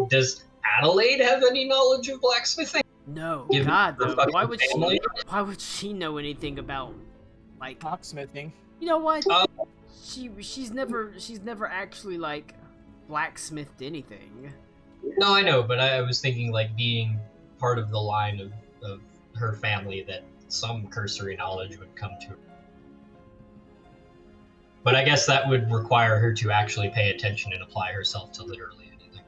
does Adelaide have any knowledge of blacksmithing? No, Given God her no. fucking Why would family? she? Why would she know anything about like? Locksmithing. You know what? Uh, She's never actually like blacksmithed anything. No, I know, but I was thinking like being part of the line of her family that some cursory knowledge would come to her. But I guess that would require her to actually pay attention and apply herself to literally anything.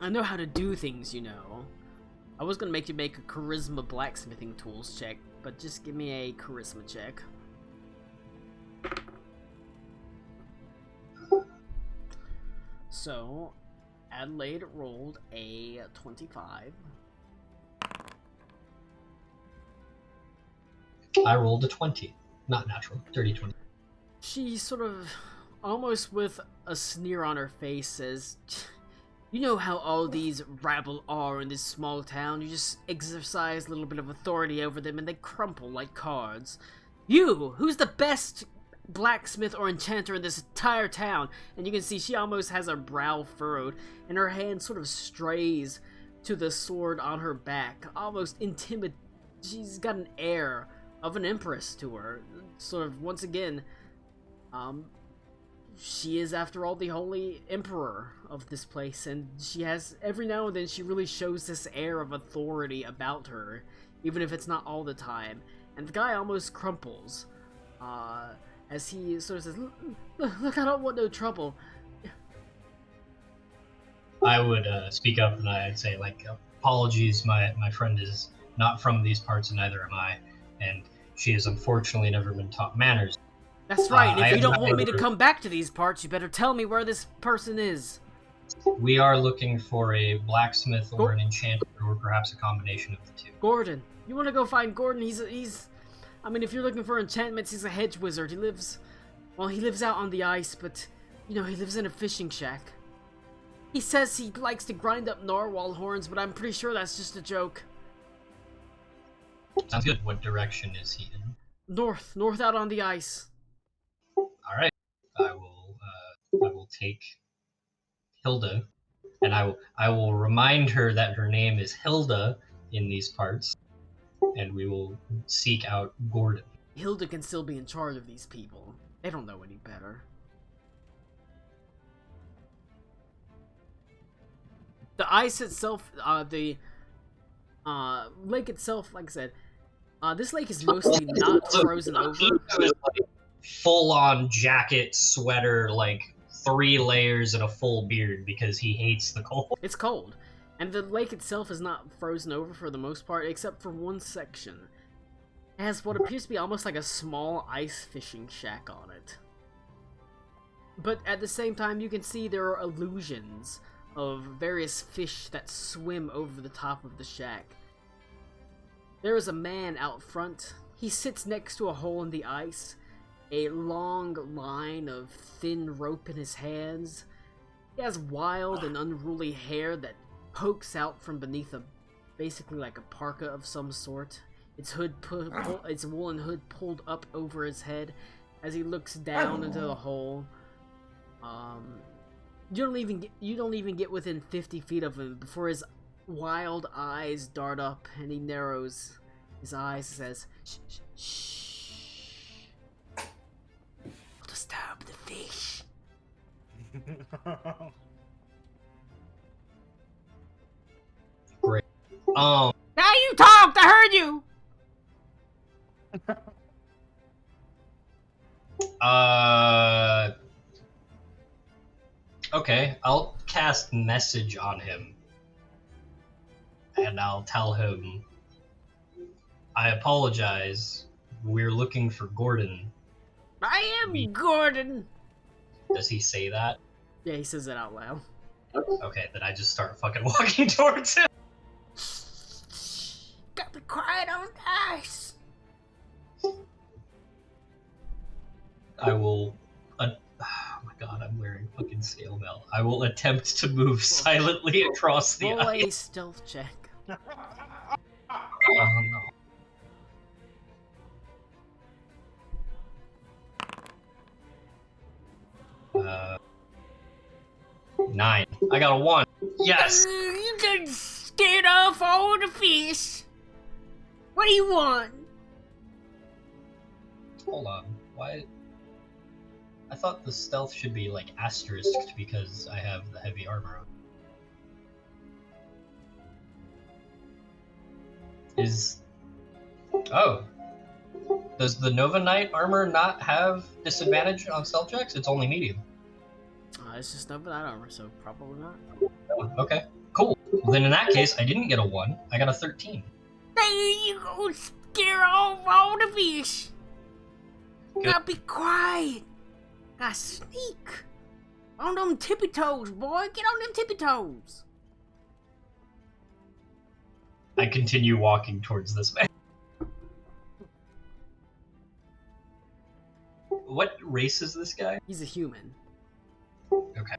I know how to do things, you know. I was gonna make you make a charisma blacksmithing tools check, but just give me a charisma check. So, Adelaide rolled a 25. I rolled a 20. Not natural. Dirty 20. She sort of, almost with a sneer on her face, says, "You know how all these rabble are in this small town? You just exercise a little bit of authority over them and they crumple like cards. You, who's the best blacksmith or enchanter in this entire town?" And you can see she almost has her brow furrowed and her hand sort of strays to the sword on her back, almost she's got an air of an empress to her, sort of. Once again, she is after all the holy emperor of this place, and she has, every now and then she really shows this air of authority about her, even if it's not all the time. And the guy almost crumples as he sort of says, look, I don't want no trouble." I would speak up and I'd say, like, apologies, my friend is not from these parts and neither am I, and she has unfortunately never been taught manners. That's right, and I if you have don't want me to never- come back to these parts, you better tell me where this person is. We are looking for a blacksmith or an enchanter or perhaps a combination of the two. Gordon. You want to go find Gordon? I mean, if you're looking for enchantments, he's a hedge wizard. He lives out on the ice, but, you know, he lives in a fishing shack. He says he likes to grind up narwhal horns, but I'm pretty sure that's just a joke. Sounds good. What direction is he in? North out on the ice. All right. I will take Hilda, and I will remind her that her name is Hilda in these parts, and we will seek out Gordon. Hilda can still be in charge of these people. They don't know any better. The ice itself, the lake itself, like I said, this lake is mostly not frozen over. He was like full-on jacket, sweater, like 3 layers and a full beard because he hates the cold. It's cold. And the lake itself is not frozen over for the most part, except for one section. It has what appears to be almost like a small ice fishing shack on it. But at the same time, you can see there are illusions of various fish that swim over the top of the shack. There is a man out front. He sits next to a hole in the ice, a long line of thin rope in his hands. He has wild and unruly hair that pokes out from beneath basically like a parka of some sort. Its woolen hood pulled up over his head as he looks down into the hole. You don't even get within 50 feet of him before his wild eyes dart up and he narrows his eyes and says, "Shh, shh, shh. Don't disturb the fish." Great. Now you talked! I heard you! Okay, I'll cast message on him. And I'll tell him, I apologize, we're looking for Gordon. I am Gordon! Does he say that? Yeah, he says it out loud. Okay, then I just start fucking walking towards him. Got the quiet on ice! I will... oh my God, I'm wearing fucking scale mail. I will attempt to move silently across the Roll a ice. stealth check. Oh no. 9. I got a 1. Yes! You done scared off all the fish. What do you want? Hold on. Why? I thought the stealth should be like asterisked because I have the heavy armor on. Oh. Does the Nova Knight armor not have disadvantage on stealth checks? It's only medium. It's just nothing that armor, so probably not. Oh, okay. Cool. Well, then in that case, I didn't get a 1. I got a 13. There you go, scare off all the fish. Good. Now be quiet. Now sneak. On them tippy toes, boy. Get on them tippy toes. I continue walking towards this man. What race is this guy? He's a human. Okay.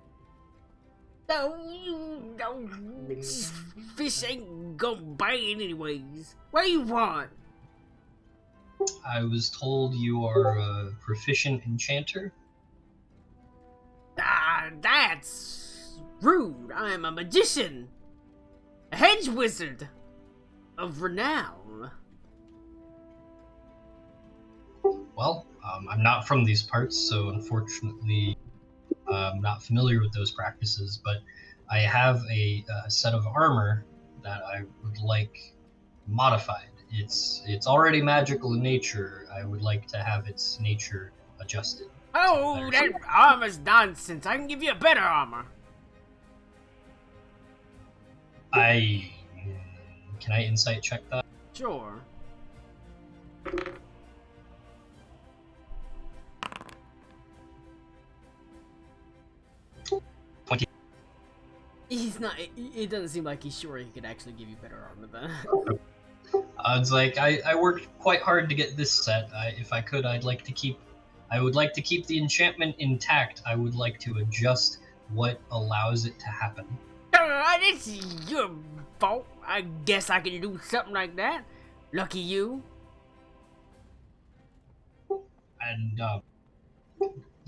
No, fish ain't gonna bite anyways. What do you want? I was told you are a proficient enchanter. That's rude. I am a magician. A hedge wizard of renown. Well, I'm not from these parts, so unfortunately I'm not familiar with those practices, but I have a set of armor that I would like modified. It's already magical in nature. I would like to have its nature adjusted. Oh, that armor's nonsense. I can give you a better armor. Can I insight check that? Sure. He's not. It doesn't seem like he's sure he could actually give you better armor then. It's like I worked quite hard to get this set. If I could, I would like to keep the enchantment intact. I would like to adjust what allows it to happen. That's your fault. I guess I can do something like that. Lucky you. And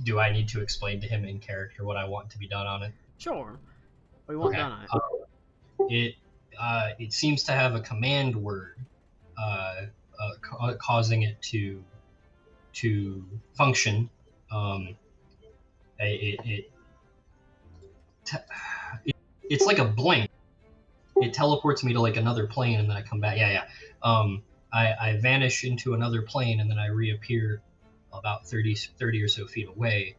do I need to explain to him in character what I want to be done on it? Sure. What do you want done on it? It seems to have a command word, causing it to function. It's like a blink. It teleports me to like another plane, and then I come back. I vanish into another plane, and then I reappear about 30 or so feet away.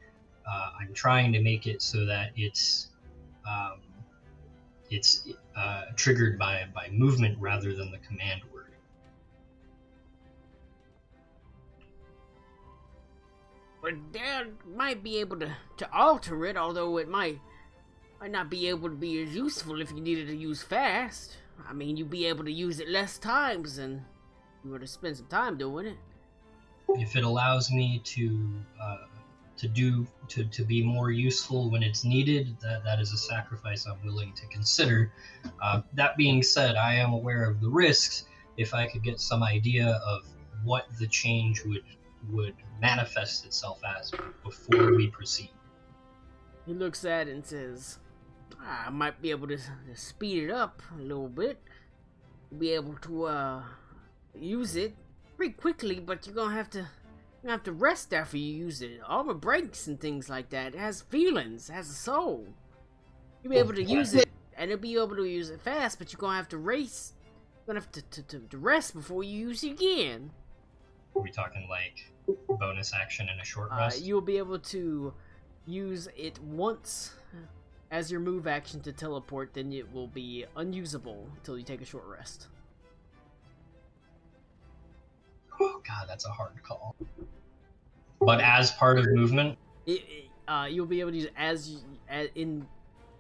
I'm trying to make it so that it's triggered by movement rather than the command word. But Dad might be able to alter it, although it might not be able to be as useful if you needed to use fast. I mean, you'd be able to use it less times, and you were to spend some time doing it. If it allows me to be more useful when it's needed, that is a sacrifice I'm willing to consider. That being said, I am aware of the risks. If I could get some idea of what the change would manifest itself as before we proceed. He looks at it and says, I might be able to speed it up a little bit. Be able to use it pretty quickly, but you're gonna have to rest after you use it. Armor breaks and things like that. It has feelings, it has a soul. You'll be able to use it, and it'll be able to use it fast, but you're gonna have to race. You're gonna have to rest before you use it again. Are we talking like bonus action and a short rest? You'll be able to use it once as your move action to teleport, then it will be unusable until you take a short rest. Oh god, that's a hard call. But as part of movement? You'll be able to use it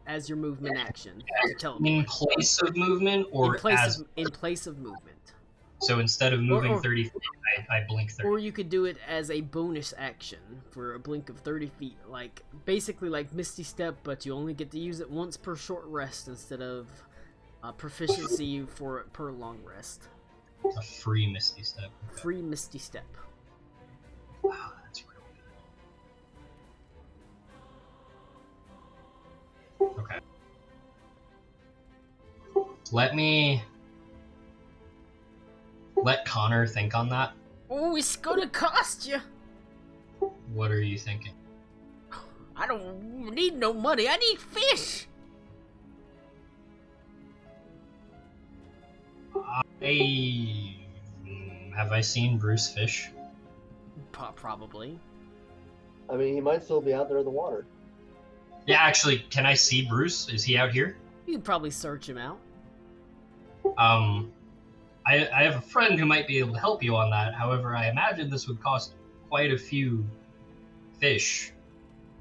as your movement action to teleport. In place of movement, or in place of movement. So instead of moving Or- 30 feet, I blink 30. Or you could do it as a bonus action for a blink of 30 feet. Like, basically like Misty Step, but you only get to use it once per short rest instead of proficiency per long rest. A free Misty Step. Okay. Free Misty Step. Wow, that's real good. Okay. Let Connor think on that. Oh, it's gonna cost you. What are you thinking? I don't need no money. I need fish. Have I seen Bruce fish? Probably. I mean, he might still be out there in the water. Yeah, actually, can I see Bruce? Is he out here? You could probably search him out. I have a friend who might be able to help you on that. However, I imagine this would cost quite a few fish.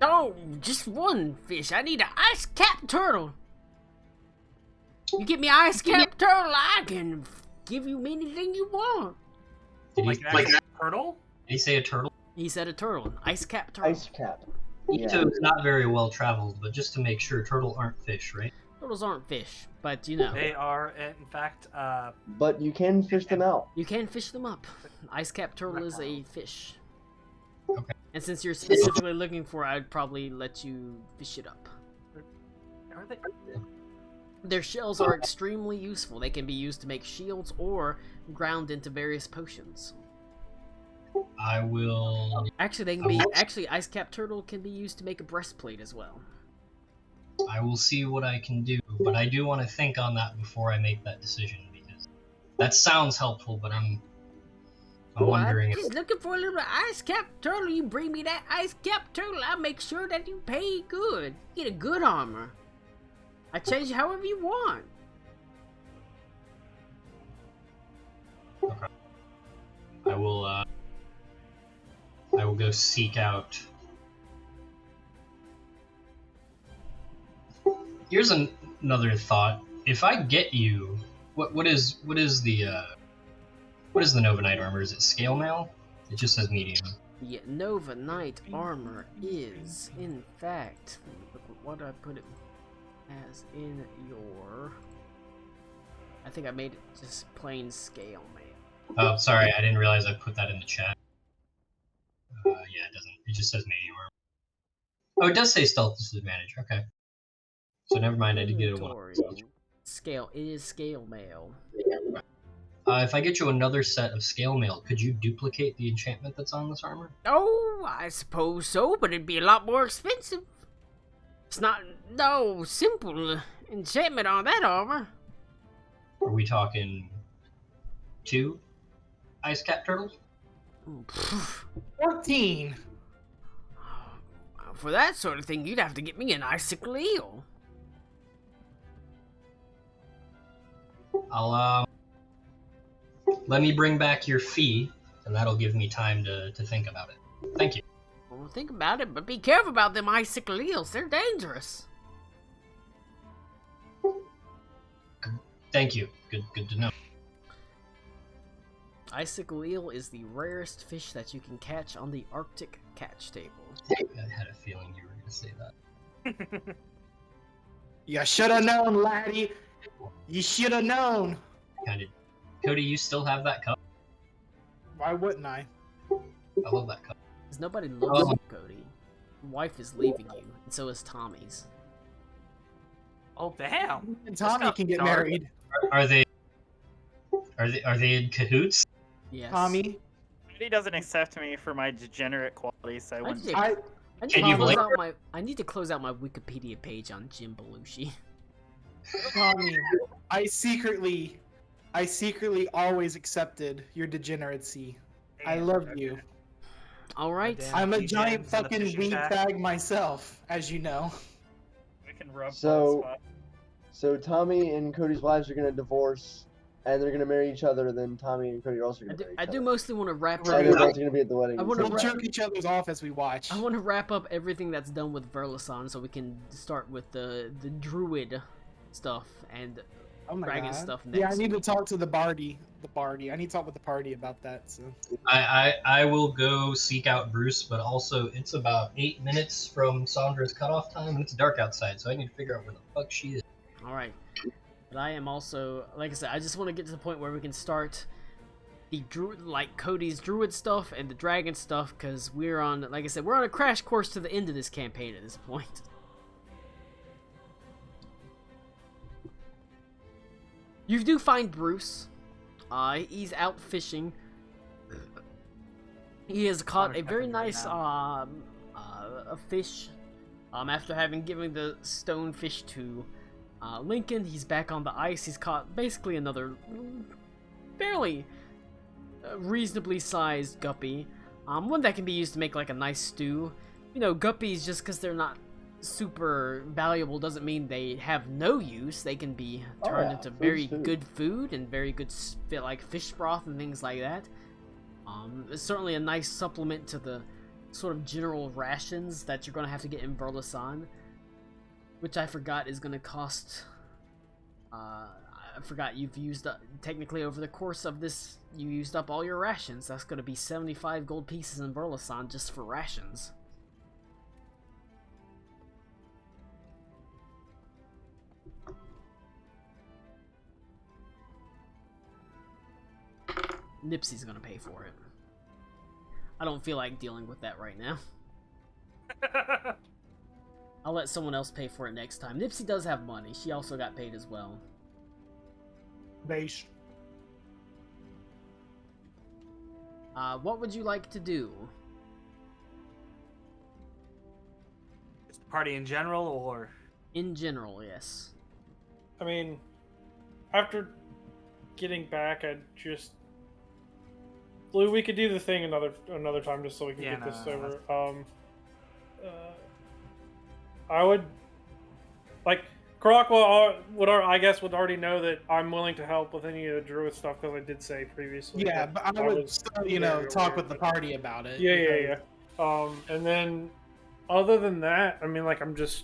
Oh, just one fish. I need an ice-capped turtle. You get me an ice-capped turtle, I can give you anything you want. Did Like he, an actual turtle? did he say a turtle? He said a turtle. Ice-capped turtle. Ice cap. Ito is not very well traveled, but just to make sure, turtle aren't fish, right? Turtles aren't fish, but you know. They are, in fact, But you can fish them out. You can fish them up. Ice-capped turtle is a fish. Okay. And since you're specifically looking for it, I'd probably let you fish it up. are they? Their shells are extremely useful. They can be used to make shields or ground into various potions. I will. Actually, they can be. Actually, ice-capped turtle can be used to make a breastplate as well. I will see what I can do, but I do want to think on that before I make that decision because that sounds helpful. But I'm wondering. I'm just looking for a little ice-capped turtle. You bring me that ice-capped turtle, I'll make sure that you pay good. You get a good armor. I change it however you want. Okay. I will go seek out. Here's another thought. If I get you, what is the Nova Knight armor? Is it scale mail? It just says medium. The Nova Knight armor is, in fact, what I put it as in your. I think I made it just plain scale mail. Oh, sorry, I didn't realize I put that in the chat. Yeah, it doesn't. It just says medium armor. Oh, it does say stealth disadvantage. Okay. So never mind. I did get it one. Inventory. Scale. It is scale mail. If I get you another set of scale mail, could you duplicate the enchantment that's on this armor? Oh, I suppose so, but it'd be a lot more expensive. It's not no simple enchantment on that armor. Are we talking 2 ice cap turtles? 14. For that sort of thing, you'd have to get me an Icicle Eel. I'll let me bring back your fee, and that'll give me time to think about it. Thank you. Well, think about it, but be careful about them Icicle Eels. They're dangerous. Thank you. Good to know. Icicle Eel is the rarest fish that you can catch on the Arctic catch table. I had a feeling you were going to say that. You should have known, laddie. You should have known. Kind of. Cody, you still have that cup? Why wouldn't I? I love that cup. Because nobody loves you, Cody. Your wife is leaving you, and so is Tommy's. Oh damn! And Tommy can get dark. married. Are they in cahoots? Yes. Tommy, He doesn't accept me for my degenerate qualities, so I I wouldn't. need, I I need Can to you close blame out my. I need to close out my Wikipedia page on Jim Belushi. Tommy, I secretly always accepted your degeneracy. I Damn, love okay. you. All right. Damn. I'm a You giant jams in the fucking fishing weed shack. bag myself, as you know. We can rub So- Paul's spot. So Tommy and Cody's wives are gonna divorce, and they're gonna marry each other. Then Tommy and Cody are also I gonna do, marry I each do other. mostly want to wrap And they're up. both gonna be at the wedding. I wanna We'll Right. jerk each other's off as we watch. I want to wrap up everything that's done with Verlason so we can start with the druid stuff and Oh my dragon god. stuff next. Yeah, I need to talk to the Bardy. I need to talk with the party about that. So. I will go seek out Bruce, but also it's about 8 minutes from Sandra's cutoff time, and it's dark outside, so I need to figure out where the fuck she is. All right, but I am also, like I said, I just want to get to the point where we can start the druid, like Cody's druid stuff and the dragon stuff, because we're on, like I said, we're on a crash course to the end of this campaign at this point. You do find Bruce. He's out fishing. He has caught a very nice a fish. After having given the stone fish to Lincoln, he's back on the ice. He's caught basically another fairly reasonably sized guppy. One that can be used to make like a nice stew. You know, guppies, just because they're not super valuable doesn't mean they have no use. They can be turned into very good food and very good like fish broth and things like that. It's certainly a nice supplement to the sort of general rations that you're going to have to get in Burleson, which I forgot is going to cost. I forgot you've used up, technically over the course of this, you used up all your rations. That's going to be 75 gold pieces in Burleson just for rations. Nipsey's gonna pay for it. I don't feel like dealing with that right now. I'll let someone else pay for it next time. Nipsey does have money. She also got paid as well. Base. What would you like to do? Just the party in general, or? In general, yes. I mean, after getting back, I'd just... Blue, we could do the thing another time just so we can get this over. I would... Like, Croc would already know that I'm willing to help with any of the druid stuff, because I did say previously. Yeah, but I would still, talk with the party about it. Yeah. And then, other than that, I mean, like, I'm just...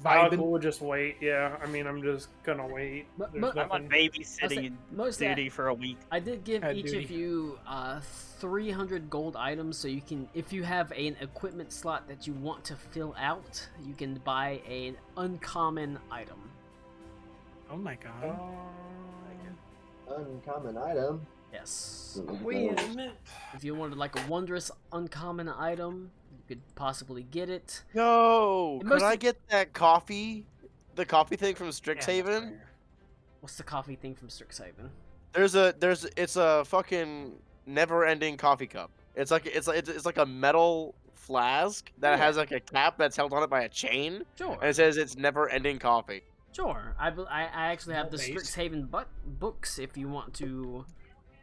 We'll just wait. Yeah, I mean, I'm just gonna wait. I'm on babysitting duty for a week. I did give each of you 300 gold items, so you can, if you have an equipment slot that you want to fill out, you can buy an uncommon item. Oh my god. Uncommon item? Yes. Wait a minute. If you wanted like a wondrous uncommon item, you could possibly get it. No! Could I get that coffee? The coffee thing from Strixhaven? What's the coffee thing from Strixhaven? It's a fucking never-ending coffee cup. It's like a metal flask that has like a cap that's held on it by a chain. Sure. And it says it's never-ending coffee. Sure. I actually have the Strixhaven books if you want to.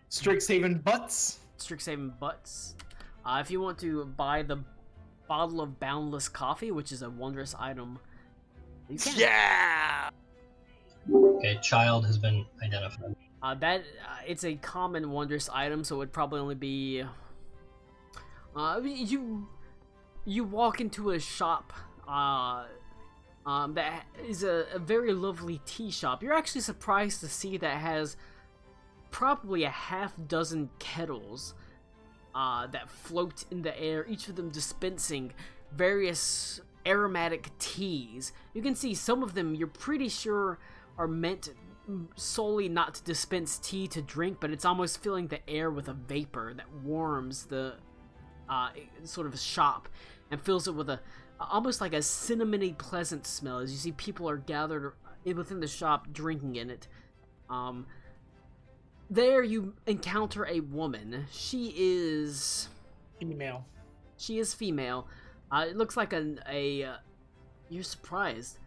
Strixhaven butts. Strixhaven butts. If you want to buy the bottle of boundless coffee, which is a wondrous item, you can. Yeah. Okay, child has been identified. It's a common wondrous item, so it would probably only be. You walk into a shop. That is a very lovely tea shop. You're actually surprised to see that has probably a half dozen kettles that float in the air, each of them dispensing various aromatic teas. You can see some of them you're pretty sure are meant solely not to dispense tea to drink, but it's almost filling the air with a vapor that warms the sort of shop and fills it with a almost like a cinnamony pleasant smell as you see people are gathered within the shop drinking in it. There you encounter a woman. She is female. It looks like you're surprised,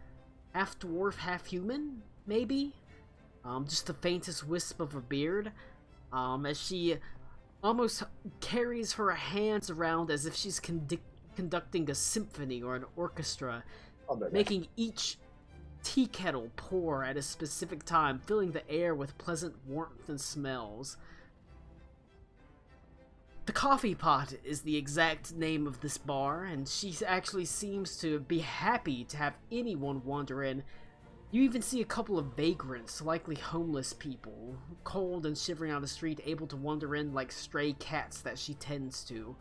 half dwarf, half human, maybe. Just the faintest wisp of a beard. As she almost carries her hands around as if she's conducting a symphony or an orchestra, making each tea kettle pour at a specific time, filling the air with pleasant warmth and smells. The Coffee Pot is the exact name of this bar, and she actually seems to be happy to have anyone wander in. You even see a couple of vagrants, likely homeless people, cold and shivering on the street, able to wander in like stray cats that she tends to,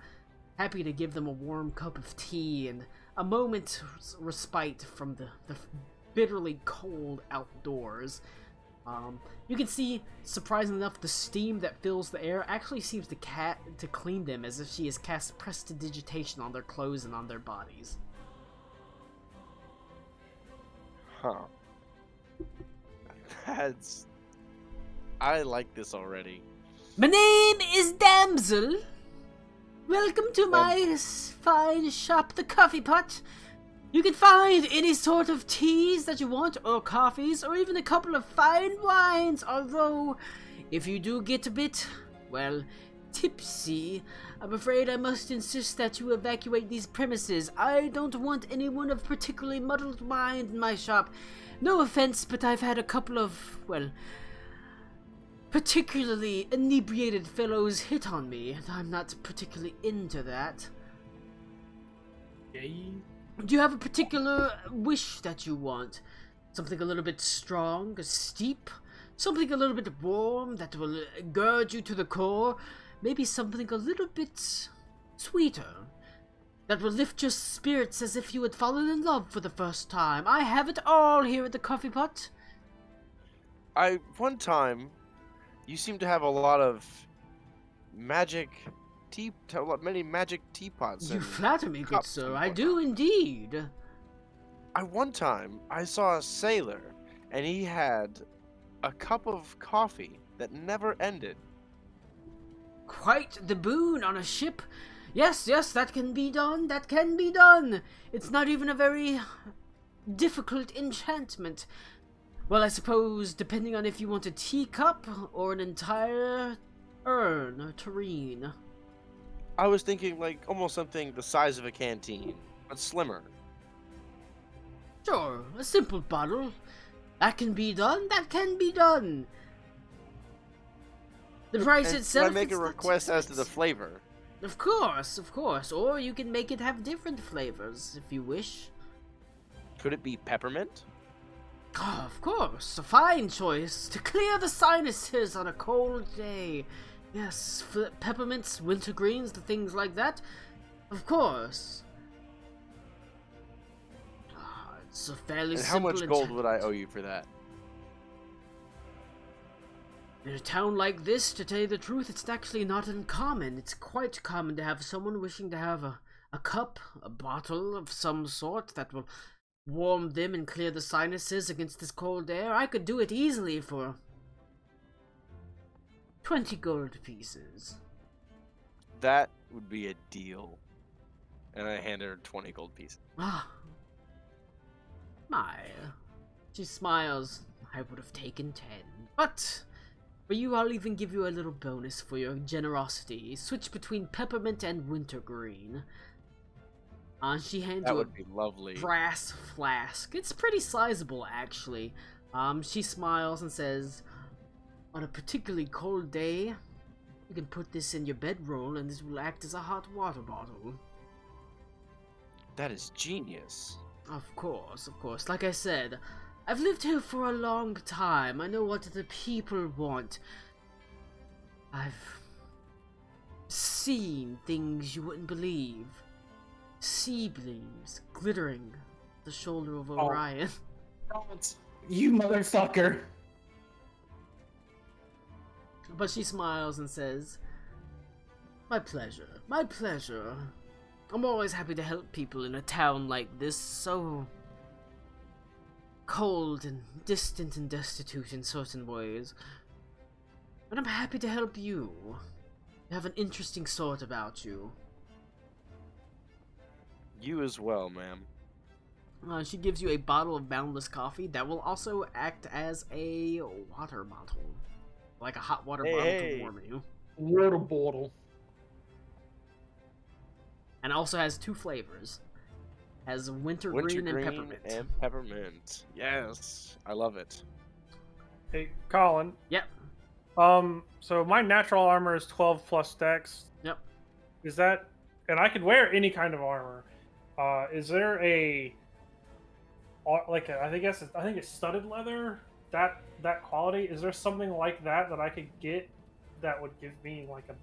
happy to give them a warm cup of tea and a moment's respite from the bitterly cold outdoors. You can see, surprisingly enough, the steam that fills the air actually seems to clean them, as if she has cast prestidigitation on their clothes and on their bodies. Huh. I like this already. My name is Damsel. Welcome to my fine shop, the Coffee Pot. You can find any sort of teas that you want, or coffees, or even a couple of fine wines, although, if you do get a bit, well, tipsy, I'm afraid I must insist that you evacuate these premises. I don't want anyone of particularly muddled mind in my shop. No offense, but I've had a couple of, well, particularly inebriated fellows hit on me, and I'm not particularly into that. Yay. Do you have a particular wish that you want? Something a little bit strong, steep? Something a little bit warm that will gird you to the core? Maybe something a little bit sweeter that will lift your spirits as if you had fallen in love for the first time. I have it all here at the Coffee Pot. One time, you seem to have a lot of many magic teapots. You and flatter me, good cups sir. and I do whatnot. indeed. One time, I saw a sailor, and he had a cup of coffee that never ended. Quite the boon on a ship. Yes, that can be done. That can be done. It's not even a very difficult enchantment. Well, I suppose, depending on if you want a teacup or an entire urn or tureen. I was thinking like almost something the size of a canteen, but slimmer. Sure, a simple bottle. That can be done. That can be done. The price And itself. can I make a is not request as to the expensive. flavor? Of course. Or you can make it have different flavors if you wish. Could it be peppermint? Oh, of course. A fine choice to clear the sinuses on a cold day. Yes, peppermints, wintergreens, the things like that. Of course. It's a fairly And how simple much gold would I owe you for that? In a town like this, to tell you the truth, it's actually not uncommon. It's quite common to have someone wishing to have a cup, a bottle of some sort that will warm them and clear the sinuses against this cold air. I could do it easily for 20 gold pieces. That would be a deal. And I handed her 20 gold pieces. Ah. My. She smiles. I would have taken 10. But for you, I'll even give you a little bonus for your generosity. Switch between peppermint and wintergreen. She hands That you would a be lovely. brass flask. It's pretty sizable, actually. She smiles and says, on a particularly cold day, you can put this in your bedroll and this will act as a hot water bottle. That is genius. Of course. Like I said, I've lived here for a long time. I know what the people want. I've seen things you wouldn't believe. Sea gleams glittering the shoulder of Orion. You motherfucker. But she smiles and says, my pleasure. I'm always happy to help people in a town like this, so cold and distant and destitute in certain ways. But I'm happy to help you. You have an interesting sort about you. You as well, ma'am. She gives you a bottle of boundless coffee that will also act as a water bottle. Like a hot water bottle to warm you. Water bottle. And also has 2 flavors. Has wintergreen and peppermint. And peppermint. Yes, I love it. Hey, Colin. Yep. So my natural armor is 12 plus dex. Yep. Is that... And I can wear any kind of armor. Is there a like I think it's studded leather. That quality. Is there something like that I could get that would give me like a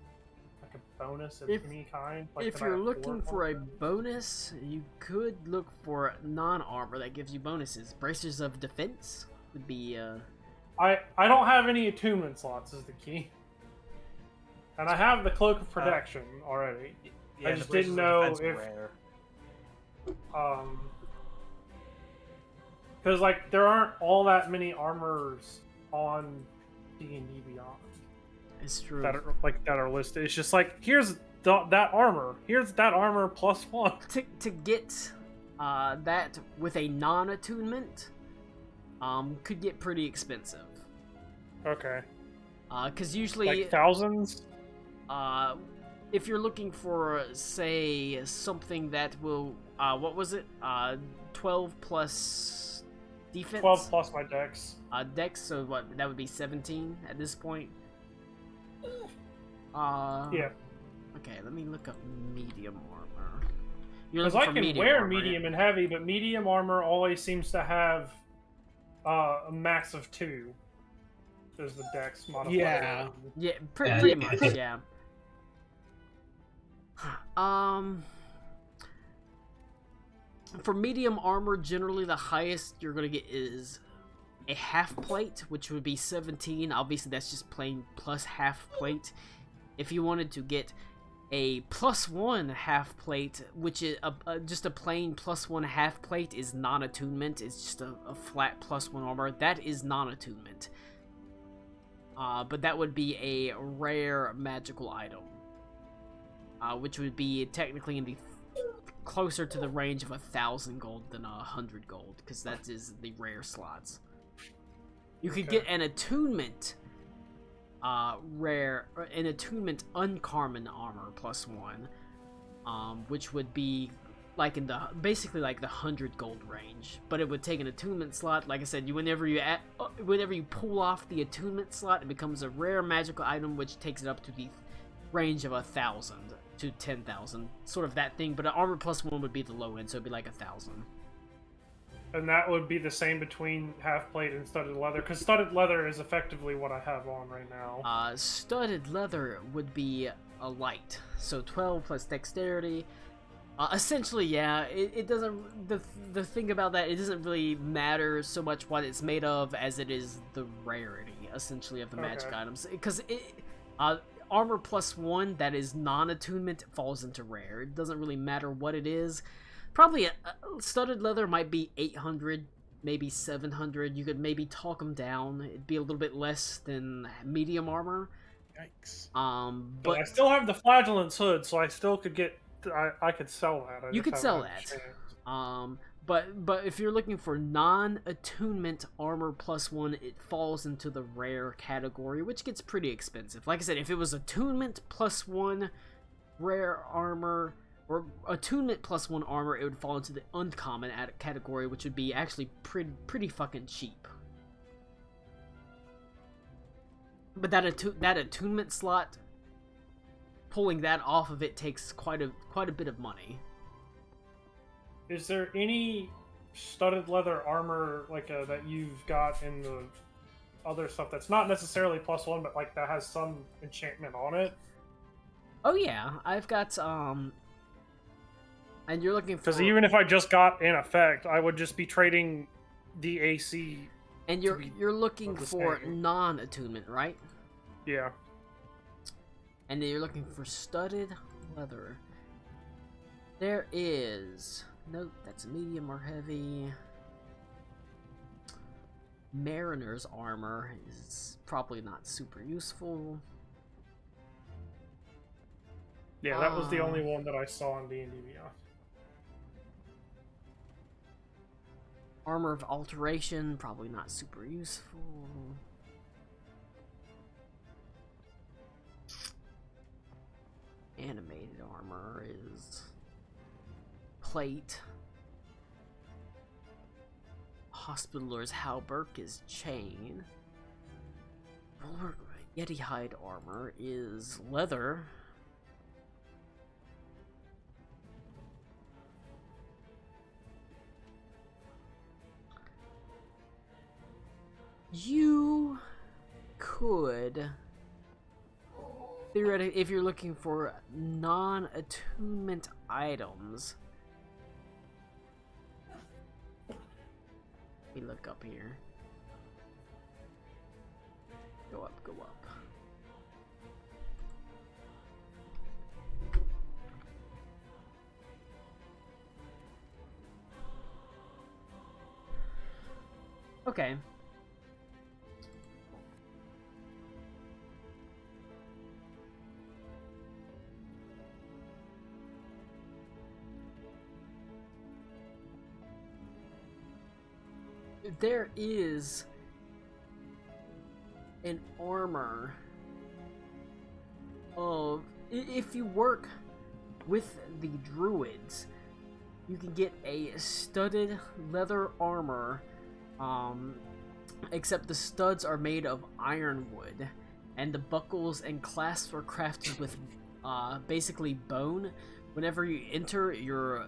bonus of any kind? Like, if could I you're afford looking one for a of those? bonus, you could look for non-armor that gives you bonuses. Bracers of defense would be. I don't have any attunement slots. Is the key. And I have the cloak of protection already. Yeah, I the just Blazers didn't of know Defense are if rare. because like there aren't all that many armors on D&D Beyond It's true. that are listed. It's just like here's that armor. Here's that armor plus one. To get that with a non-attunement, could get pretty expensive. Okay. Because usually, Like thousands. if you're looking for, say, something that will, what was it? 12 plus defense. 12 plus my dex. Dex. So what? That would be 17 at this point. Yeah. Okay, let me look up medium armor. You're Because looking I for can wear armor, medium and heavy, but medium armor always seems to have a max of 2. There's the dex modifier. Yeah. Yeah, pretty much, yeah. For medium armor, generally the highest you're gonna get is a half plate, which would be 17. Obviously, that's just plain plus half plate. If you wanted to get a +1 half plate, which is just a plain +1 half plate, is non-attunement. It's just a flat +1 armor. That is non-attunement. But that would be a rare magical item, which would be technically in the closer to the range of 1,000 gold than 100 gold, because that is the rare slots. You could get an attunement an attunement uncommon armor +1, which would be like in the basically like the 100 gold range, but it would take an attunement slot. Like I said, whenever you pull off the attunement slot, it becomes a rare magical item, which takes it up to the range of 1,000 to 10,000, sort of that thing. But an armor +1 would be the low end, so it'd be like 1,000. And that would be the same between half plate and studded leather, because studded leather is effectively what I have on right now. Studded leather would be a light, so 12 plus dexterity. Essentially, yeah, it doesn't. The thing about that, it doesn't really matter so much what it's made of as it is the rarity, essentially, of the magic items. Because armor +1 that is non-attunement falls into rare. It doesn't really matter what it is. Probably studded leather might be 800, maybe 700. You could maybe talk them down. It'd be a little bit less than medium armor. Yikes. But I still have the flagellant's hood, so I still could get. I could sell that. You could sell that. But if you're looking for non-attunement armor +1, it falls into the rare category, which gets pretty expensive. Like I said, if it was attunement +1 rare armor, or attunement +1 armor, it would fall into the uncommon category, which would be actually pretty fucking cheap. But that attunement slot, pulling that off of it takes quite a bit of money. Is there any studded leather armor like that you've got in the other stuff that's not necessarily +1, but like that has some enchantment on it? Oh yeah, I've got and you're looking for, because even if I just got an effect, I would just be trading the AC. And you're looking for non-attunement, right? Yeah. And then you're looking for studded leather. There is nope, that's medium or heavy. Mariner's armor is probably not super useful. Yeah, that was the only one that I saw in D&D Beyond. Armor of alteration, probably not super useful. Animated armor is plate. Hospitaler's hauberk is chain. Yeti hide armor is leather. You could theoretically, if you're looking for non-attunement items. Let me look up here. Go up, go up. Okay. There is an armor of, if you work with the druids, you can get a studded leather armor, except the studs are made of ironwood, and the buckles and clasps are crafted with basically bone. Whenever you enter your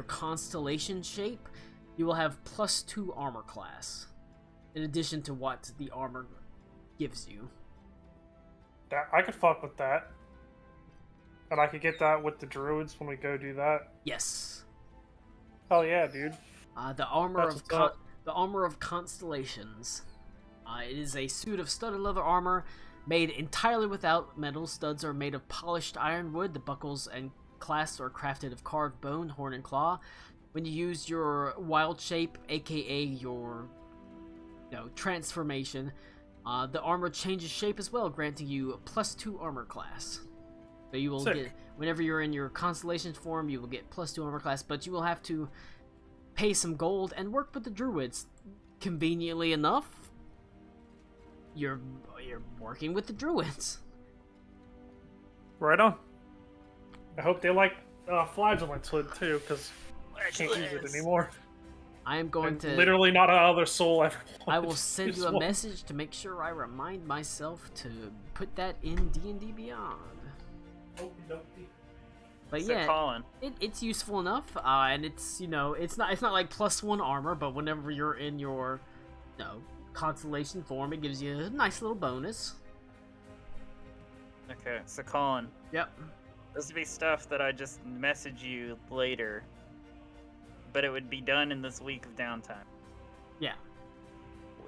constellation shape, you will have +2 armor class, in addition to what the armor gives you. That I could fuck with that, and I could get that with the druids when we go do that. Yes. Hell yeah, dude. The armor That's of what's up. the armor of constellations. It is a suit of studded leather armor made entirely without metal. Studs are made of polished ironwood. The buckles and clasps are crafted of carved bone, horn, and claw. When you use your wild shape, aka your transformation, the armor changes shape as well, granting you +2 armor class. So you will get, whenever you're in your constellation form, you will get +2 armor class, but you will have to pay some gold and work with the druids. Conveniently enough, you're working with the druids. Right on. I hope they like Flagellant's hood too, because I can't use it anymore. I am going to literally not another soul ever. I will send you a message to make sure I remind myself to put that in D&D Beyond. But So yeah, Colin, it's useful enough, and it's it's not like +1 armor, but whenever you're in your constellation form, it gives you a nice little bonus. okay, so Colin, Yep. this would be stuff that I just message you later, but it would be done in this week of downtime. Yeah.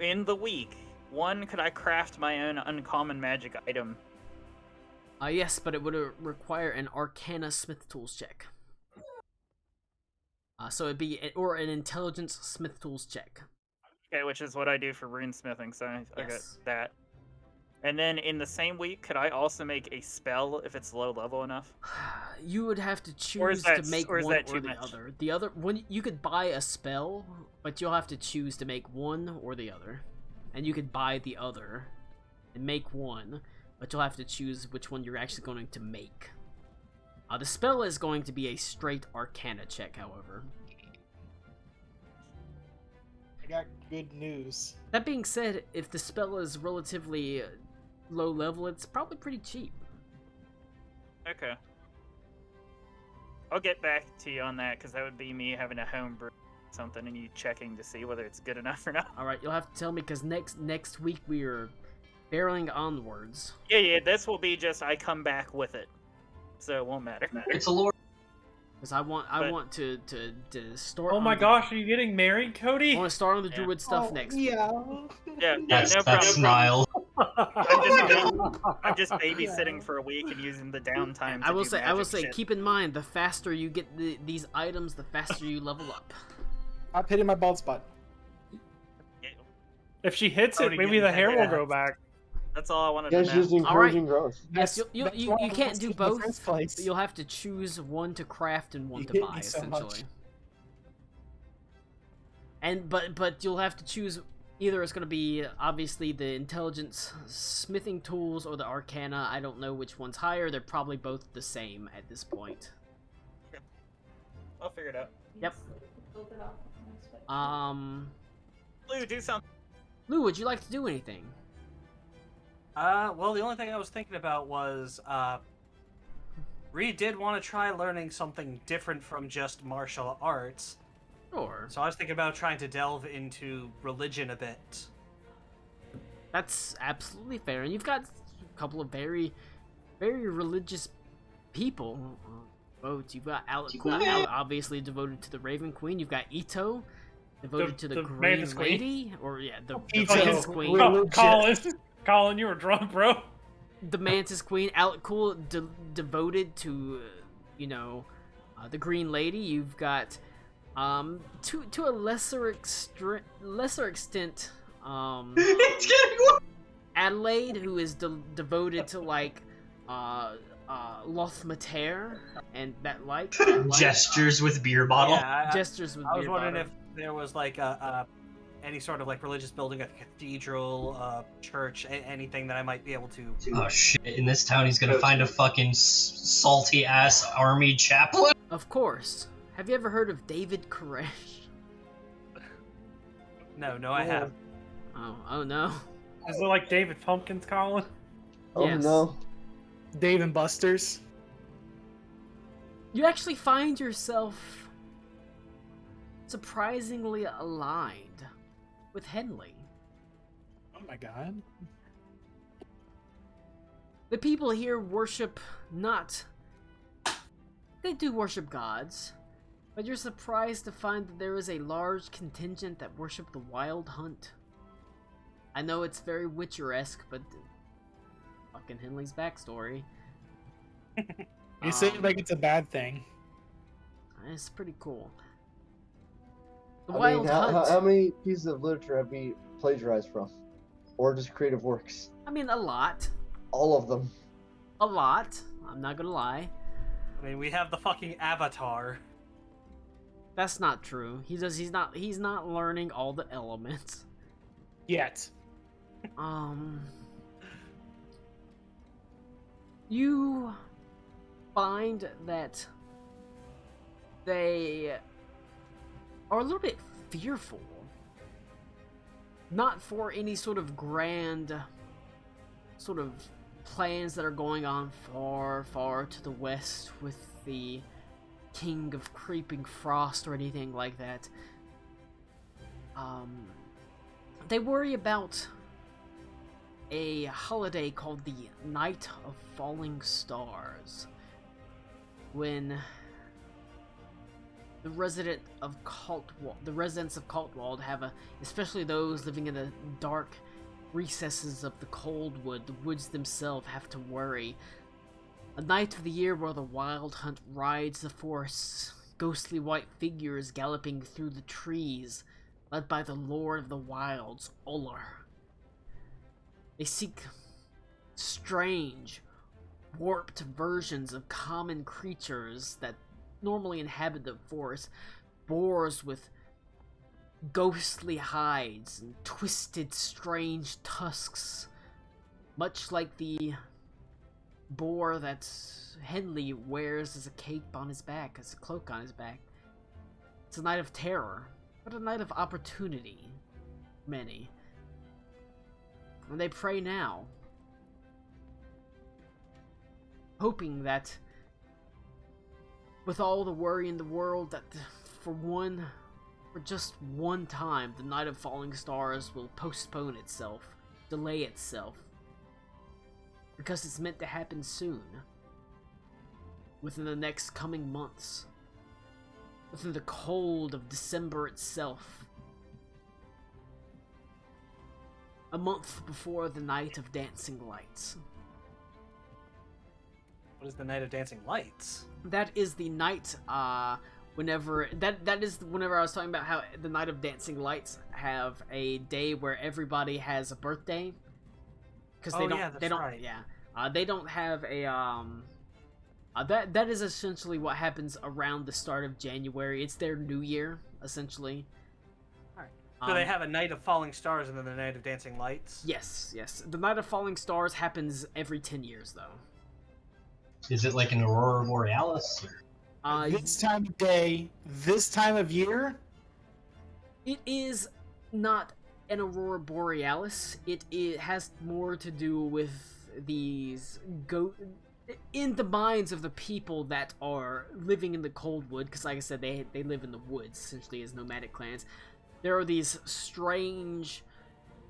In the week, could I craft my own uncommon magic item? Yes, but it would require an Arcana Smith Tools check. So it'd be or an Intelligence Smith Tools check. Okay, which is what I do for runesmithing, so I got Yes. that. And then in the same week, could I also make a spell if it's low level enough? You would have to Or is choose that- to make or is one that or too the much? other. The other one, you could buy a spell, but you'll have to choose to make one or the other. And you could buy the other and make one, but you'll have to choose which one you're actually going to make. The spell is going to be a straight Arcana check, however. I got good news. That being said, if the spell is relatively low level, it's probably pretty cheap. Okay. I'll get back to you on that, because that would be me having a homebrew something and you checking to see whether it's good enough or not. Alright, you'll have to tell me, because next week we are barreling onwards. Yeah, this will be just I come back with it. So it won't matter. It's a lore. Because I want to start. Oh my gosh, are you getting married, Cody? I want to start on the Yeah. druid stuff next. Yeah. Yeah, That's no problem. Nile. I'm just babysitting for a week and using the downtime. I will say, shit. keep in mind, the faster you get these items, the faster you level up. Stop hitting my bald spot. If she hits it, Cody maybe getting the hair will heavy grow ass. back. That's all I wanted Guys to know. just encouraging growth. Yes, That's you why I can't lost do it in the both. first place. But you'll have to choose one to craft and one You to hit buy, me so essentially. much. And but you'll have to choose. Either it's going to be obviously the intelligence smithing tools or the arcana. I don't know which one's higher. They're probably both the same at this point. I'll figure it out. Yep. Blue, do something. Lou, would you like to do anything? Well, the only thing I was thinking about was, Reed did want to try learning something different from just martial arts. Sure. So I was thinking about trying to delve into religion a bit. That's absolutely fair. And you've got a couple of very, very religious people. Votes. You've got Icicle Eel, obviously devoted to the Raven Queen. You've got Ito, devoted to the Green Mantis Queen. Lady, or the Ito. Mantis Queen. Colin, you were drunk, bro. The Mantis Queen. Icicle devoted to, the Green Lady. You've got, to a lesser extent, It's getting worse. Adelaide, who is devoted to like Lothmater and that like Gestures with beer bottle. Yeah, gestures with I was beer wondering bottle. if there was like any sort of like religious building, a cathedral, church, anything that I might be able to. Oh shit! In this town, he's gonna find a fucking salty ass army chaplain. Of course. Have you ever heard of David Koresh? No, I have. Oh no. Is it like David Pumpkins, Colin? Oh Yes. no. Dave and Buster's. You actually find yourself surprisingly aligned with Henley. Oh my god. The people here worship not... They do worship gods, but you're surprised to find that there is a large contingent that worship the Wild Hunt. I know it's very Witcher-esque, but fucking Henley's backstory. You say it like it's a bad thing. It's pretty cool. The I Wild mean, Hunt. how many pieces of literature have we plagiarized from? Or just creative works? I mean, a lot. All of them. A lot. I'm not gonna lie. I mean, we have the fucking Avatar. That's not true. He's not learning all the elements. Yet. You find that they are a little bit fearful. Not for any sort of grand sort of plans that are going on far, far to the west with the King of Creeping Frost or anything like that. They worry about a holiday called the Night of Falling Stars, when the residents of Cultwald have especially those living in the dark recesses of the Coldwood, the woods themselves have to worry. A night of the year where the Wild Hunt rides the forests, ghostly white figures galloping through the trees, led by the Lord of the Wilds, Uller. They seek strange, warped versions of common creatures that normally inhabit the forest, boars with ghostly hides and twisted, strange tusks, much like the boar that Henley wears as a cape on his back, as a cloak on his back. It's a night of terror, but a night of opportunity, many. And they pray now, hoping that with all the worry in the world that for just one time, the Night of Falling Stars will postpone itself, delay itself, because it's meant to happen soon, within the next coming months, within the cold of December itself, a month before the Night of Dancing Lights. What is the Night of Dancing Lights? That is the night, whenever I was talking about how the Night of Dancing Lights have a day where everybody has a birthday, because they don't have a that is essentially what happens around the start of January. It's their new year, essentially. Alright. So they have a Night of Falling Stars and then the Night of Dancing Lights? Yes. The Night of Falling Stars happens every 10 years, though. Is it like an Aurora Borealis? This time of day, this time of year? It is not an Aurora Borealis. It has more to do with these in the minds of the people that are living in the Coldwood, because like I said, they live in the woods, essentially as nomadic clans. There are these strange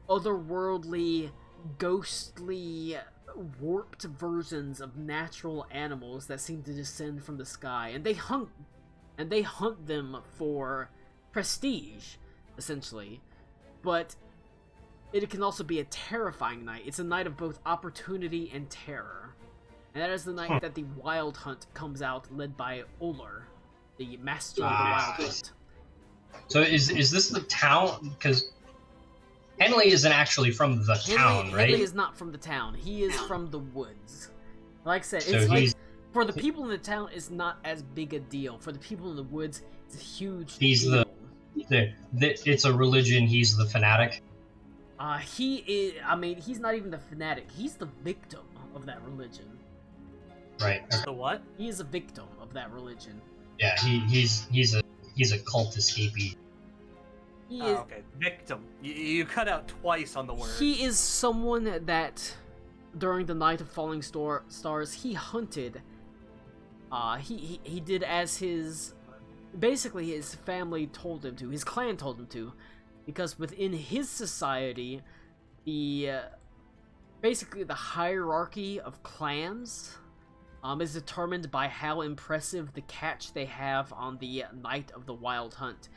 otherworldly, ghostly, warped versions of natural animals that seem to descend from the sky, and they hunt them for prestige, essentially. But it can also be a terrifying night. It's a night of both opportunity and terror. And that is the night that the Wild Hunt comes out, led by Oler, the master of the Wild Hunt. So is this the town? Because Henley isn't actually from the town, right? Henley is not from the town. He is from the woods. Like I said, So it's like, he's- for the people in the town, it's not as big a deal. For the people in the woods, it's a huge He's deal. It's a religion. He's the fanatic. He is. I mean, he's not even the fanatic. He's the victim of that religion. Right. The what? He is a victim of that religion. Yeah. He's a cult escapee. He Oh, is. okay. Victim. You cut out twice on the word. He is someone that, during the Night of Falling Stars, he hunted. He did as basically his family told him to. His clan told him to, because within his society, basically the hierarchy of clans is determined by how impressive the catch they have on the night of the Wild Hunt.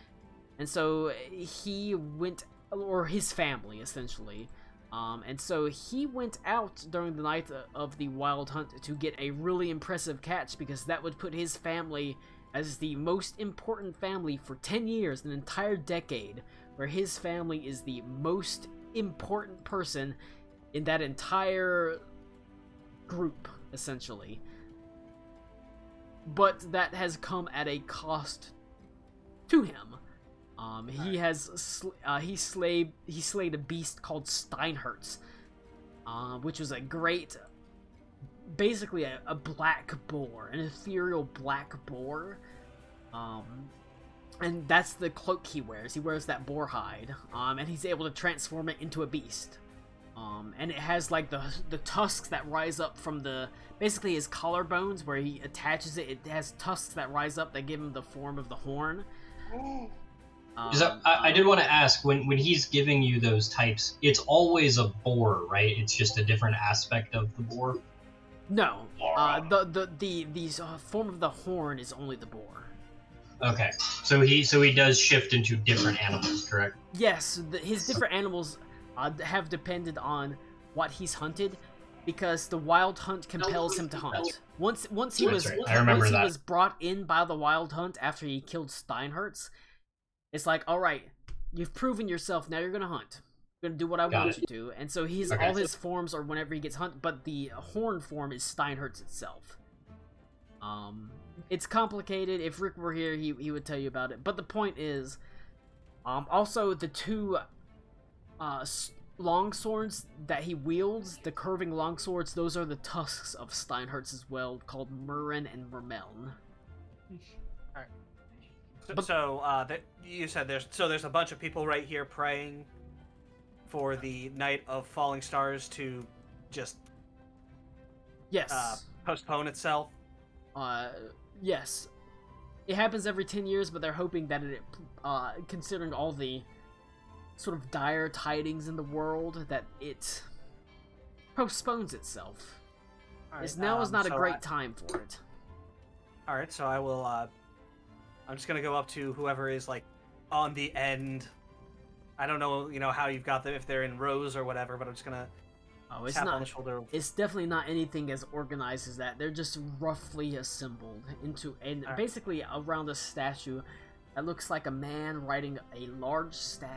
And so he went, or his family essentially, and so he went out during the night of the Wild Hunt to get a really impressive catch, because that would put his family as the most important family for 10 years, an entire decade, where his family is the most important person in that entire group, essentially. But that has come at a cost to him. He slayed a beast called Steinhertz, which was a great, basically a black boar, an ethereal black boar, and that's the cloak he wears. He wears that boar hide, and he's able to transform it into a beast. And it has like the tusks that rise up from basically his collarbones, where he attaches it. It has tusks that rise up that give him the form of the horn. I did want to ask, when he's giving you those types, it's always a boar, right? It's just a different aspect of the boar. No, the form of the horn is only the boar. Okay, so he does shift into different animals, correct? Yes, his different animals have depended on what he's hunted, because the Wild Hunt compels him to hunt. Once he was brought in by the Wild Hunt after he killed Steinhertz, it's like, all right, you've proven yourself. Now you're gonna hunt. You're gonna do what I want you to. And so all his forms are whenever he gets hunted, but the horn form is Steinhertz itself. It's complicated. If Rick were here, he would tell you about it. But the point is, also the two long swords that he wields, the curving long swords, those are the tusks of Steinhertz as well, called Murren and Mermeln. You said there's a bunch of people right here praying for the Night of Falling Stars to just postpone itself. Yes. It happens every 10 years, but they're hoping that it, considering all the sort of dire tidings in the world, that it postpones itself. Right, Now is not a great time for it. Alright, so I will, I'm just gonna go up to whoever is, like, on the end. I don't know, how you've got them, if they're in rows or whatever, but I'm just gonna tap on the shoulder. It's definitely not anything as organized as that. They're just roughly assembled into, and basically around a statue that looks like a man riding a large stag.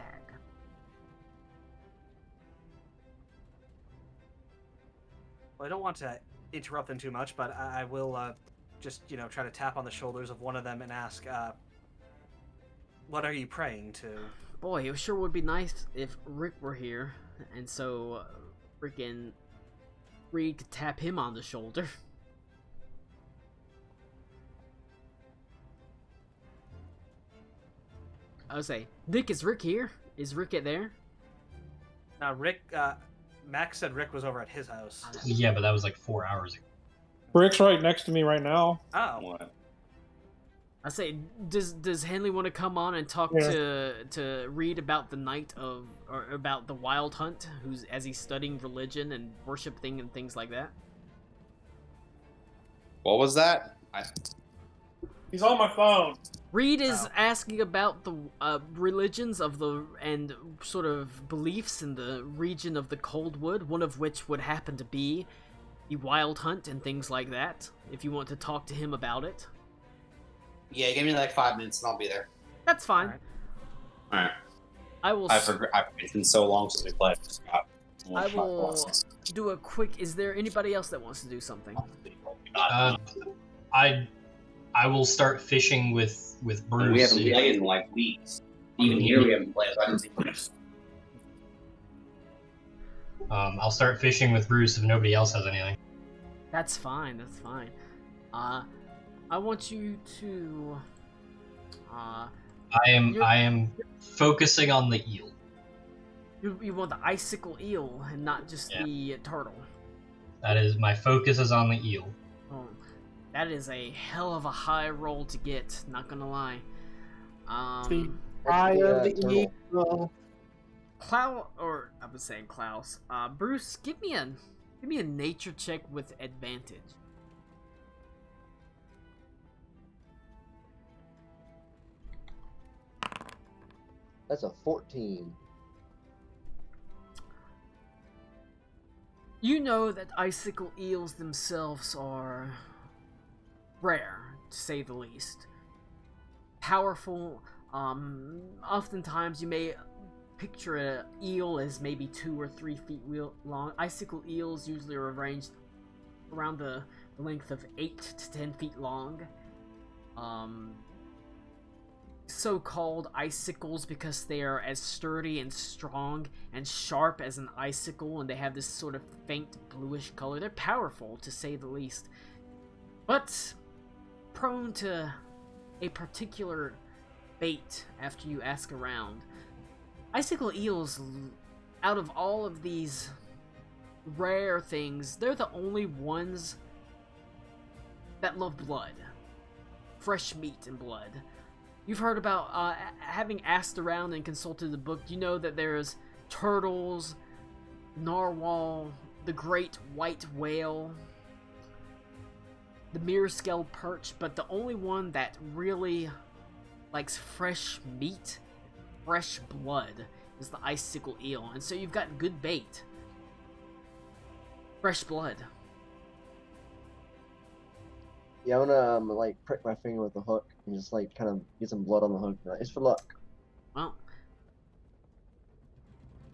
Well, I don't want to interrupt them too much, but I will just, try to tap on the shoulders of one of them and ask, what are you praying to? Boy, it sure would be nice if Rick were here, and so freaking Reed could tap him on the shoulder. I would say, Nick, is Rick here? Is Rick there? Now, Rick, Max said Rick was over at his house. Yeah, but that was like 4 hours ago. Rick's right next to me right now. Oh. What? I say, does Henley want to come on and talk to Reed about the or about the Wild Hunt, as he's studying religion and worship and things like that? What was that? He's on my phone. Reed is asking about the religions and sort of beliefs in the region of the Coldwood, one of which would happen to be the Wild Hunt and things like that, if you want to talk to him about it. Yeah, give me like 5 minutes and I'll be there. That's fine. Alright. It's been so long since we played. I will do a quick... Is there anybody else that wants to do something? I will start fishing with Bruce. We haven't played in like weeks. Even here we haven't played. I don't think I'll start fishing with Bruce if nobody else has anything. That's fine. That's fine. I want you to. I am focusing on the eel. You want the Icicle Eel and not just the turtle. That is, my focus is on the eel. Oh, that is a hell of a high roll to get. Not gonna lie. The eye of the eagle. I was saying Klaus. Bruce, give me a nature check with advantage. That's a 14. You know that icicle eels themselves are rare, to say the least. Powerful. Oftentimes you may picture an eel as maybe 2 or 3 feet long. Icicle eels usually are arranged around the length of 8 to 10 feet long. So-called icicles because they are as sturdy and strong and sharp as an icicle, and they have this sort of faint bluish color. They're powerful, to say the least, but prone to a particular bait after you ask around. Icicle eels, out of all of these rare things, they're the only ones that love blood. Fresh meat and blood. You've heard about, having asked around and consulted the book, you know that there's turtles, narwhal, the great white whale, the mirror-scale perch, but the only one that really likes fresh meat, fresh blood, is the icicle eel. And so you've got good bait. Fresh blood. Yeah, I wanna like prick my finger with a hook and just like kind of get some blood on the hook. It's for luck. Well,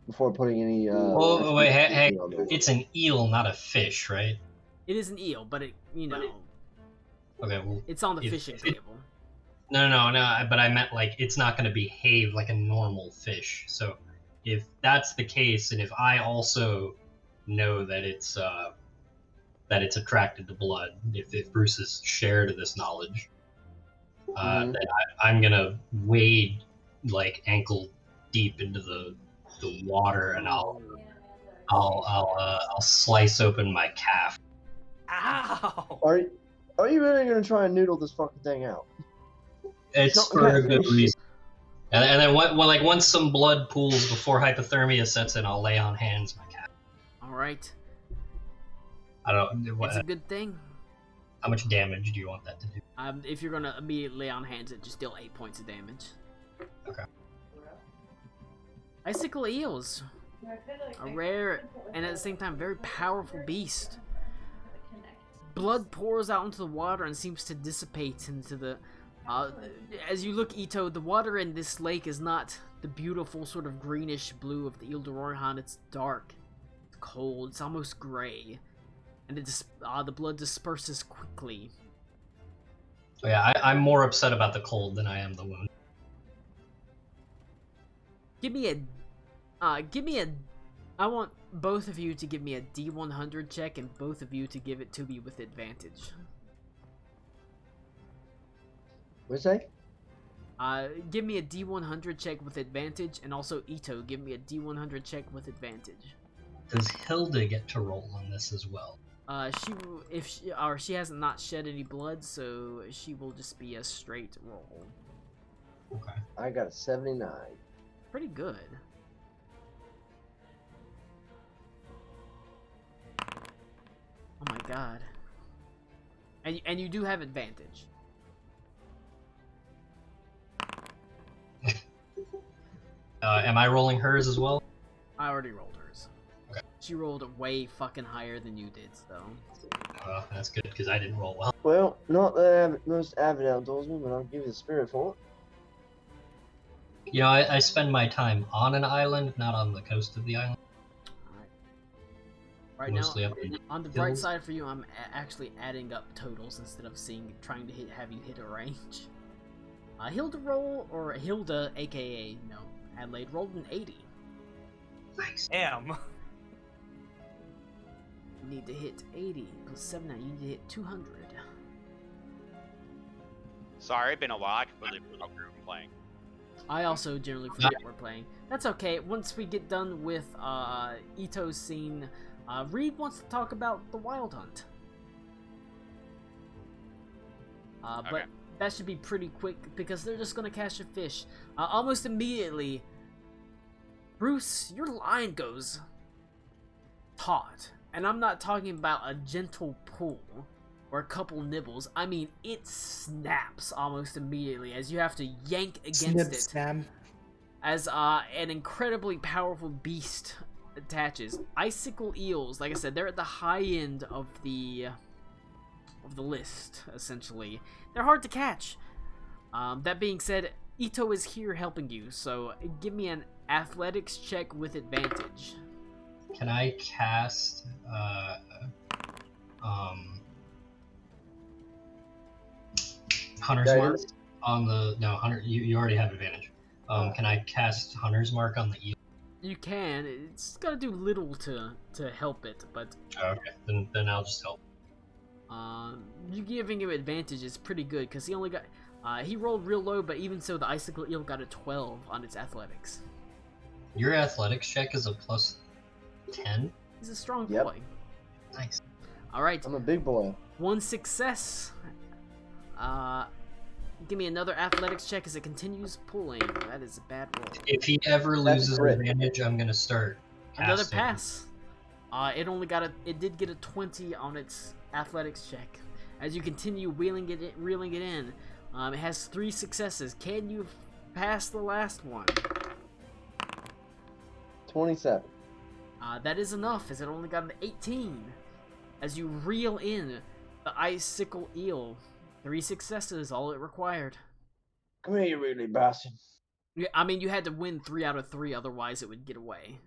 before putting any. Oh wait, hey, it's an eel, not a fish, right? It is an eel, but Okay, well, it's on the fishing table. No, but I meant like it's not going to behave like a normal fish. So if that's the case, and if I also know that it's attracted to blood, if Bruce has shared this knowledge, then I'm gonna wade like ankle deep into the water, and I'll slice open my calf. Ow! Are you really gonna try and noodle this fucking thing out? It's for a good reason. And then once some blood pools before hypothermia sets in, I'll lay on hands my calf. All right. I don't. It's a good thing. How much damage do you want that to do? If you're gonna immediately lay on hands, it just deal 8 points of damage. Okay. Icicle eels, a rare and at the same time very powerful beast. Blood pours out into the water and seems to dissipate into the. As you look, Ito, the water in this lake is not the beautiful sort of greenish blue of the Ile de Rohan. It's dark, it's cold, it's almost gray, and the blood disperses quickly. Oh, yeah, I'm more upset about the cold than I am the wound. I want both of you to give me a D100 check, and both of you to give it to me with advantage. What'd you say? Give me a D100 check with advantage, and also Ito, give me a D100 check with advantage. Does Hilda get to roll on this as well? she hasn't not shed any blood, so she will just be a straight roll. Okay. I got a 79. Pretty good. Oh my god. And you do have advantage. Am I rolling hers as well? I already rolled hers. Okay. She rolled way fucking higher than you did, so. Well, that's good because I didn't roll well. Well, not the most avid outdoorsman, but I'll give you the spirit for it. You know, I spend my time on an island, not on the coast of the island. Right Mostly now, up in on the bright side for you, I'm actually adding up totals instead of trying to have you hit a range. Hilda, aka Adelaide, rolled an 80. Nice. Damn. You need to hit 80 plus 79. You need to hit 200. Sorry, been a while. I completely forgot we were playing. I also generally forget we're playing. That's okay. Once we get done with Ito's scene, Reed wants to talk about the Wild Hunt. But that should be pretty quick because they're just gonna catch a fish. Almost immediately, Bruce, your line goes taut. And I'm not talking about a gentle pull or a couple nibbles. I mean, it snaps almost immediately as you have to yank against it. Snap. As an incredibly powerful beast attaches. Icicle eels, like I said, they're at the high end of the list, essentially. They're hard to catch. That being said, Ito is here helping you, so give me an athletics check with advantage. Can I cast Hunter's Mark on the Hunter? You already have advantage. Can I cast Hunter's Mark on the eel? You can. It's gotta do little to help it, but okay, then I'll just help. You giving him advantage is pretty good because he only got he rolled real low, but even so, the Icicle Eel got a 12 on its athletics. Your athletics check is a plus 10. He's a strong boy. Nice. All right. I'm a big boy. One success. Give me another athletics check as it continues pulling. That is a bad roll. If he ever loses advantage, I'm gonna start casting. Another pass. It did get a 20 on its athletics check. As you continue reeling it in, it has 3 successes. Can you pass the last one? 27. That is enough, as it only got an 18. As you reel in the Icicle Eel, 3 successes, all it required. Come here, you really bastard. Yeah, I mean, you had to win 3 out of 3, otherwise it would get away.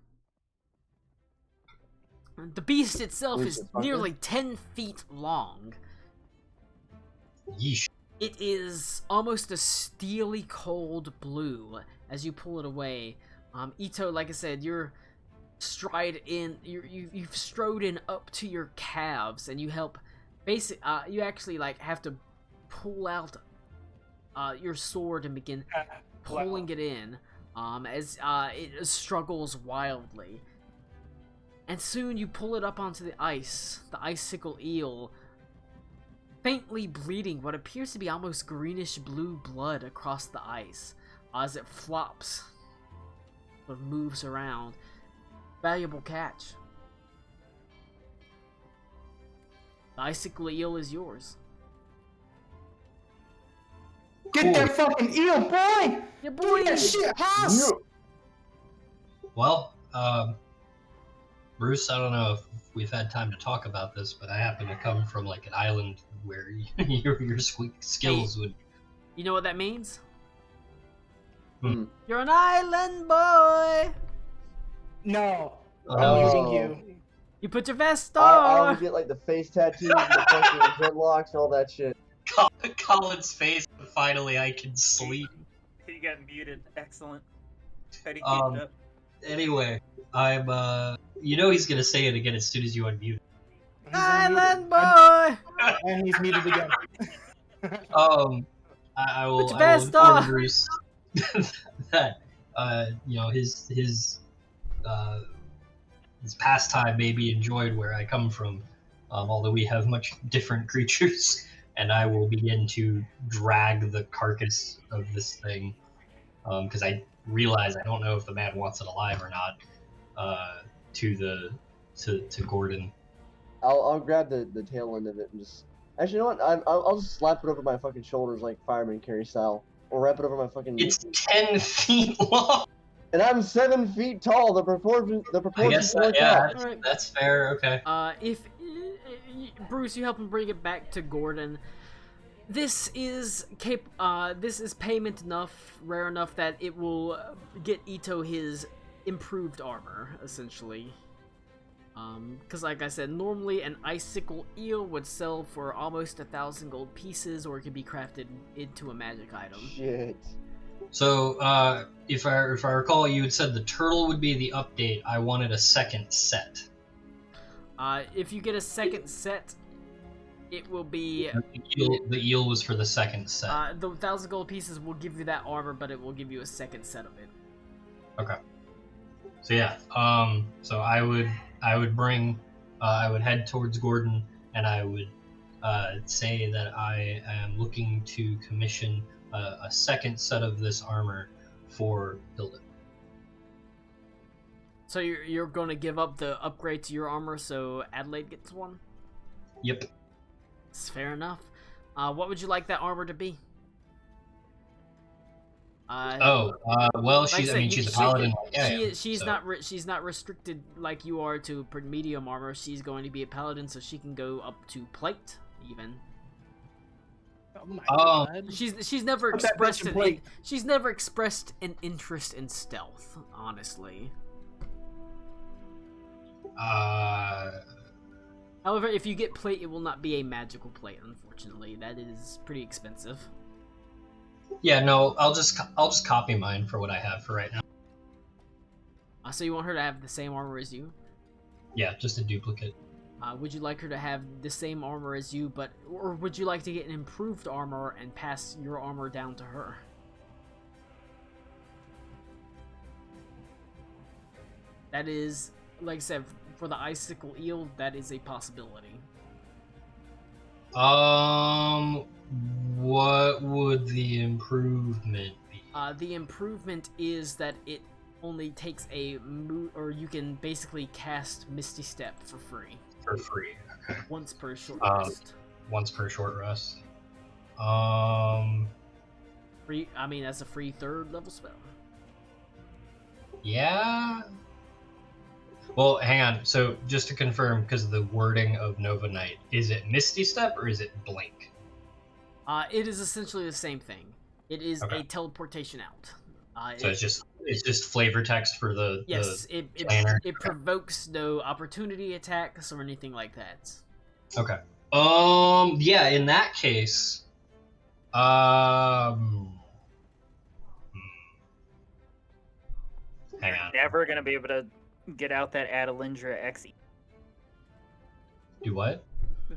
The beast itself is nearly 10 feet long. Yeesh. It is almost a steely cold blue as you pull it away. Ito, like I said, you've strode in up to your calves, and you help. You actually have to pull out your sword and begin pulling it in, as it struggles wildly. And soon you pull it up onto the ice. The Icicle Eel, faintly bleeding what appears to be almost greenish blue blood across the ice as it flops, or moves around. Valuable catch. The Icicle Eel is yours. Get that fucking eel, boy! Yeah, boy! That shit, Haas! Well, Bruce, I don't know if we've had time to talk about this, but I happen to come from an island where your skills would. You know what that means? Hmm. You're an island boy. No, I'm using you. You put your vest on. I would get the face tattoos and the fucking dreadlocks and all that shit. Colin's face. Finally, I can sleep. He got muted. Excellent. How do you keep it up? Anyway, I'm. He's gonna say it again as soon as you unmute. Island boy. And he's muted again. I will Put your vest inform on. Bruce that his pastime may be enjoyed where I come from. although we have much different creatures, and I will begin to drag the carcass of this thing, because I realize I don't know if the man wants it alive or not, to Gordon. I'll grab the tail end of it and just... Actually, you know what? I'll just slap it over my fucking shoulders like fireman carry style. Or wrap it over my fucking... It's 10 feet long! And I'm 7 feet tall. The proportions I guess work out. that's fair. Okay. If Bruce, you help him bring it back to Gordon. This is payment enough, rare enough that it will get Ito his improved armor, essentially. Because like I said, normally an Icicle Eel would sell for almost 1,000 gold pieces, or it could be crafted into a magic item. Shit. So, if I recall, you had said the turtle would be the update. I wanted a second set. If you get a second set, it will be... The eel was for the second set. The 1,000 gold pieces will give you that armor, but it will give you a second set of it. Okay. So yeah, so I would head towards Gordon, and I would say that I am looking to commission a second set of this armor for Hilda. So you're going to give up the upgrade to your armor so Adelaide gets one? Yep. It's fair enough. What would you like that armor to be? Well, she's a paladin. She's not restricted like you are to medium armor. She's going to be a paladin, so she can go up to plate even. Oh my God. She's never expressed she's never expressed an interest in stealth, honestly. However, if you get plate, it will not be a magical plate, unfortunately. That is pretty expensive. Yeah, no, I'll just copy mine for what I have for right now. So you want her to have the same armor as you? Yeah, just a duplicate. Would you like her to have the same armor as you, or would you like to get an improved armor and pass your armor down to her? That is, like I said, for the Icicle Eel, that is a possibility. What would the improvement be? The improvement is that it only takes or you can basically cast Misty Step for free. For free, okay. Once per short rest. Once per short rest. Free. I mean, that's a free 3rd level spell. Yeah. Well, hang on. So, just to confirm, because of the wording of Nova Knight, is it Misty Step or is it Blink? It is essentially the same thing. It is a teleportation out. So it's just flavor text for the it provokes no opportunity attacks or anything like that. Okay. Yeah. In that case, hang on. Never gonna be able to get out that Adalindra XE. Do what?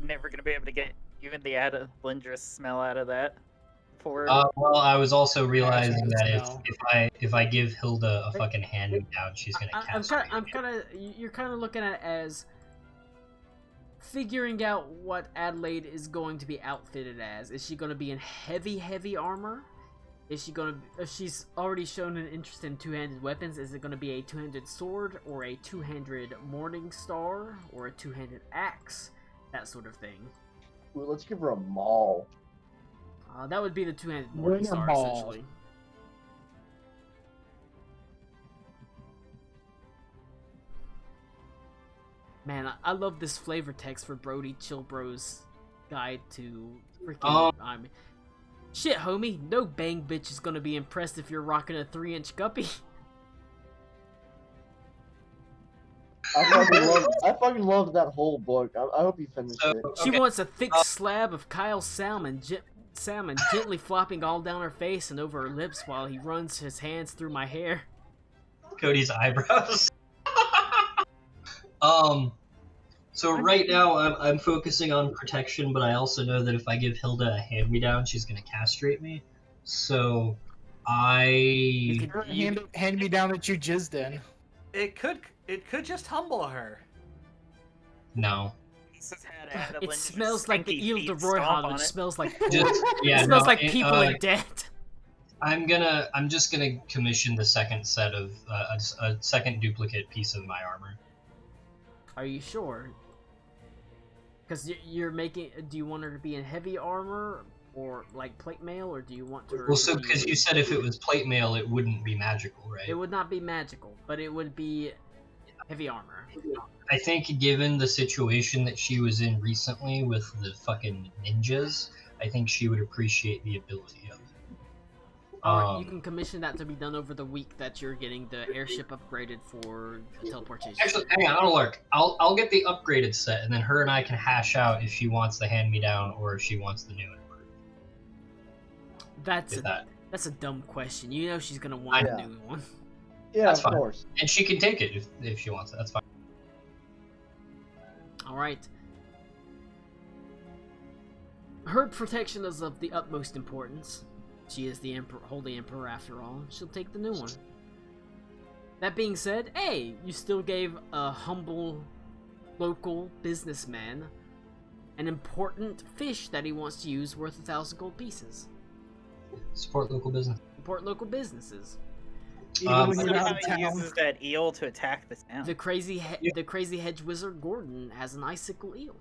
Never gonna be able to get even the Adalindra smell out of that. Well, I was also realizing that if I give Hilda a fucking hand down, she's gonna castrate me. You're kind of looking at it as figuring out what Adelaide is going to be outfitted as. Is she going to be in heavy armor? Is she going to? If she's already shown an interest in two-handed weapons, is it going to be a two-handed sword or a two-handed Morning Star or a two-handed axe? That sort of thing. Well, let's give her a maul. That would be the two-handed Morning Star, essentially. Man, I love this flavor text for Brody Chillbro's guide to freaking... shit, homie, no bang bitch is gonna be impressed if you're rocking a 3-inch guppy. I fucking love that whole book. I hope you finish it. She wants a thick slab of Kyle's salmon gently flopping all down her face and over her lips while he runs his hands through my hair. Cody's eyebrows. So right now I'm focusing on protection, but I also know that if I give Hilda a hand-me-down, she's gonna castrate me. So hand-me-down that you jizzed in. It could just humble her. No. It smells like the Eel de Royhan, which smells like pork. Yeah, it smells no, like people and dead. I'm just gonna commission the second set of a second duplicate piece of my armor. Are you sure? Because you're making. Do you want her to be in heavy armor or like plate mail, or do you want her? Well, so because you said if it was plate mail, it wouldn't be magical, right? It would not be magical, but it would be heavy armor. I think given the situation that she was in recently with the fucking ninjas, I think she would appreciate the ability of it. You can commission that to be done over the week that you're getting the airship upgraded for teleportation. Actually, hang on, Lurk. I'll get the upgraded set, and then her and I can hash out if she wants the hand-me-down or if she wants the new one. That's a dumb question. You know she's gonna want a new one. Yeah, that's of fine. course. And she can take it if she wants it. That's fine. All right. Her protection is of the utmost importance. She is the Holy Emperor after all. She'll take the new one. That being said, hey, you still gave a humble local businessman an important fish that he wants to use worth 1,000 gold pieces. Support local business. Support local businesses. Even when you're out of town. Uses that eel to attack the town. The crazy hedge wizard Gordon has an icicle eel.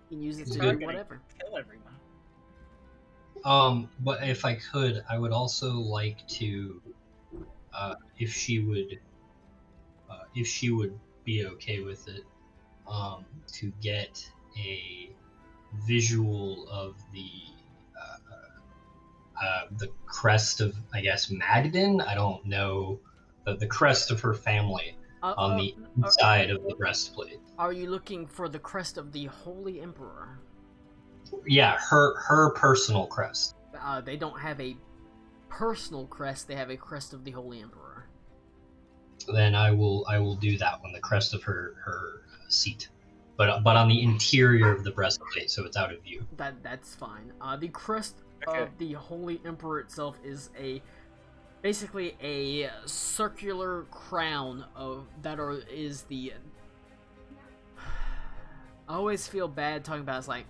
He can use it to do whatever. Kill everyone. But if I could, I would also like to, if she would be okay with it, to get a visual of the crest of, I guess, Magdin. I don't know, the crest of her family on the inside of the breastplate. Are you looking for the crest of the Holy Emperor? Yeah, her personal crest. They don't have a personal crest. They have a crest of the Holy Emperor. Then I will do that one, the crest of her seat, but on the interior of the breastplate, so it's out of view. That's fine. The crest of the Holy Emperor itself is basically a circular crown is the. I always feel bad talking about it. It's like,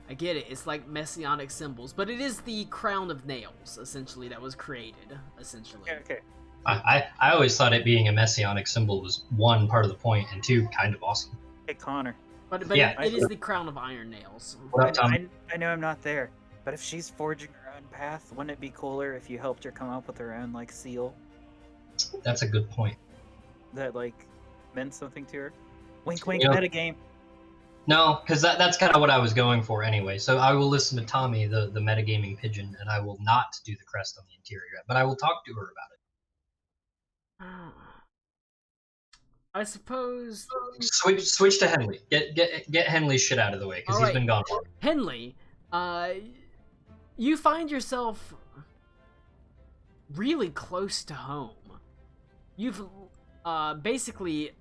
I get it, it's like messianic symbols, but it is the crown of nails, essentially, that was created, essentially. Okay. I always thought it being a messianic symbol was one, part of the point, and two, kind of awesome. Hey, Connor. But yeah, it is the crown of iron nails. I know I'm not there, but if she's forging her own path, wouldn't it be cooler if you helped her come up with her own, like, seal? That's a good point. That, like, meant something to her? Wink, wink, metagame. No, because that's kind of what I was going for anyway. So I will listen to Tommy, the metagaming pigeon, and I will not do the crest on the interior, but I will talk to her about it. I suppose. Switch to Henley. Get Henley's shit out of the way because he's been gone. Henley, you find yourself really close to home. You've basically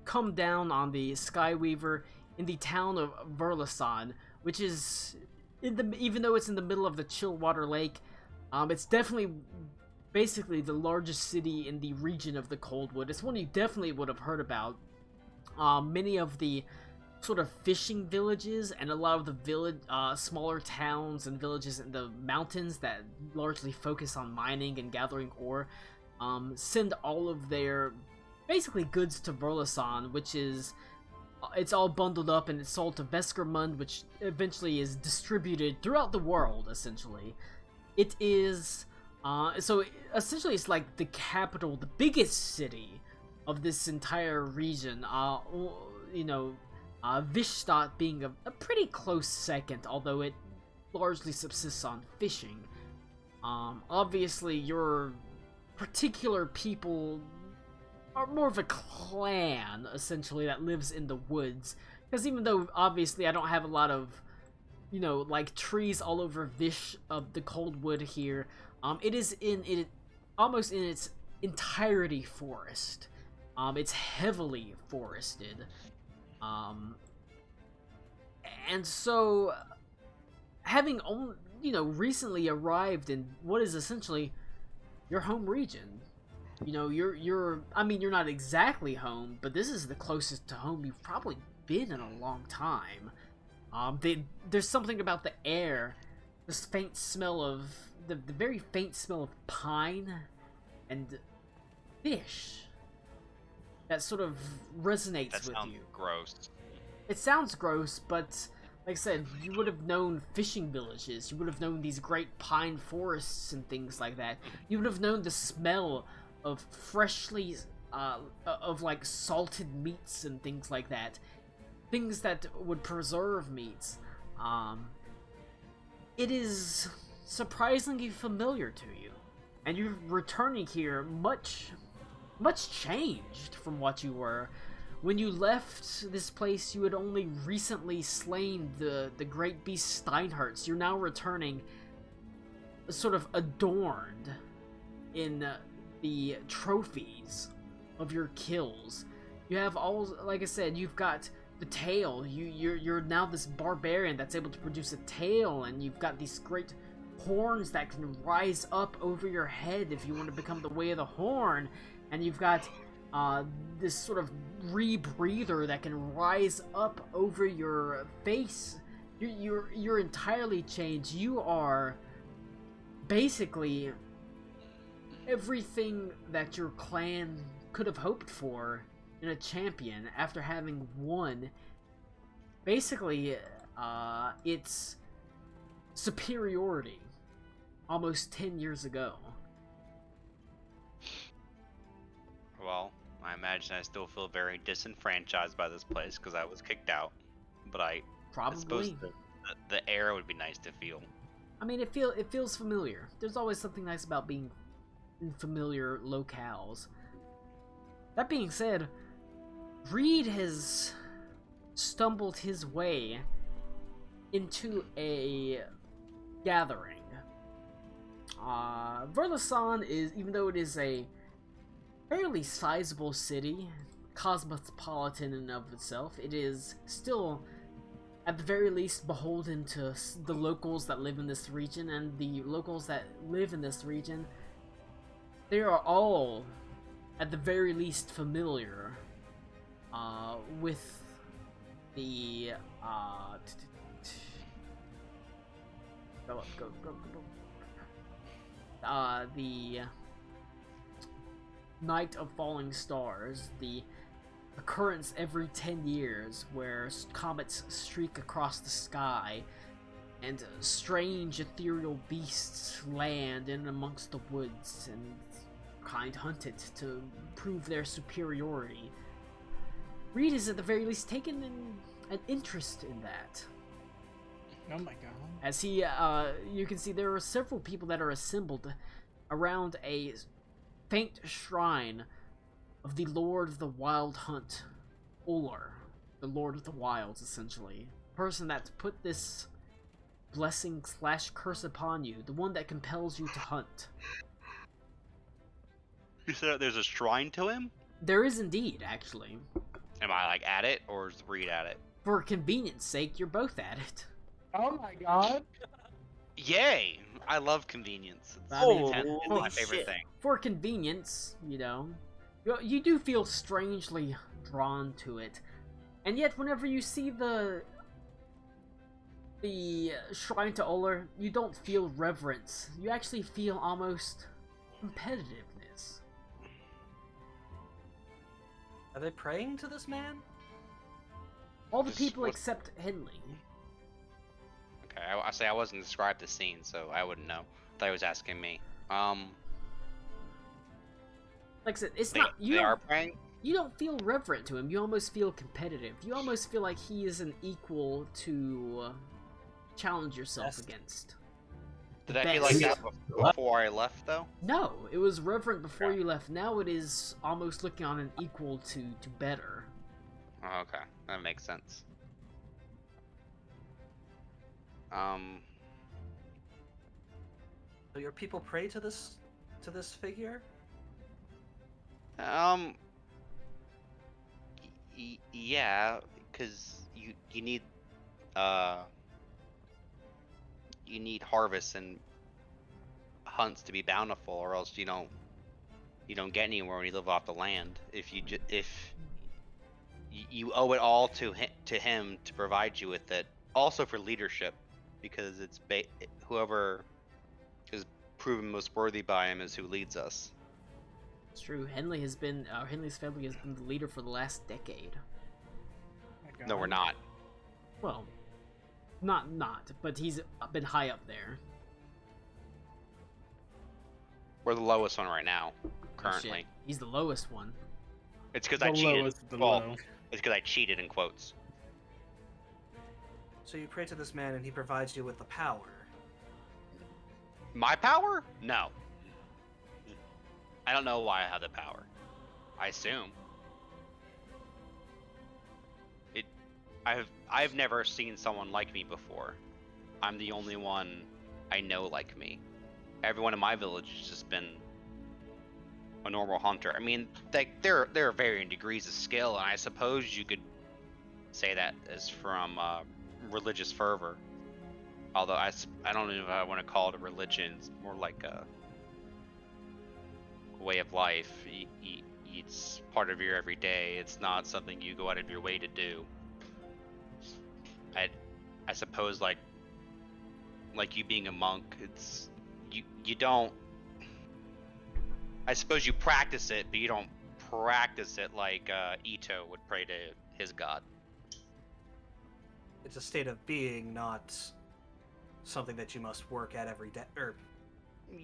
come down on the Skyweaver in the town of Verlasan, which is even though it's in the middle of the Chillwater Lake, it's definitely basically the largest city in the region of the Coldwood. It's one you definitely would have heard about. Many of the sort of fishing villages and a lot of the smaller towns and villages in the mountains that largely focus on mining and gathering ore send all of their basically goods to Verlasan, which is it's all bundled up and it's sold to Veskermund, which eventually is distributed throughout the world, essentially. It is so essentially it's like the capital, the biggest city of this entire region. Vishstadt being a pretty close second, although it largely subsists on fishing. Obviously your particular people are more of a clan, essentially, that lives in the woods. Because even though, obviously, I don't have a lot of, like, trees all over Vish of the Coldwood here, it is almost in its entirety forest. It's heavily forested. And so, having, recently arrived in what is essentially your home region, You know, I mean, you're not exactly home, but this is the closest to home you've probably been in a long time. There's something about the air, this faint smell of the very faint smell of pine and fish that sort of resonates with you. That sounds gross. It sounds gross, but like I said, you would have known fishing villages. You would have known these great pine forests and things like that. You would have known the smell of freshly, of like salted meats and things like that. Things that would preserve meats. It is surprisingly familiar to you. And you're returning here much changed from what you were. When you left this place, you had only recently slain the great beast Steinhertz. You're now returning sort of adorned in the trophies of your kills. You have all, like I said, you've got the tail. You're now this barbarian that's able to produce a tail, and you've got these great horns that can rise up over your head if you want to become the Way of the Horn, and you've got this sort of rebreather that can rise up over your face. You're entirely changed. You are basically everything that your clan could have hoped for in a champion after having won basically its superiority almost 10 years ago. Well, I imagine I still feel very disenfranchised by this place because I was kicked out. But I suppose the air would be nice to feel. I mean, it feels familiar. There's always something nice about being in familiar locales. That being said, Reed has stumbled his way into a gathering. Verlasan is, even though it is a fairly sizable city, cosmopolitan in and of itself, it is still, at the very least, beholden to the locals that live in this region, and the locals that live in this region, they are all, at the very least, familiar with the the Night of Falling Stars, the occurrence every 10 years where comets streak across the sky and strange ethereal beasts land in amongst the woods and kind hunt it to prove their superiority. Reed is at the very least taken an interest in that. Oh my god. As he, you can see there are several people that are assembled around a faint shrine of the Lord of the Wild Hunt, Uller, the Lord of the Wilds, essentially. Person that's put this blessing / curse upon you, the one that compels you to hunt. You said there's a shrine to him? There is indeed, actually. Am I like at it, or is Reed at it? For convenience sake, you're both at it. Oh my god. Yay! I love convenience. It's my favorite thing. For convenience, you know, you do feel strangely drawn to it. And yet, whenever you see the shrine to Uller, you don't feel reverence. You actually feel almost competitiveness. Are they praying to this man? All the people except Henley. Okay, I say I wasn't described the scene, so I wouldn't know. I thought he was asking me. Like I said, it's they, not they are praying? You don't feel reverent to him. You almost feel competitive. You almost feel like he is an equal to challenge yourself against. Did I feel like that before I left, though? No, it was reverent before you left. Now it is almost looking on an equal to better. Oh, okay, that makes sense. So your people pray to this figure? Yeah, because you need harvests and hunts to be bountiful, or else you don't you don't get anywhere when you live off the land. If you owe it all to him to provide you with it. Also for leadership, because it's whoever is proven most worthy by him is who leads us. It's true. Henley's family has been the leader for the last decade. No, we're not. Well, not, but he's been high up there. We're the lowest one right now, currently. Oh, shit. He's the lowest one. It's because I cheated. It's because I cheated in quotes. So you pray to this man and he provides you with the power. My power? No. I don't know why I have the power. I assume. I've never seen someone like me before. I'm the only one I know like me. Everyone in my village has just been a normal hunter. I mean, there are varying degrees of skill, and I suppose you could say that is from religious fervor. Although I don't know if I want to call it a religion. It's more like a way of life. It's part of your everyday. It's not something you go out of your way to do. I suppose like you being a monk, it's you don't. I suppose you practice it, but you don't practice it like Ito would pray to his god. It's a state of being, not something that you must work at every day.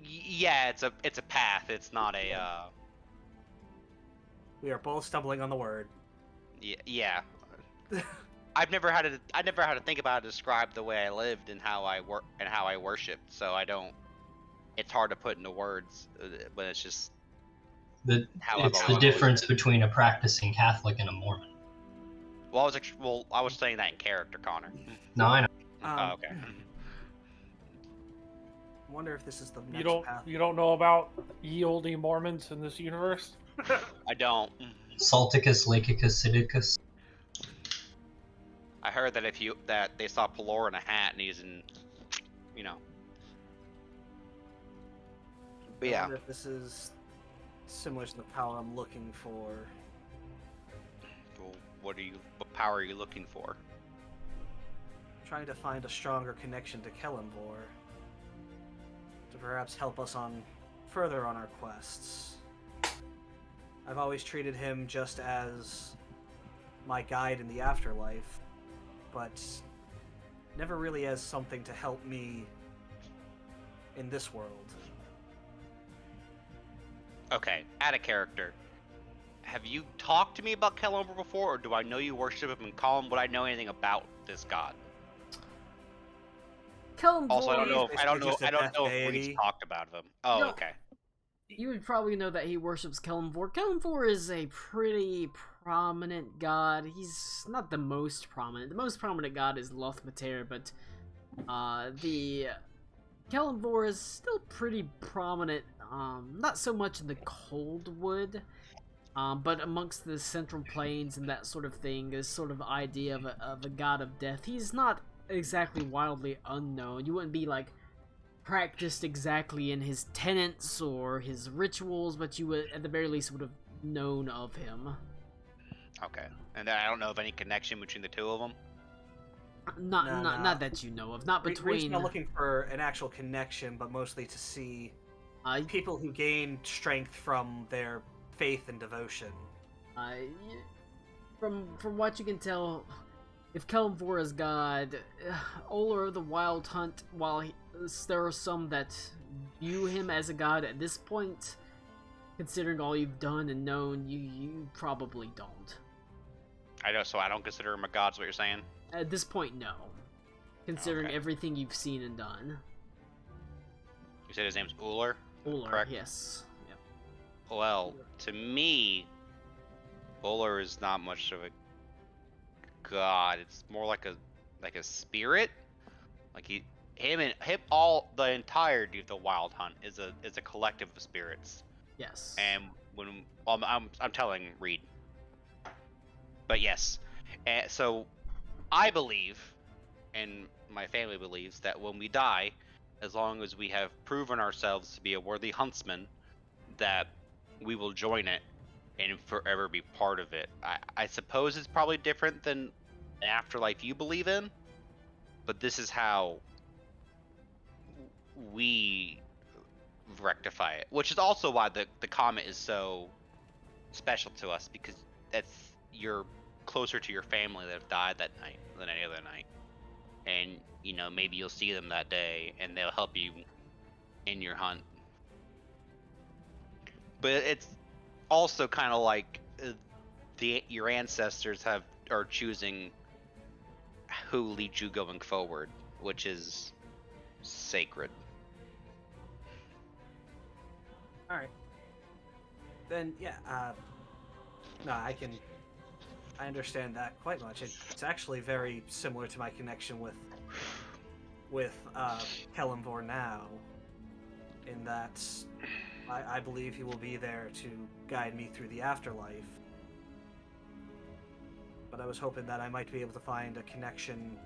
Yeah, it's a path. It's not a. We are both stumbling on the word. Yeah. I've never had to think about how to describe the way I lived and how I worshipped. So I don't. It's hard to put into words, but it's just. It's the difference between a practicing Catholic and a Mormon. Well, I was saying that in character, Connor. No, I know. Oh, okay. I wonder if this is the next path. You don't know about ye olde Mormons in this universe? I don't. Salticus, Lacicus, Sidicus. I heard that they saw Pelor in a hat and he's in, But yeah. I wonder if this is similar to the power I'm looking for. Well, what power are you looking for? Trying to find a stronger connection to Kellenvor to perhaps help us further on our quests. I've always treated him just as my guide in the afterlife, but never really as something to help me in this world. Okay, add a character. Have you talked to me about Kellenvor before, or do I know you worship him and call him? Would I know anything about this god? Kellenvor. Also, I don't know if Reed's talked about him. Oh, no. Okay. You would probably know that he worships Kellenvor. Kellenvor is a pretty prominent god. He's not the most prominent. The most prominent god is Lothmater, but the Kellenvor is still pretty prominent. Not so much in the Coldwood, but amongst the Central Plains and that sort of thing. This sort of idea of a god of death. He's not exactly wildly unknown. You wouldn't be like practiced exactly in his tenets or his rituals, but you would at the very least would have known of him. Okay, and I don't know of any connection between the two of them. Not that you know of. Not between. Reed's not looking for an actual connection, but mostly to see people who gain strength from their faith and devotion. From what you can tell, if Kellenvor is God, Oler of the Wild Hunt, while there are some that view him as a god at this point, considering all you've done and known, you probably don't. I know, so I don't consider him a god, is what you're saying? At this point, no. Considering everything you've seen and done. You said his name's Uller? Uller, correct? Yes. Yep. Well, to me, Uller is not much of a god. It's more like a spirit. Like all the entirety of the Wild Hunt is a collective of spirits. Yes. And I'm telling Reed. But yes, so I believe, and my family believes, that when we die, as long as we have proven ourselves to be a worthy huntsman, that we will join it and forever be part of it. I suppose it's probably different than the afterlife you believe in, but this is how we rectify it, which is also why the comet is so special to us, because you're closer to your family that have died that night than any other night, and maybe you'll see them that day and they'll help you in your hunt. But it's also kind of like your ancestors are choosing who leads you going forward, which is sacred. All right. Then yeah, no, I understand that quite much. It's actually very similar to my connection with Kellamvor now, in that I believe he will be there to guide me through the afterlife. But I was hoping that I might be able to find a connection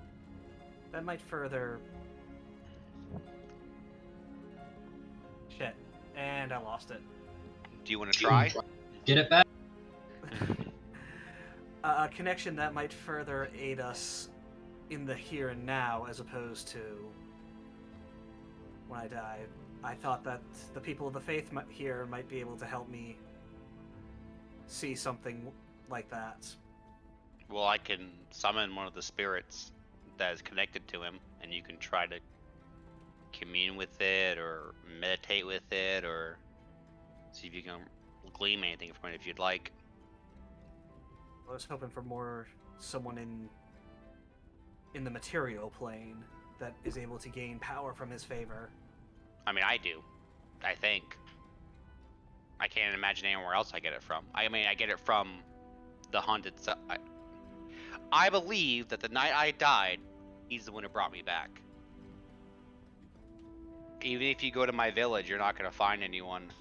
that might further... Shit. And I lost it. Do you want to try? Get it back? A connection that might further aid us in the here and now, as opposed to when I die. I thought that the people of the faith here might be able to help me see something like that. Well, I can summon one of the spirits that is connected to him, and you can try to commune with it, or meditate with it, or see if you can glean anything from it if you'd like. I was hoping for someone in the material plane that is able to gain power from his favor. I mean, I do. I think. I can't imagine anywhere else I get it from. I mean, I get it from the hunt itself. I believe that the night I died, he's the one who brought me back. Even if you go to my village, you're not going to find anyone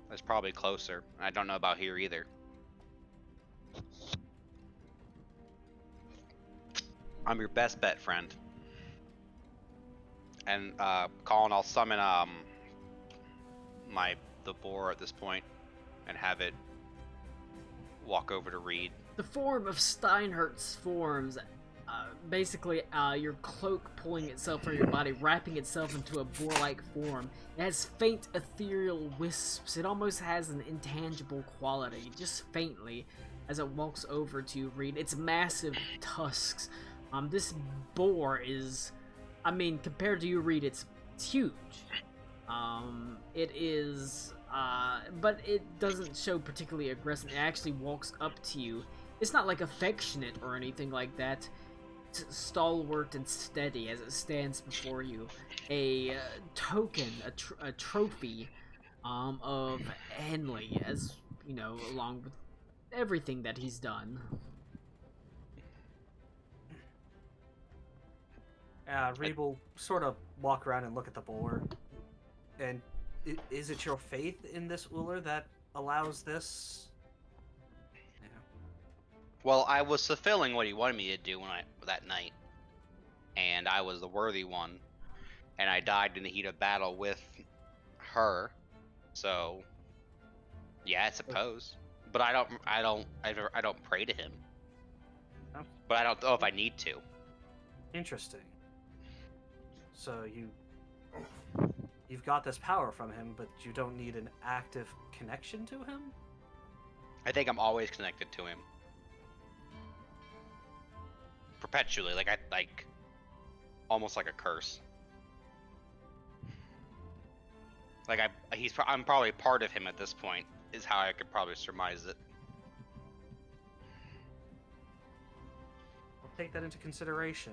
that's probably closer. I don't know about here either. I'm your best bet, friend. And Colin, I'll summon the boar at this point and have it walk over to Reed. The form of Steinhurt's forms, basically your cloak pulling itself from your body, wrapping itself into a boar-like form. It has faint ethereal wisps. It almost has an intangible quality, just faintly, as it walks over to you, Reed. Its massive tusks. This boar is, I mean, compared to you, Reed, it's huge. It is, but it doesn't show particularly aggressive. It actually walks up to you. It's not like affectionate or anything like that. It's stalwart and steady as it stands before you. A token, a trophy of Henley, as you know, along with everything that he's done. Reed will sort of walk around and look at the boar. And is it your faith in this Uller that allows this? Yeah. Well, I was fulfilling what he wanted me to do that night, and I was the worthy one, and I died in the heat of battle with her. So, yeah, I suppose. But I don't pray to him. Oh. But I don't know if I need to. Interesting. So you've got this power from him, but you don't need an active connection to him? I think I'm always connected to him. Perpetually, like almost like a curse. Like I'm probably part of him at this point, is how I could probably surmise it. I'll take that into consideration.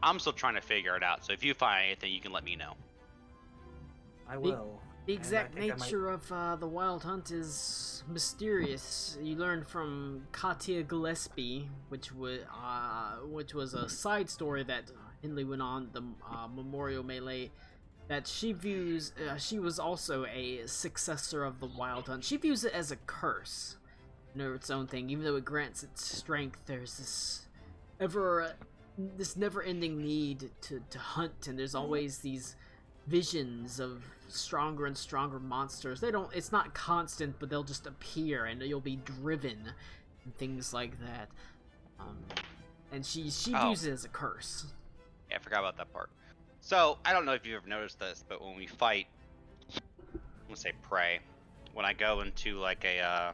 I'm still trying to figure it out, so if you find anything, you can let me know. I will. The exact nature of the wild hunt is mysterious. You learned from Katia Gillespie, which was a side story that Henley went on the Memorial Melee, that she views she was also a successor of the wild hunt. She views it as a curse, its own thing. Even though it grants its strength, there's this never-ending need to hunt, and there's always these visions of stronger and stronger monsters. It's not constant, but they'll just appear and you'll be driven and things like that. And she views it as a curse. Yeah, I forgot about that part. So, I don't know if you've ever noticed this, but when we fight, I'm gonna say prey, when I go into like a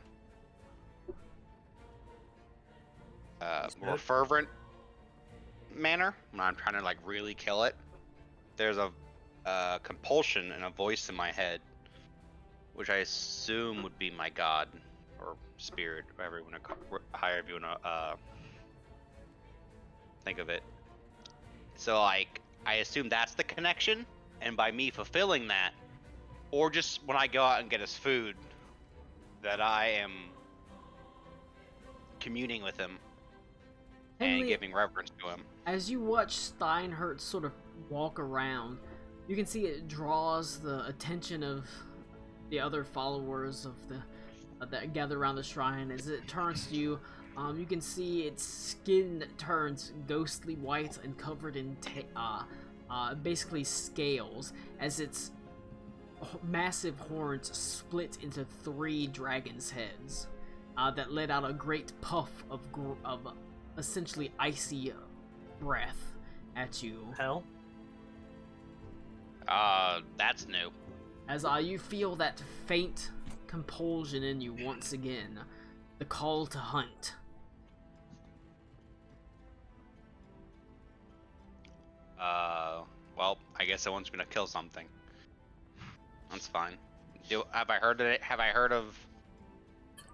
more fervent manner, when I'm trying to like really kill it, there's a compulsion and a voice in my head, which I assume would be my god or spirit, however you want to think of it. So like, I assume that's the connection, and by me fulfilling that, or just when I go out and get his food, that I am communing with him and giving reverence to him. As you watch Steinhurt sort of walk around, you can see it draws the attention of the other followers of that gather around the shrine. As it turns to you, you can see its skin turns ghostly white and covered in basically scales, as its massive horns split into 3 dragons' heads that let out a great puff of essentially icy breath at you. Hell? That's new. As you feel that faint compulsion in you once again, the call to hunt. Well, I guess someone's gonna kill something. That's fine. Have I heard of it? Have I heard of?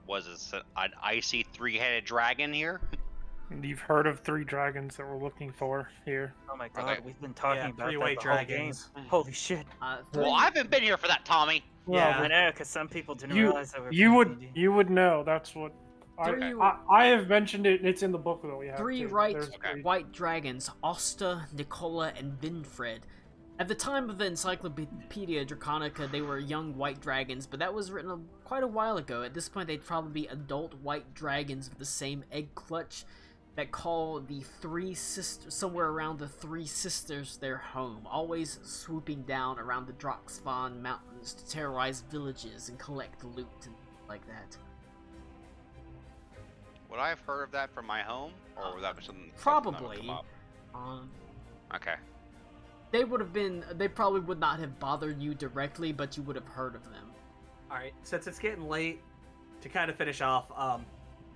Was it an icy 3-headed dragon here? You've heard of 3 dragons that we're looking for here. Oh my god, Okay. we've been talking about 3 that white the whole dragons. game. Holy shit. Well, I haven't been here for that, Tommy. Yeah, I know, because some people didn't realize that you would know. That's what I have mentioned it. It's in the book that we have. 3 white dragons: Osta, Nicola, and Winfred. At the time of the Encyclopedia Draconica, they were young white dragons, but that was written quite a while ago. At this point, they'd probably be adult white dragons of the same egg clutch that call the 3 sisters, somewhere around the 3 sisters, their home, always swooping down around the Droxvan mountains to terrorize villages and collect loot and like that. Would I have heard of that from my home, or would that be something? Probably. Something that would come up? Okay. They probably would not have bothered you directly, but you would have heard of them. Alright, since it's getting late, to kind of finish off,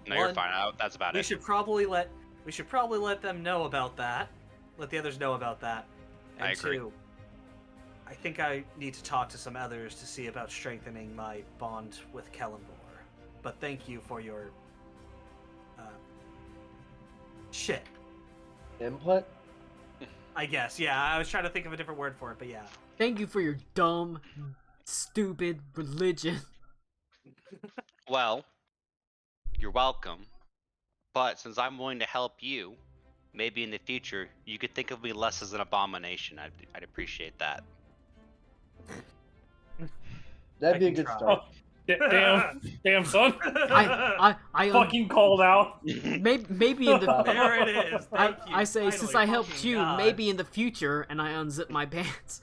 no, you're fine. That's about it. We should probably let them know about that. Let the others know about that. And I agree. 2, I think I need to talk to some others to see about strengthening my bond with Kellenbor. But thank you for your input. I guess, yeah. I was trying to think of a different word for it, but yeah. Thank you for your dumb, stupid religion. Well, you're welcome. But since I'm willing to help you, maybe in the future you could think of me less as an abomination. I'd appreciate that. That'd be a good start. Damn, son! I fucking called out. Maybe in the there it is. Thank you. I say, finally, since I helped fucking you, God. maybe in the future, and I unzip my pants.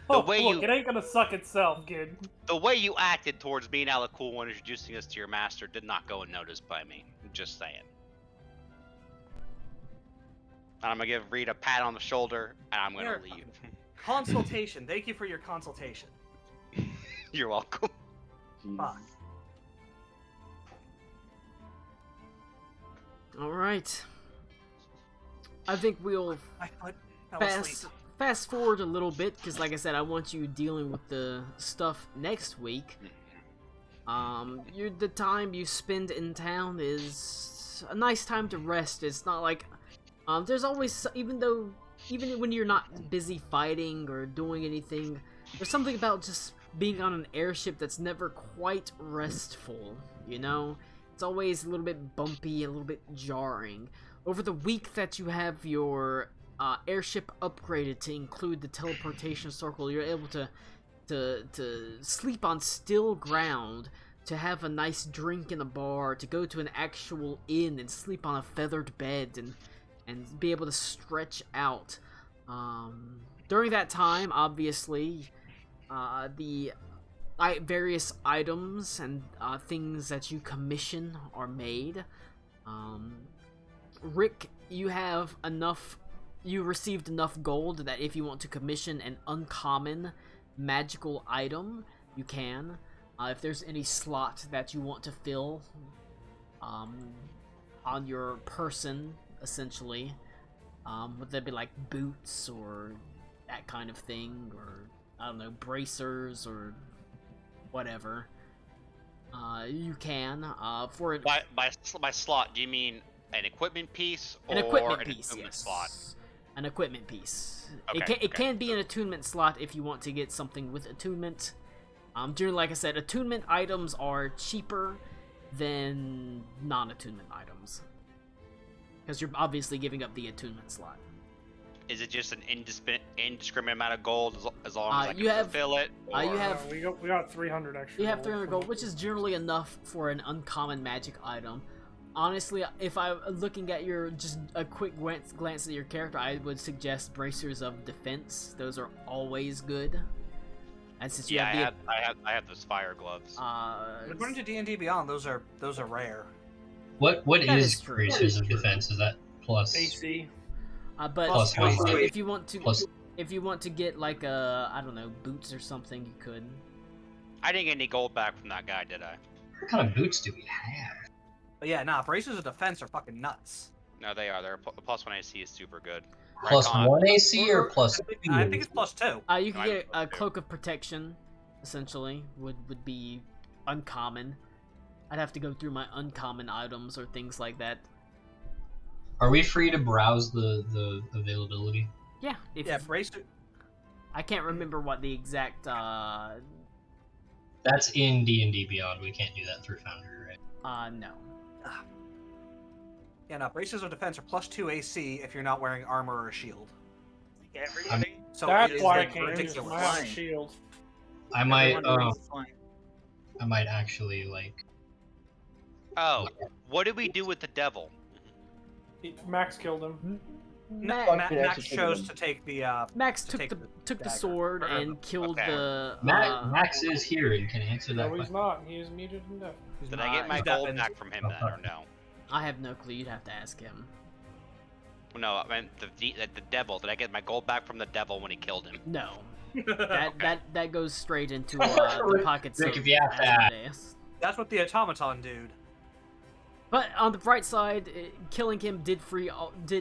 Look, it ain't gonna suck itself, kid. The way you acted towards me and Icicle when introducing us to your master did not go unnoticed by me. I'm just saying. And I'm gonna give Reed a pat on the shoulder, and I'm gonna leave. Consultation. Thank you for your consultation. You're welcome. Fuck. All right. I think we'll fast forward a little bit, because like I said, I want you dealing with the stuff next week. The time you spend in town is a nice time to rest. It's not like there's always, even when you're not busy fighting or doing anything, there's something about just being on an airship that's never quite restful, you know? It's always a little bit bumpy, a little bit jarring. Over the week that you have your airship upgraded to include the teleportation circle, you're able to sleep on still ground, to have a nice drink in a bar, to go to an actual inn and sleep on a feathered bed and be able to stretch out. During that time, obviously, the various items and things that you commission are made. Rick, you have enough. You received enough gold that if you want to commission an uncommon magical item, you can. If there's any slot that you want to fill on your person, essentially, would that be like boots or that kind of thing, or I don't know, bracers or whatever, you can. For it, by slot, do you mean an equipment piece or an equipment an piece, attunement yes. slot? An equipment piece. Okay, It can be an attunement slot if you want to get something with attunement. Like I said, attunement items are cheaper than non-attunement items, because you're obviously giving up the attunement slot. Is it just an indiscriminate amount of gold as long as I can fulfill it? We got 300 extra. You have 300 gold, which is generally enough for an uncommon magic item. Honestly, if I'm looking at just a quick glance at your character, I would suggest bracers of defense. Those are always good. And since you I have those fire gloves. According to D&D Beyond, those are rare. What is bracers of defense? Is that plus AC? But plus if you want to get like I don't know, boots or something, you could. I didn't get any gold back from that guy, did I? What kind of boots do we have? But yeah, nah, bracers of defense are fucking nuts. No, they are. They're plus 1 AC is super good. Plus 1 AC or plus? I think it's plus 2. You can get a cloak of protection, essentially, would be uncommon. I'd have to go through my uncommon items or things like that. Are we free to browse the availability? Yeah. Bracer. I can't remember what the exact. That's in D&D Beyond. We can't do that through Foundry, right? No. Yeah, no, bracers of defense are plus 2 AC if you're not wearing armor or a shield. Everybody. So That's why I like can't use my shield. I might actually like. Oh, what did we do with the devil? Max killed him. Max chose to take the. Max took the sword and killed the. Max is here and can answer that. No, he's not. He is muted and deaf. Did I get my gold back from him then, or no? I have no clue. You'd have to ask him. No, I meant the devil. Did I get my gold back from the devil when he killed him? No. That goes straight into the pockets Rick, of if you have to Asmodeus. That's what the automaton dude. But on the bright side, killing him did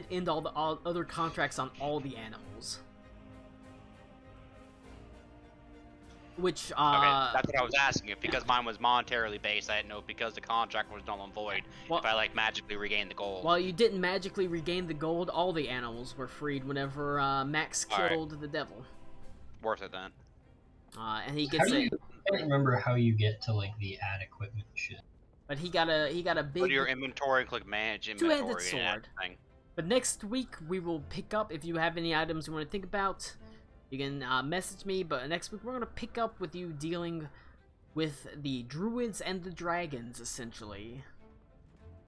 end all the other contracts on all the animals. Which, okay, that's what I was asking. If because mine was monetarily based, I didn't know because the contract was null and void. If I like magically regained the gold. While you didn't magically regain the gold, all the animals were freed whenever Max killed the devil. Worth it then. And he gets I can't remember how you get to like the add equipment shit. But he got a big. Go to your inventory and click manage inventory. Two-handed sword. Thing. But next week we will pick up. If you have any items you want to think about, you can message me. But next week we're gonna pick up with you dealing with the druids and the dragons, essentially.